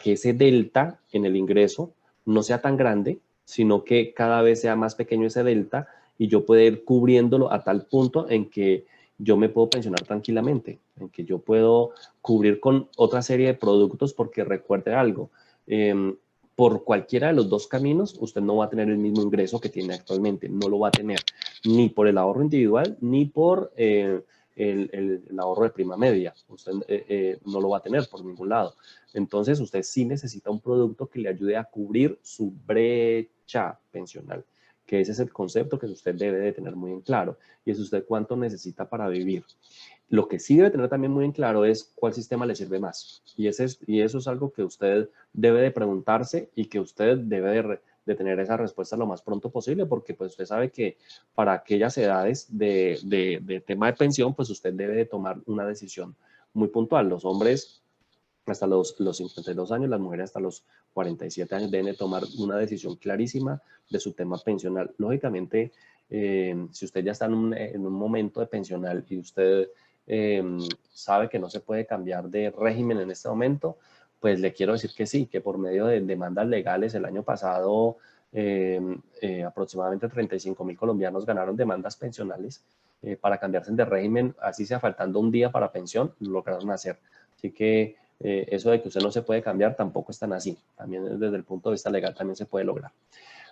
que ese delta en el ingreso no sea tan grande, sino que cada vez sea más pequeño ese delta y yo pueda ir cubriéndolo a tal punto en que yo me puedo pensionar tranquilamente, en que yo puedo cubrir con otra serie de productos? Porque recuerde algo, por cualquiera de los dos caminos, usted no va a tener el mismo ingreso que tiene actualmente, no lo va a tener, ni por el ahorro individual, ni por el ahorro de prima media. Usted no lo va a tener por ningún lado. Entonces, usted sí necesita un producto que le ayude a cubrir su brecha pensional, que ese es el concepto que usted debe de tener muy en claro, y es usted cuánto necesita para vivir. Lo que sí debe tener también muy en claro es cuál sistema le sirve más. Y eso es algo que usted debe de preguntarse y que usted debe de tener esa respuesta lo más pronto posible, porque pues usted sabe que para aquellas edades de tema de pensión, pues usted debe de tomar una decisión muy puntual. Los hombres hasta los 52 años, las mujeres hasta los 47 años deben de tomar una decisión clarísima de su tema pensional. Lógicamente, si usted ya está en un momento de pensional y usted sabe que no se puede cambiar de régimen en este momento, pues le quiero decir que sí, que por medio de demandas legales el año pasado aproximadamente 35.000 colombianos ganaron demandas pensionales para cambiarse de régimen, así sea faltando un día para pensión, lo lograron hacer. Así que eso de que usted no se puede cambiar tampoco es tan así. También desde el punto de vista legal también se puede lograr.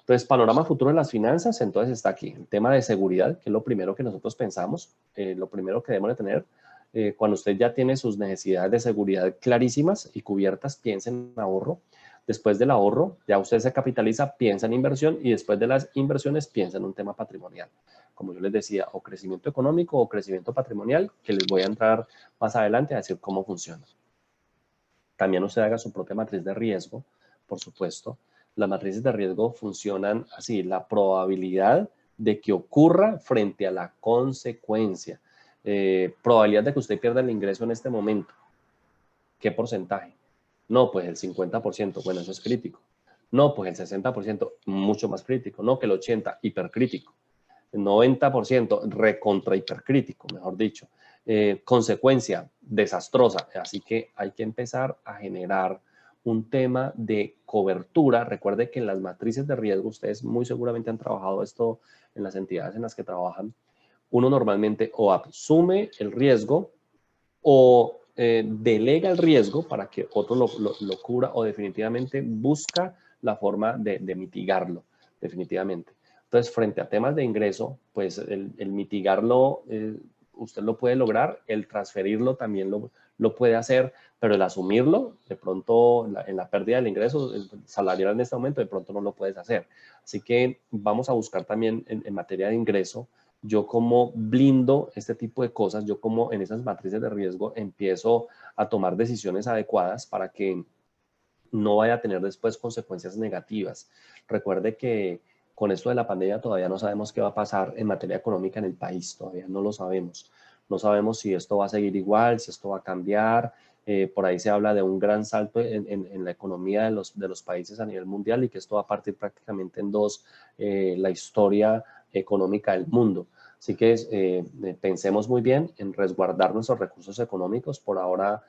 Entonces, panorama futuro de las finanzas, entonces está aquí. El tema de seguridad, que es lo primero que nosotros pensamos, lo primero que debemos de tener. Cuando usted ya tiene sus necesidades de seguridad clarísimas y cubiertas, piensa en ahorro. Después del ahorro, ya usted se capitaliza, piensa en inversión y después de las inversiones, piensa en un tema patrimonial. Como yo les decía, o crecimiento económico o crecimiento patrimonial, que les voy a entrar más adelante a decir cómo funciona. También usted haga su propia matriz de riesgo, por supuesto. Las matrices de riesgo funcionan así, la probabilidad de que ocurra frente a la consecuencia. Probabilidad de que usted pierda el ingreso en este momento. ¿Qué porcentaje? No, pues el 50%, bueno, eso es crítico. No, pues el 60%, mucho más crítico. No, que el 80%, hipercrítico. El 90%, recontra hipercrítico, mejor dicho. Consecuencia desastrosa. Así que hay que empezar a generar un tema de cobertura. Recuerde que en las matrices de riesgo, ustedes muy seguramente han trabajado esto en las entidades en las que trabajan. Uno normalmente o asume el riesgo o delega el riesgo para que otro lo cubra o definitivamente busca la forma de mitigarlo, definitivamente. Entonces, frente a temas de ingreso, pues el mitigarlo, usted lo puede lograr, el transferirlo también lo puede hacer, pero el asumirlo, de pronto en la pérdida del ingreso salarial en este momento, de pronto no lo puedes hacer. Así que vamos a buscar también en materia de ingreso, yo como blindo este tipo de cosas, yo como en esas matrices de riesgo empiezo a tomar decisiones adecuadas para que no vaya a tener después consecuencias negativas. Recuerde que con esto de la pandemia todavía no sabemos qué va a pasar en materia económica en el país, todavía no lo sabemos. No sabemos si esto va a seguir igual, si esto va a cambiar. Por ahí se habla de un gran salto en la economía de los países a nivel mundial y que esto va a partir prácticamente en dos la historia económica del mundo. Así que pensemos muy bien en resguardar nuestros recursos económicos. Por ahora,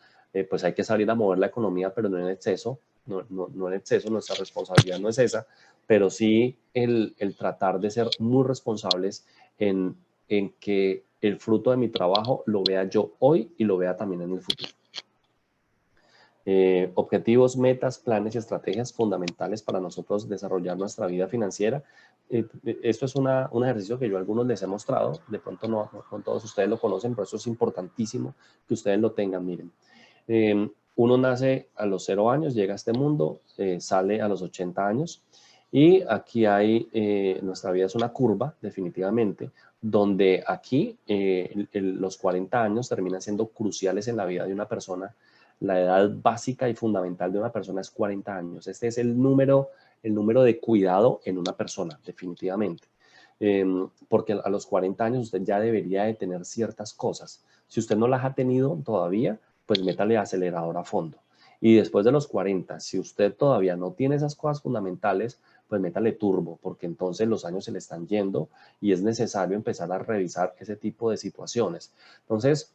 pues hay que salir a mover la economía, pero no en exceso. No en exceso, nuestra responsabilidad no es esa, pero sí el tratar de ser muy responsables en que el fruto de mi trabajo lo vea yo hoy y lo vea también en el futuro. Objetivos, metas, planes y estrategias fundamentales para nosotros desarrollar nuestra vida financiera. Esto es un ejercicio que yo a algunos les he mostrado, de pronto no todos ustedes lo conocen, pero eso es importantísimo que ustedes lo tengan, miren. Uno nace a los 0 años, llega a este mundo, sale a los 80 años y aquí hay, nuestra vida es una curva, definitivamente, donde aquí los 40 años terminan siendo cruciales en la vida de una persona. La edad básica y fundamental de una persona es 40 años. Este es el número de cuidado en una persona, definitivamente. Porque a los 40 años usted ya debería de tener ciertas cosas. Si usted no las ha tenido todavía, pues métale acelerador a fondo. Y después de los 40, si usted todavía no tiene esas cosas fundamentales, pues métale turbo, porque entonces los años se le están yendo y es necesario empezar a revisar ese tipo de situaciones. Entonces,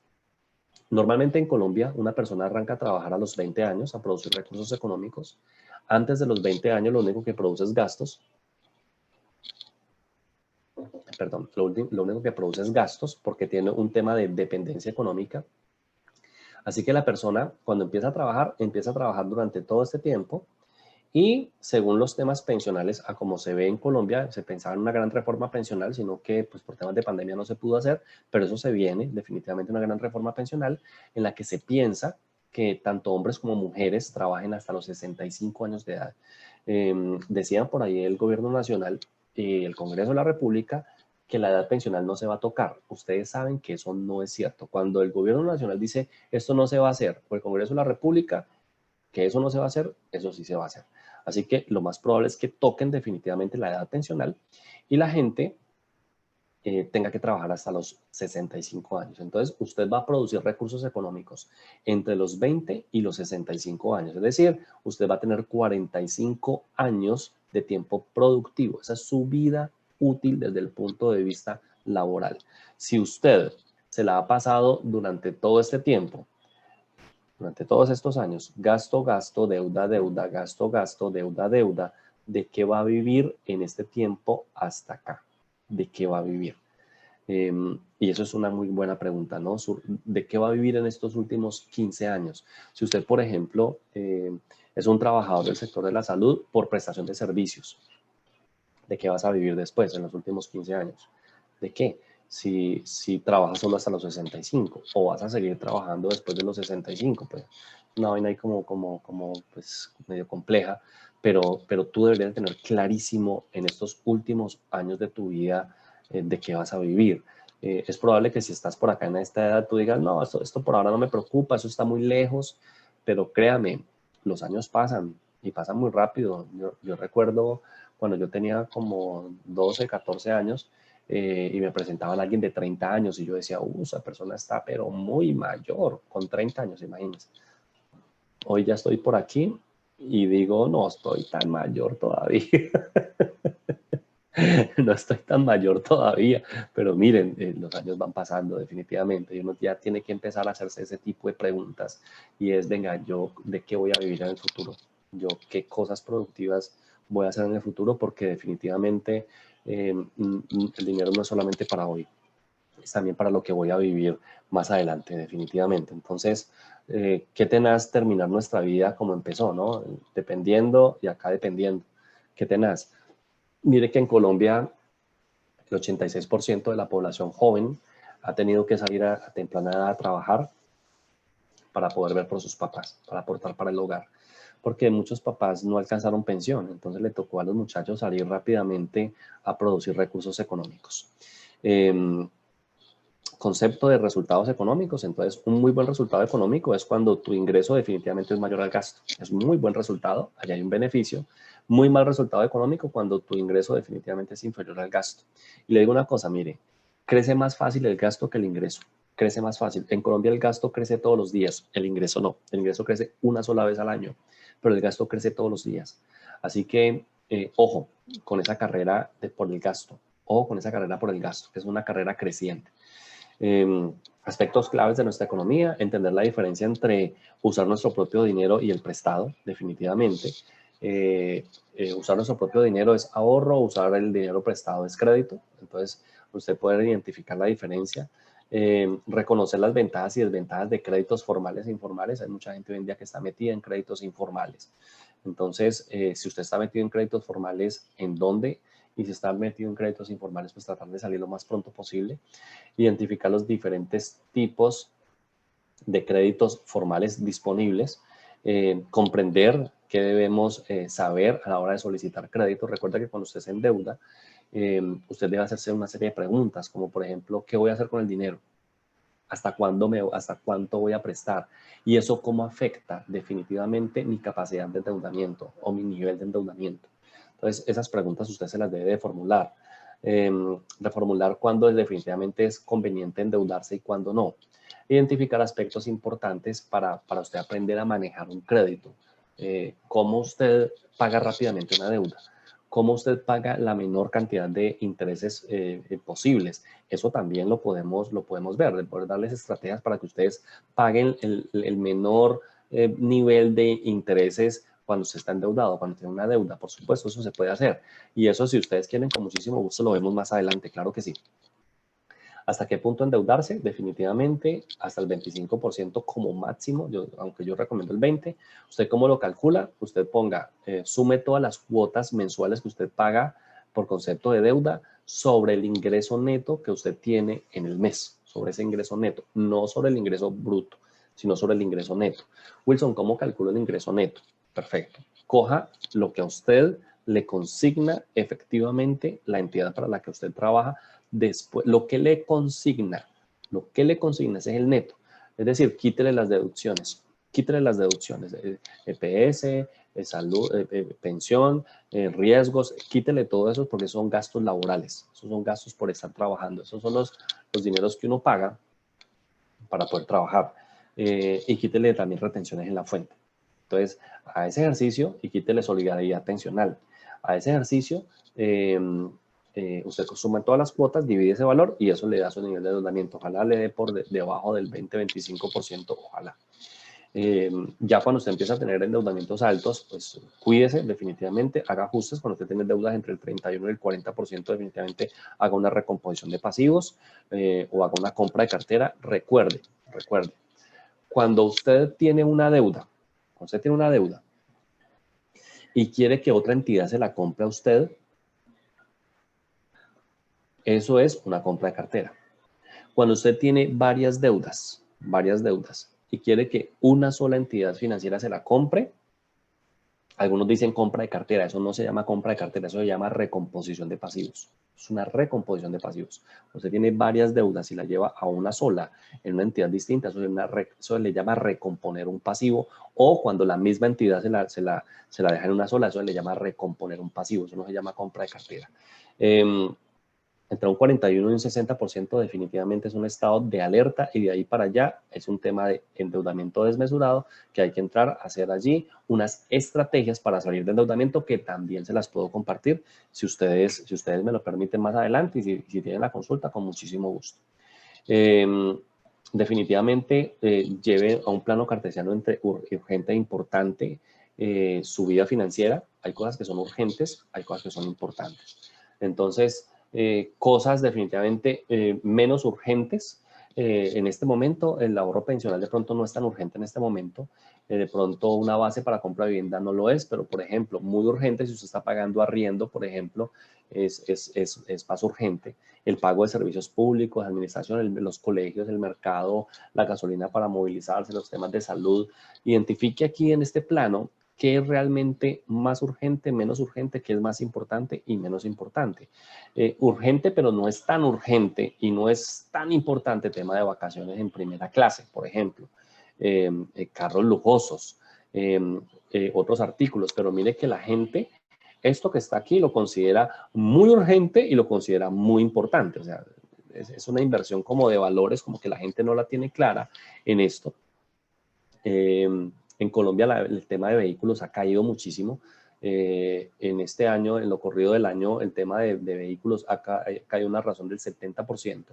normalmente en Colombia una persona arranca a trabajar a los 20 años, a producir recursos económicos. Antes de los 20 años lo único que produce es gastos. Perdón, lo único que produce es gastos porque tiene un tema de dependencia económica. Así que la persona cuando empieza a trabajar durante todo este tiempo y según los temas pensionales, a como se ve en Colombia, se pensaba en una gran reforma pensional, sino que pues, por temas de pandemia no se pudo hacer, pero eso se viene, definitivamente una gran reforma pensional en la que se piensa que tanto hombres como mujeres trabajen hasta los 65 años de edad. Decía por ahí el gobierno nacional y el Congreso de la República que la edad pensional no se va a tocar. Ustedes saben que eso no es cierto. Cuando el gobierno nacional dice esto no se va a hacer, o el Congreso de la República, que eso no se va a hacer, eso sí se va a hacer. Así que lo más probable es que toquen definitivamente la edad pensional y la gente tenga que trabajar hasta los 65 años. Entonces, usted va a producir recursos económicos entre los 20 y los 65 años. Es decir, usted va a tener 45 años de tiempo productivo. Esa es su vida útil desde el punto de vista laboral. Si usted se la ha pasado durante todo este tiempo, durante todos estos años, gasto, gasto, deuda, deuda, gasto, gasto, deuda, deuda, ¿de qué va a vivir en este tiempo hasta acá? ¿De qué va a vivir? Y eso es una muy buena pregunta, ¿no? ¿De qué va a vivir en estos últimos 15 años? Si usted, por ejemplo, es un trabajador del sector de la salud por prestación de servicios, ¿de qué vas a vivir después, en los últimos 15 años? ¿De qué? Si trabajas solo hasta los 65 o vas a seguir trabajando después de los 65, pues una vaina ahí pues medio compleja, pero tú deberías tener clarísimo en estos últimos años de tu vida de qué vas a vivir. Es probable que si estás por acá en esta edad tú digas, no, esto por ahora no me preocupa, eso está muy lejos, pero créame, los años pasan y pasan muy rápido. Yo recuerdo cuando yo tenía como 12, 14 años, y me presentaban a alguien de 30 años y yo decía, esa persona está pero muy mayor, con 30 años, imagínense. Hoy ya estoy por aquí y digo, no estoy tan mayor todavía. No estoy tan mayor todavía, pero miren, los años van pasando definitivamente y uno ya tiene que empezar a hacerse ese tipo de preguntas y es, venga, yo de qué voy a vivir en el futuro, yo qué cosas productivas voy a hacer en el futuro, porque definitivamente el dinero no es solamente para hoy, es también para lo que voy a vivir más adelante, definitivamente. Entonces, qué tenaz terminar nuestra vida como empezó, ¿no? Dependiendo y acá dependiendo. Qué tenaz. Mire que en Colombia el 86% de la población joven ha tenido que salir a temprana edad a trabajar para poder ver por sus papás, para aportar para el hogar, porque muchos papás no alcanzaron pensión, entonces le tocó a los muchachos salir rápidamente a producir recursos económicos. Concepto de resultados económicos, entonces un muy buen resultado económico es cuando tu ingreso definitivamente es mayor al gasto. Es muy buen resultado, allá hay un beneficio. Muy mal resultado económico cuando tu ingreso definitivamente es inferior al gasto. Y le digo una cosa, mire, crece más fácil el gasto que el ingreso. Crece más fácil. En Colombia el gasto crece todos los días, el ingreso no. El ingreso crece una sola vez al año, pero el gasto crece todos los días. Así que, ojo con esa carrera por el gasto. Ojo con esa carrera por el gasto, que es una carrera creciente. Aspectos claves de nuestra economía, entender la diferencia entre usar nuestro propio dinero y el prestado, definitivamente. Usar nuestro propio dinero es ahorro, usar el dinero prestado es crédito, entonces usted puede identificar la diferencia. Reconocer las ventajas y desventajas de créditos formales e informales. Hay mucha gente hoy en día que está metida en créditos informales. Entonces, si usted está metido en créditos formales, ¿en dónde? Y si está metido en créditos informales, pues tratar de salir lo más pronto posible. Identificar los diferentes tipos de créditos formales disponibles, comprender qué debemos saber a la hora de solicitar crédito. Recuerda que cuando usted se endeuda, usted debe hacerse una serie de preguntas, como por ejemplo, ¿qué voy a hacer con el dinero? ¿Hasta cuánto voy a prestar? Y eso cómo afecta definitivamente mi capacidad de endeudamiento o mi nivel de endeudamiento. Entonces, esas preguntas usted se las debe de formular. Reformular cuándo definitivamente es conveniente endeudarse y cuándo no. Identificar aspectos importantes para usted aprender a manejar un crédito. Cómo usted paga rápidamente una deuda. Cómo usted paga la menor cantidad de intereses posibles. Eso también lo podemos ver, de poder darles estrategias para que ustedes paguen el menor nivel de intereses cuando usted está endeudado, cuando tiene una deuda. Por supuesto, eso se puede hacer. Y eso, si ustedes quieren, con muchísimo gusto lo vemos más adelante, claro que sí. ¿Hasta qué punto endeudarse? Definitivamente hasta el 25% como máximo, aunque yo recomiendo el 20%. ¿Usted cómo lo calcula? Usted ponga, sume todas las cuotas mensuales que usted paga por concepto de deuda sobre el ingreso neto que usted tiene en el mes, sobre ese ingreso neto, no sobre el ingreso bruto, sino sobre el ingreso neto. Wilson, ¿cómo calculo el ingreso neto? Perfecto. Coja lo que a usted le consigna efectivamente la entidad para la que usted trabaja. Después, lo que le consigna ese es el neto. Es decir, quítele las deducciones. quítele las deducciones, EPS, salud, pensión, riesgos, quítele todo eso porque son gastos laborales, esos son gastos por estar trabajando, esos son los dineros que uno paga para poder trabajar, y quítele también retenciones en la fuente. Entonces, a ese ejercicio, y quítele solidaridad pensional, a ese ejercicio, usted suma todas las cuotas, divide ese valor y eso le da su nivel de endeudamiento. Ojalá le dé por debajo del 20-25%, ojalá. Ya cuando usted empieza a tener endeudamientos altos, pues cuídese definitivamente, haga ajustes. Cuando usted tiene deudas entre el 31 y el 40%, definitivamente haga una recomposición de pasivos o haga una compra de cartera. Recuerde, cuando usted tiene una deuda, y quiere que otra entidad se la compre a usted, eso es una compra de cartera. Cuando usted tiene varias deudas, y quiere que una sola entidad financiera se la compre, algunos dicen compra de cartera, eso no se llama compra de cartera, eso se llama recomposición de pasivos. Es una recomposición de pasivos. Usted tiene varias deudas y la lleva a una sola en una entidad distinta, eso le llama recomponer un pasivo, o cuando la misma entidad se la deja en una sola, eso le llama recomponer un pasivo, eso no se llama compra de cartera. Entre un 41 y un 60% definitivamente es un estado de alerta, y de ahí para allá es un tema de endeudamiento desmesurado que hay que entrar a hacer allí unas estrategias para salir del endeudamiento que también se las puedo compartir si ustedes me lo permiten más adelante, y si tienen la consulta, con muchísimo gusto. Definitivamente lleve a un plano cartesiano entre urgente e importante su vida financiera. Hay cosas que son urgentes, hay cosas que son importantes. Entonces, cosas definitivamente menos urgentes. En este momento, el ahorro pensional de pronto no es tan urgente en este momento. De pronto una base para compra de vivienda no lo es, pero por ejemplo, muy urgente si usted está pagando arriendo, por ejemplo, es más urgente. El pago de servicios públicos, administración, los colegios, el mercado, la gasolina para movilizarse, los temas de salud. Identifique aquí en este plano qué es realmente más urgente, menos urgente, qué es más importante y menos importante. Urgente, pero no es tan urgente y no es tan importante, tema de vacaciones en primera clase, por ejemplo. Carros lujosos, otros artículos, pero mire que la gente, esto que está aquí lo considera muy urgente y lo considera muy importante. O sea, es una inversión como de valores, como que la gente no la tiene clara en esto. En Colombia el tema de vehículos ha caído muchísimo. En este año, en lo corrido del año, el tema de vehículos ha caído una razón del 70%.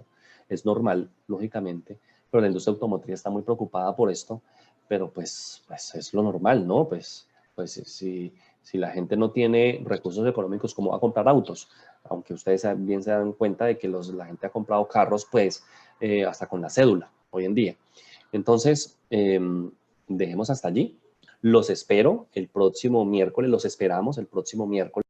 Es normal, lógicamente, pero la industria automotriz está muy preocupada por esto, pero pues es lo normal, ¿no? Pues si la gente no tiene recursos económicos, ¿cómo va a comprar autos? Aunque ustedes bien se dan cuenta de que la gente ha comprado carros, pues, hasta con la cédula hoy en día. Entonces, dejemos hasta allí. Los espero el próximo miércoles, los esperamos el próximo miércoles.